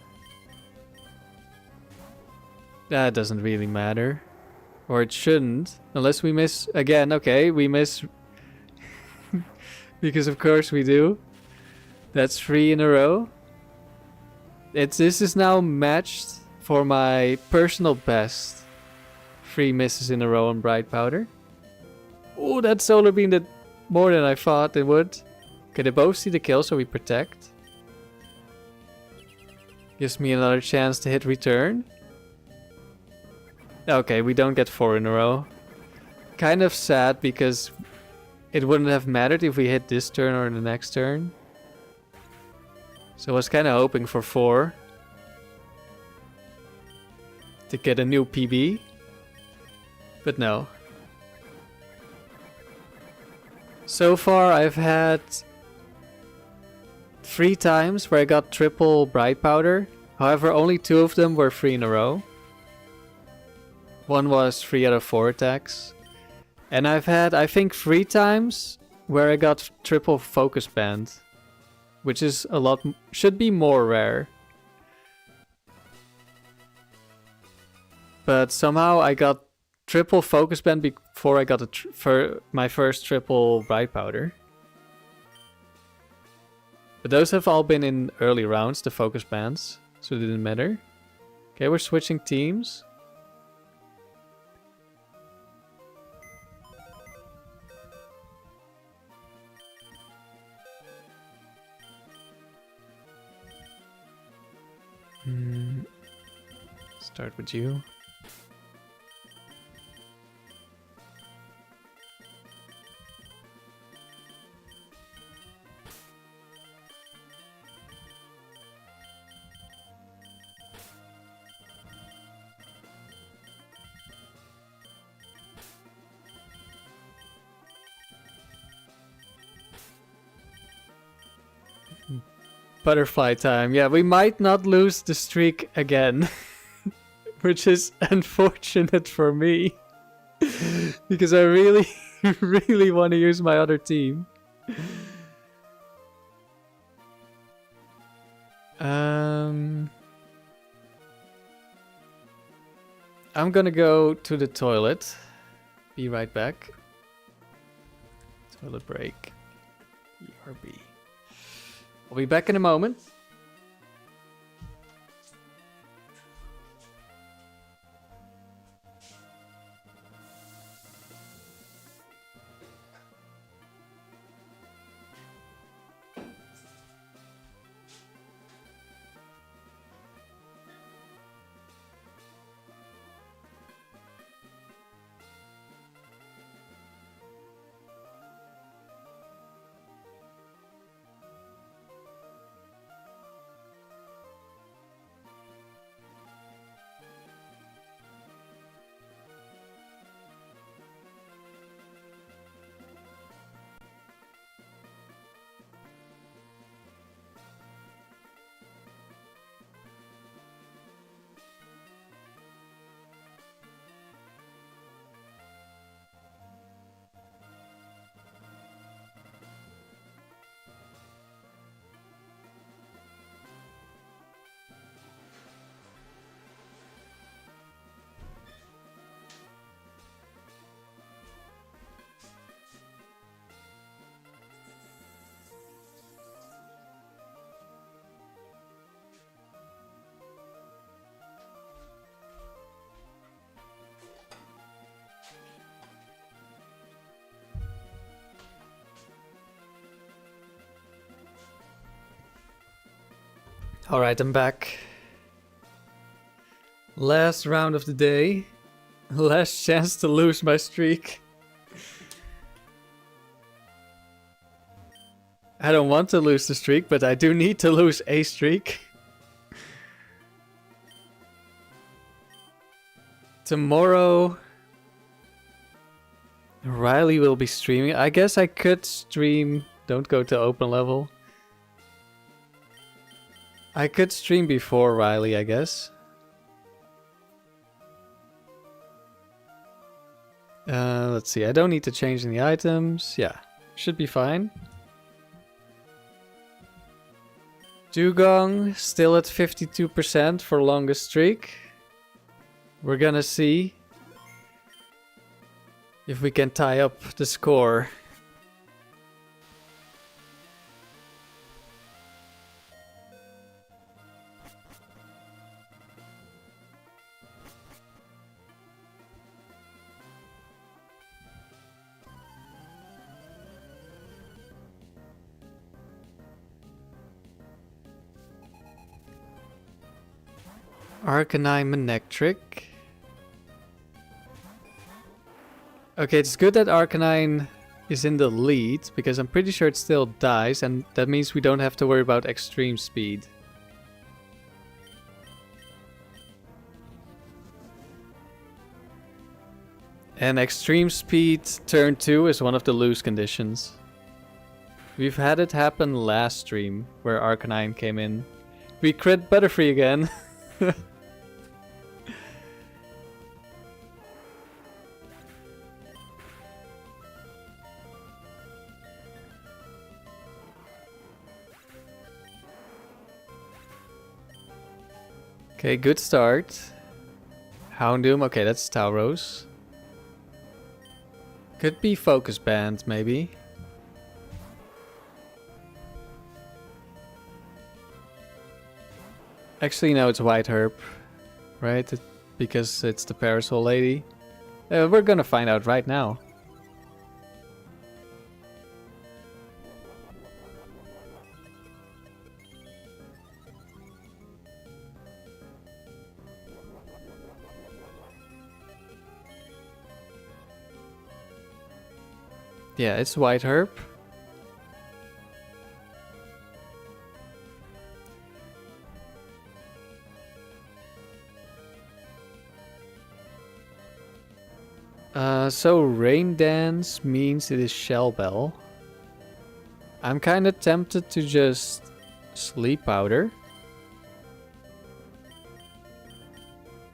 Speaker 1: That doesn't really matter. Or it shouldn't. Unless we miss again. Okay, we miss. Because of course we do. That's 3 in a row. This is now matched for my personal best. 3 misses in a row on Bright Powder. Oh, that Solar Beam did more than I thought it would. Okay, they both see the kill, so we protect. Gives me another chance to hit return. Okay, we don't get 4 in a row. Kind of sad because it wouldn't have mattered if we hit this turn or the next turn. So I was kind of hoping for 4. To get a new PB. But no. So far I've had 3 times where I got triple Bright Powder. However, only 2 of them were 3 in a row. One was 3 out of 4 attacks. And I've had, I think, 3 times where I got triple Focus Band. Which is a lot, should be more rare. But somehow I got triple Focus Band before I got my first triple Bright Powder. But those have all been in early rounds, the Focus Bands. So it didn't matter. Okay, we're switching teams. Start with you. Butterfly time. Yeah, we might not lose the streak again. Which is unfortunate for me. Because I really, really want to use my other team. I'm gonna go to the toilet. Be right back. Toilet break. ERB. I'll be back in a moment. Alright, I'm back. Last round of the day. Last chance to lose my streak. I don't want to lose the streak, but I do need to lose a streak. Tomorrow, Riley will be streaming. I guess I could stream. Don't go to open level. I could stream before Riley, I guess. Let's see. I don't need to change any items. Yeah, should be fine. Dewgong still at 52% for longest streak. We're gonna see if we can tie up the score. Arcanine Manectric. Okay, it's good that Arcanine is in the lead, because I'm pretty sure it still dies, and that means we don't have to worry about extreme speed. And extreme speed turn 2 is one of the lose conditions. We've had it happen last stream, where Arcanine came in. We crit Butterfree again. Okay, good start. Houndoom, okay, that's Tauros. Could be Focus Band, maybe. Actually, no, it's White Herb, right? Because it's the Parasol Lady. We're gonna find out right now. Yeah, it's White Herb. So Rain Dance means it is Shell Bell. I'm kinda tempted to just Sleep Powder.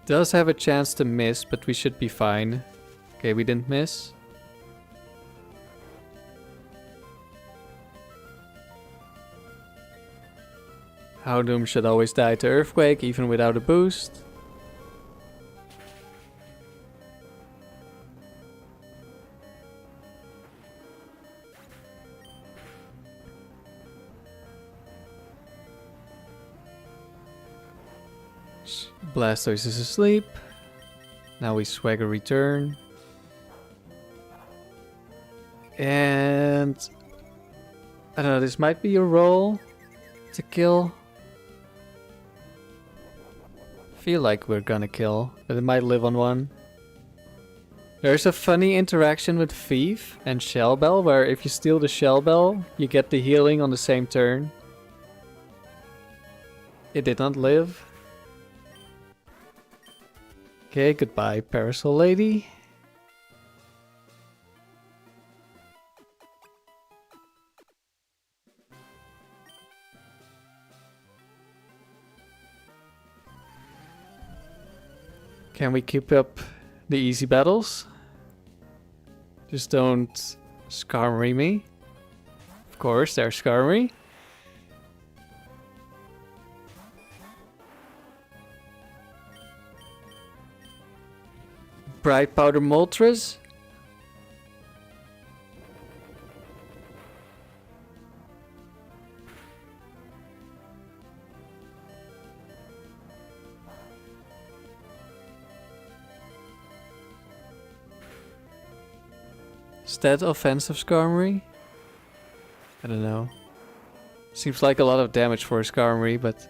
Speaker 1: Does have a chance to miss, but we should be fine. Okay, we didn't miss. Houndoom should always die to Earthquake, even without a boost. Blastoise is asleep. Now we Swagger Return. And I don't know, this might be a roll to kill. Feel like we're gonna kill, but it might live on one. There's a funny interaction with Thief and Shell Bell, where if you steal the Shell Bell, you get the healing on the same turn. It did not live. Okay, goodbye, Parasol Lady. Can we keep up the easy battles? Just don't Skarmory me. Of course, there's Skarmory. Bright Powder Moltres. Is that offensive Skarmory? I don't know. Seems like a lot of damage for a Skarmory, but...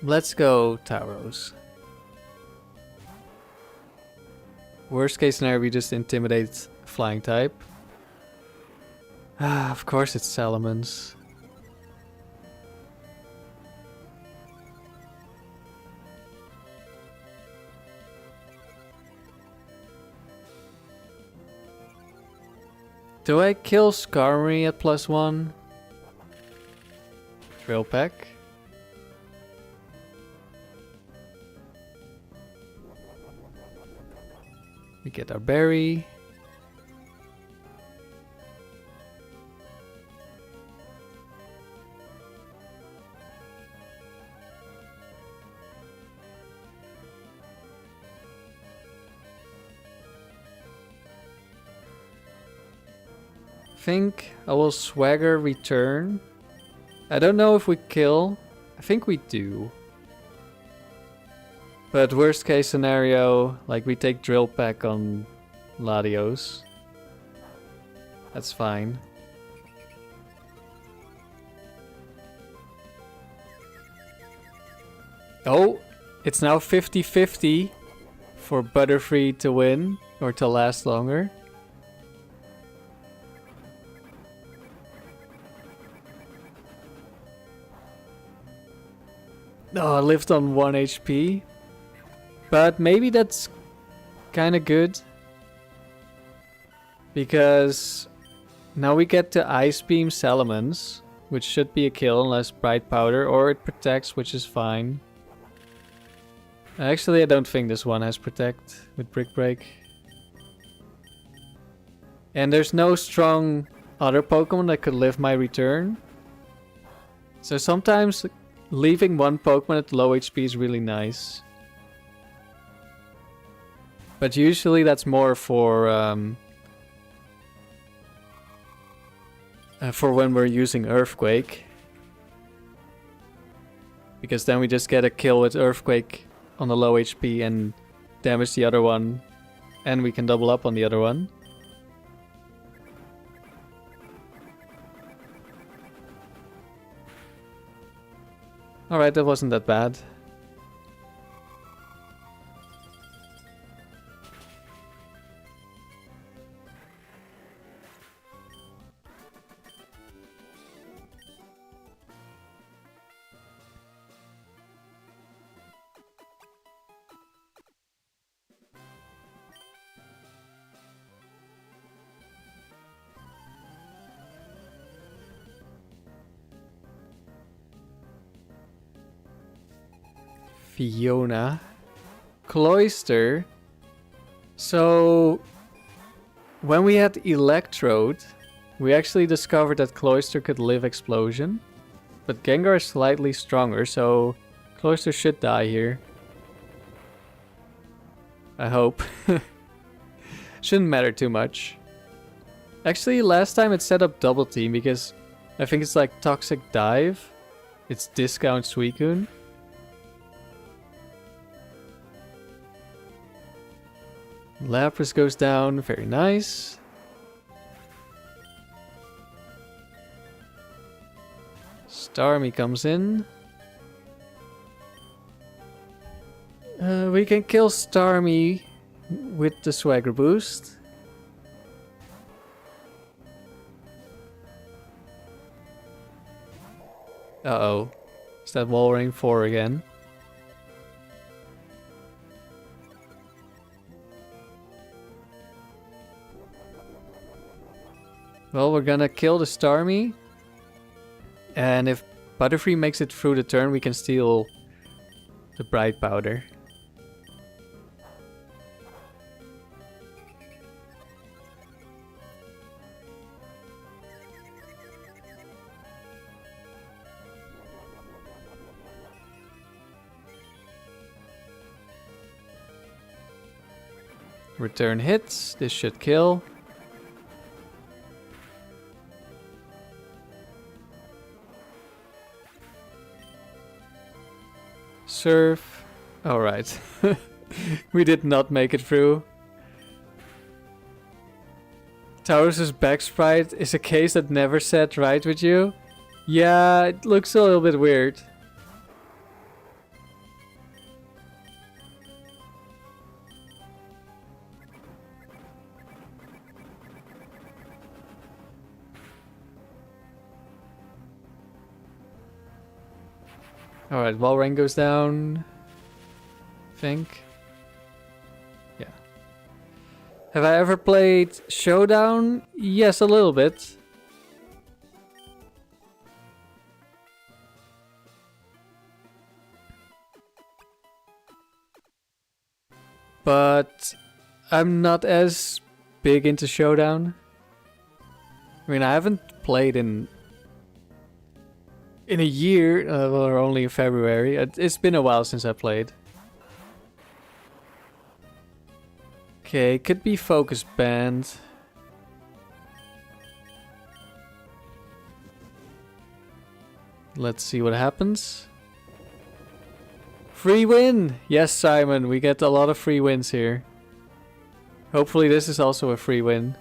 Speaker 1: Let's go Tauros. Worst case scenario, we just intimidate flying type. Ah, of course it's Salamence. Do I kill Skarmory at +1? Drill Peck. We get our berry. Think I will swagger return. I don't know if we kill. I think we do. But worst case scenario, like we take Drill Peck on Latios. That's fine. Oh, it's now 50-50 for Butterfree to win or to last longer. Oh, I lived on 1 HP. But maybe that's kind of good. Because now we get to Ice Beam Salamence, which should be a kill unless Bright Powder, or it protects, which is fine. Actually, I don't think this one has Protect with Brick Break. And there's no strong other Pokemon that could live my return. So sometimes leaving one Pokemon at low HP is really nice. But usually that's more for when we're using Earthquake. Because then we just get a kill with Earthquake on the low HP and damage the other one. And we can double up on the other one. Alright, that wasn't that bad. Fiona. Cloyster. So, when we had Electrode, we actually discovered that Cloyster could live Explosion. But Gengar is slightly stronger, so Cloyster should die here. I hope. Shouldn't matter too much. Actually, last time it set up Double Team because I think it's like Toxic Dive. It's Discount Suicune. Lapras goes down, very nice. Starmie comes in. We can kill Starmie with the Swagger Boost. Uh-oh. Is that Walrein 4 again? Well, we're gonna kill the Starmie. And if Butterfree makes it through the turn, we can steal the Bright Powder. Return hits. This should kill. Surf. Alright. We did not make it through. Taurus's back sprite is a case that never sat right with you. Yeah, it looks a little bit weird. Alright, Walrein goes down. Think. Yeah. Have I ever played Showdown? Yes, a little bit. But I'm not as big into Showdown. I mean, I haven't played in a year, or only in February. It's been a while since I played. Okay, could be Focus Band. Let's see what happens. Free win! Yes, Simon, we get a lot of free wins here. Hopefully this is also a free win.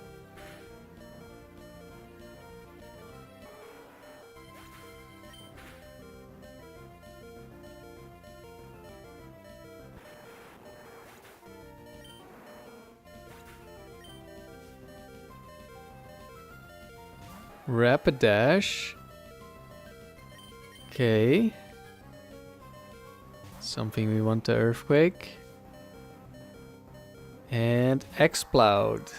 Speaker 1: Rapidash. Okay. Something we want to Earthquake. And Explode.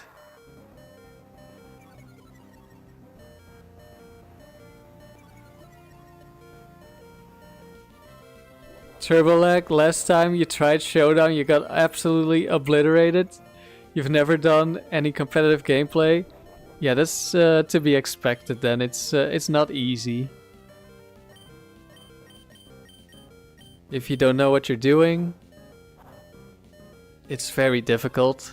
Speaker 1: Turbolag, last time you tried Showdown, you got absolutely obliterated. You've never done any competitive gameplay. Yeah, that's to be expected then. It's not easy. If you don't know what you're doing, it's very difficult.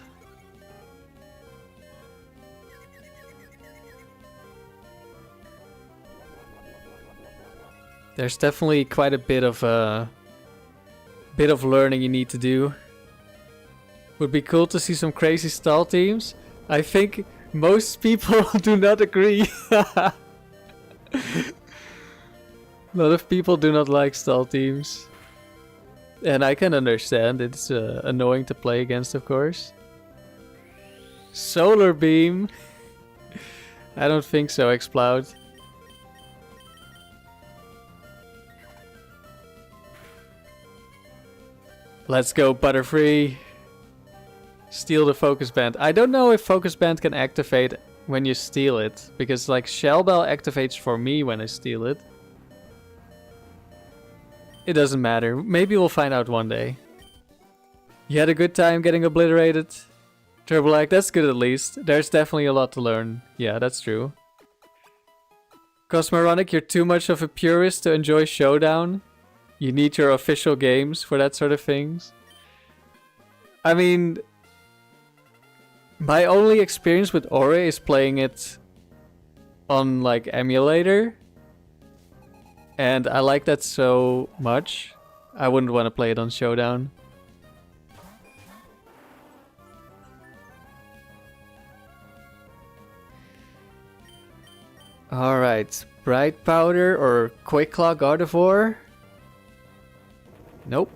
Speaker 1: There's definitely quite a bit of learning you need to do. Would be cool to see some crazy stall teams. I think most people do not agree. A lot of people do not like stall teams. And I can understand, it's annoying to play against, of course. Solar Beam. I don't think so, Explode. Let's go, Butterfree. Steal the Focus Band. I don't know if Focus Band can activate when you steal it. Because like Shell Bell activates for me when I steal it. It doesn't matter. Maybe we'll find out one day. You had a good time getting obliterated? Turbolag, that's good at least. There's definitely a lot to learn. Yeah, that's true. Cosmoronic, you're too much of a purist to enjoy Showdown. You need your official games for that sort of things. I mean, my only experience with Ore is playing it on like emulator. And I like that so much. I wouldn't want to play it on Showdown. Alright, Bright Powder or Quick Claw Gardevoir? Nope.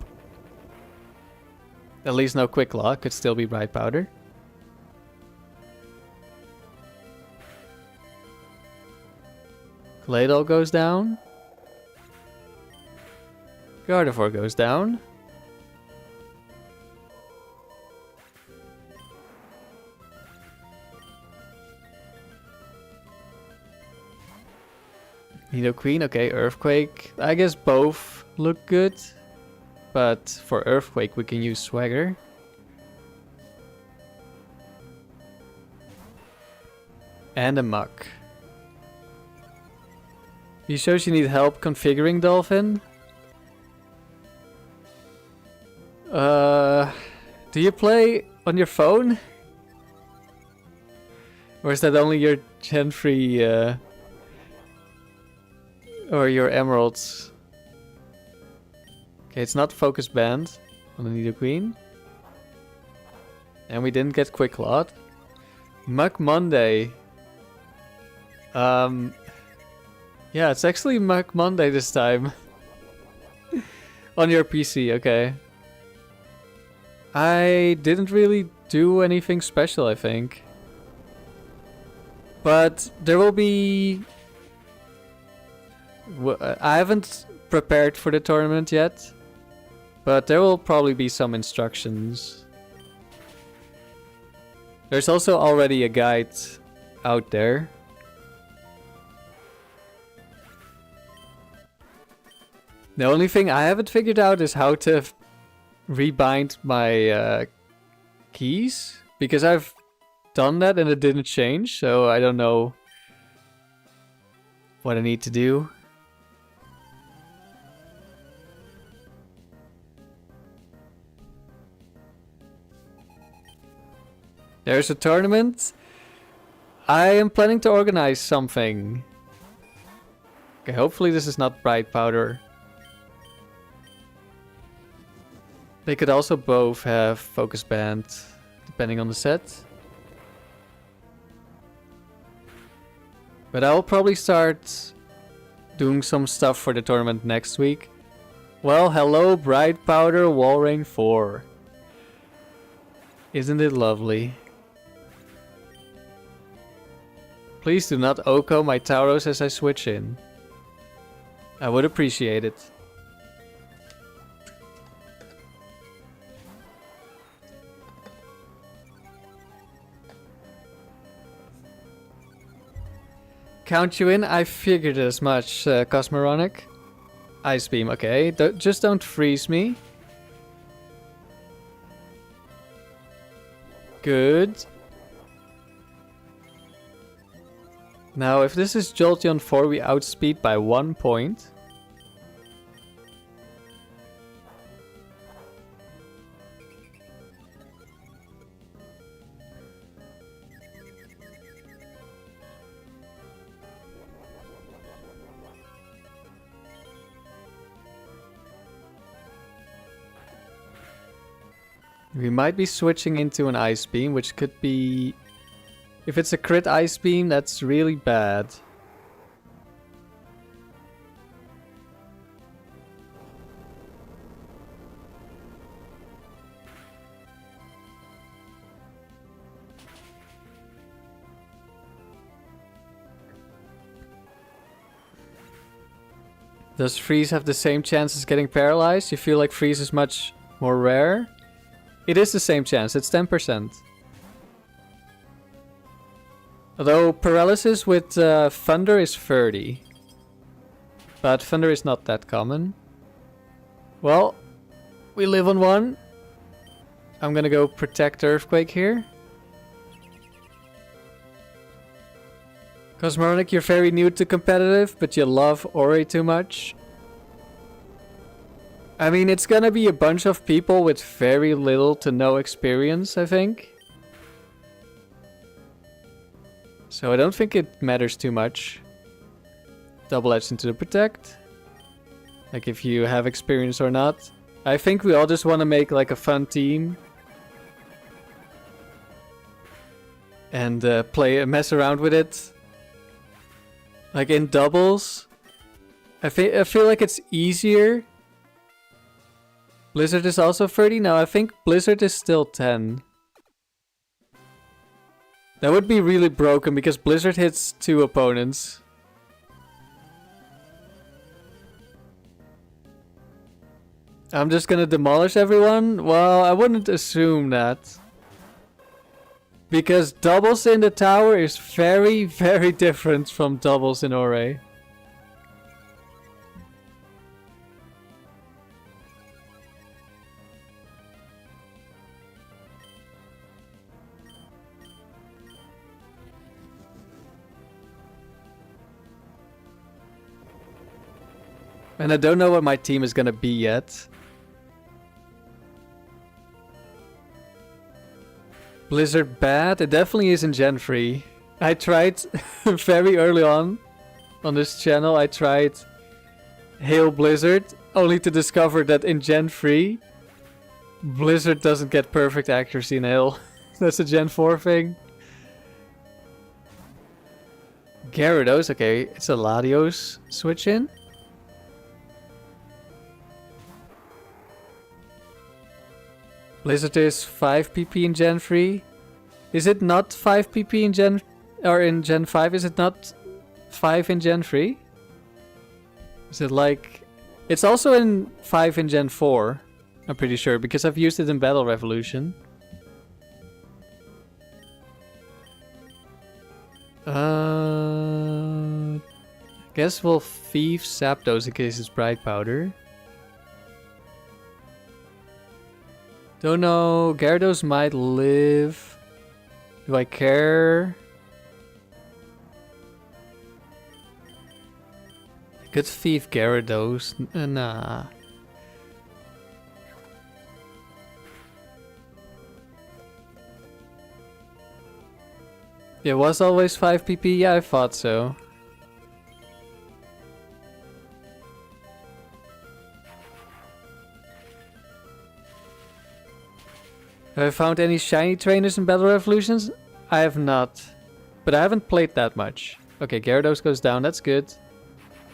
Speaker 1: At least no Quick Claw, could still be Bright Powder. Claydol goes down. Gardevoir goes down. Nidoqueen, okay, Earthquake. I guess both look good. But for Earthquake we can use Swagger. And a Muck. He shows you need help configuring Dolphin. Do you play on your phone? Or is that only your Gen 3 or your Emeralds? Okay, it's not Focus Band on the Nidoqueen. And we didn't get Quick Claw. Muck Monday. Yeah, it's actually Muck Monday this time. On your PC, okay. I didn't really do anything special, I think. But there will be... I haven't prepared for the tournament yet. But there will probably be some instructions. There's also already a guide out there. The only thing I haven't figured out is how to rebind my keys. Because I've done that and it didn't change, so I don't know what I need to do. There's a tournament. I am planning to organize something. Okay, hopefully this is not bright powder. They could also both have focus band, depending on the set. But I'll probably start doing some stuff for the tournament next week. Well, hello bright powder Walrein 4. Isn't it lovely? Please do not Oko my Tauros as I switch in. I would appreciate it. Count you in? I figured as much, Cosmoronic. Ice Beam, okay. Just don't freeze me. Good. Now, if this is Jolteon 4, we outspeed by 1 point. We might be switching into an Ice Beam, which could be... If it's a crit Ice Beam, that's really bad. Does Freeze have the same chance as getting paralyzed? You feel like Freeze is much more rare? It is the same chance, it's 10%. Although paralysis with Thunder is 30. But Thunder is not that common. Well, we live on one. I'm gonna go Protect Earthquake here. Cosmoronic, you're very new to competitive, but you love Ori too much. I mean, it's gonna be a bunch of people with very little to no experience, I think. So I don't think it matters too much. Double Edge into the Protect. Like if you have experience or not. I think we all just want to make like a fun team. And mess around with it. Like in doubles. I feel like it's easier. Blizzard is also 30. No, I think Blizzard is still 10. That would be really broken because Blizzard hits 2 opponents. I'm just gonna demolish everyone? Well, I wouldn't assume that. Because doubles in the tower is very, very different from doubles in Ore. And I don't know what my team is gonna be yet. Blizzard bad? It definitely is in Gen 3. I tried very early on this channel, I tried Hail Blizzard, only to discover that in Gen 3, Blizzard doesn't get perfect accuracy in Hail. That's a Gen 4 thing. Gyarados, okay, it's a Latios switch in. Blizzard is 5 PP in Gen 3. Is it not 5 PP in Gen... or in Gen 5? Is it not 5 in Gen 3? Is it like... It's also in 5 in Gen 4. I'm pretty sure, because I've used it in Battle Revolution. Guess we'll thief Zapdos in case it's bright powder. Don't know. Gyarados might live. Do I care? I could thief Gyarados. Nah. It was always 5 PP? Yeah, I thought so. Have I found any shiny trainers in Battle Revolutions? I have not. But I haven't played that much. Okay, Gyarados goes down, that's good.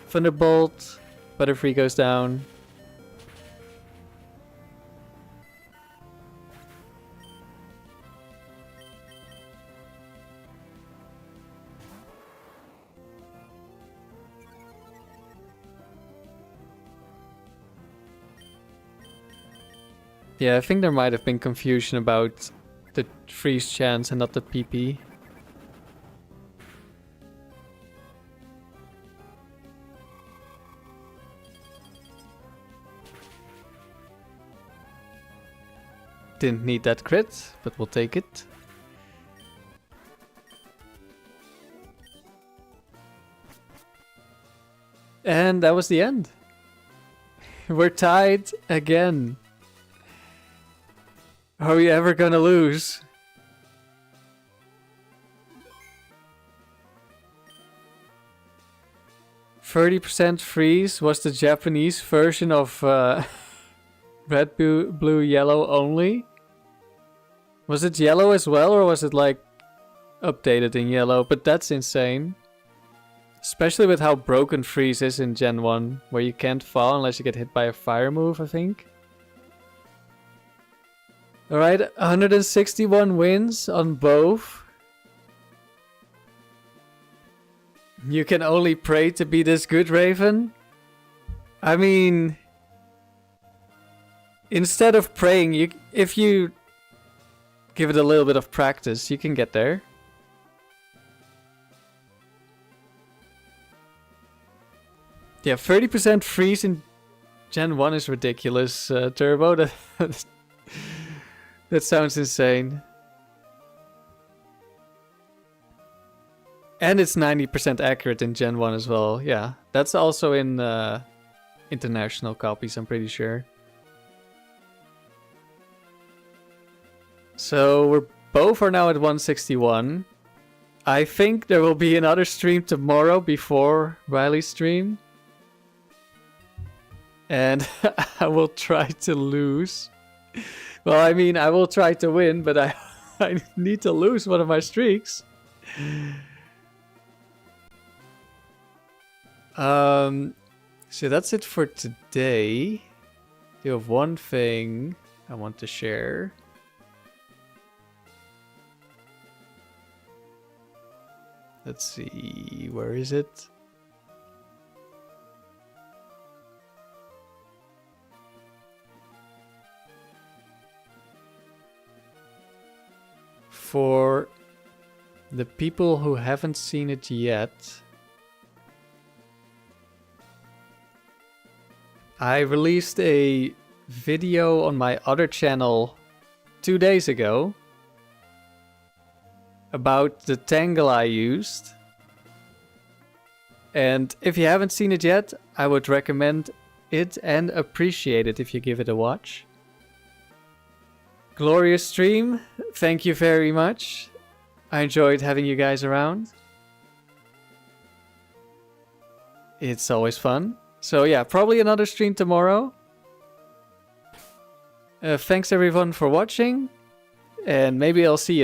Speaker 1: Thunderbolt. Butterfree goes down. Yeah, I think there might have been confusion about the freeze chance and not the PP. Didn't need that crit, but we'll take it. And that was the end. We're tied again. Are we ever gonna lose? %30 freeze was the Japanese version of red, blue, yellow only. Was it yellow as well, or was it like updated in yellow? But that's insane. Especially with how broken freeze is in Gen 1, where you can't fall unless you get hit by a fire move, I think. Alright, 161 wins on both. You can only pray to be this good, Raven. I mean, instead of praying, if you give it a little bit of practice, you can get there. Yeah, 30% freeze in Gen 1 is ridiculous, Turbo. That sounds insane. And it's 90% accurate in Gen 1 as well. Yeah, that's also in international copies, I'm pretty sure. So we're both are now at 161. I think there will be another stream tomorrow before Riley's stream. And I will try to lose. Well, I mean, I will try to win, but I need to lose one of my streaks. So that's it for today. You have one thing I want to share. Let's see, where is it? For the people who haven't seen it yet, I released a video on my other channel 2 days ago about the tangle I used. And if you haven't seen it yet, I would recommend it and appreciate it if you give it a watch. Glorious stream. Thank you very much. I enjoyed having you guys around. It's always fun. So yeah, probably another stream tomorrow. Thanks everyone for watching. And maybe I'll see you then.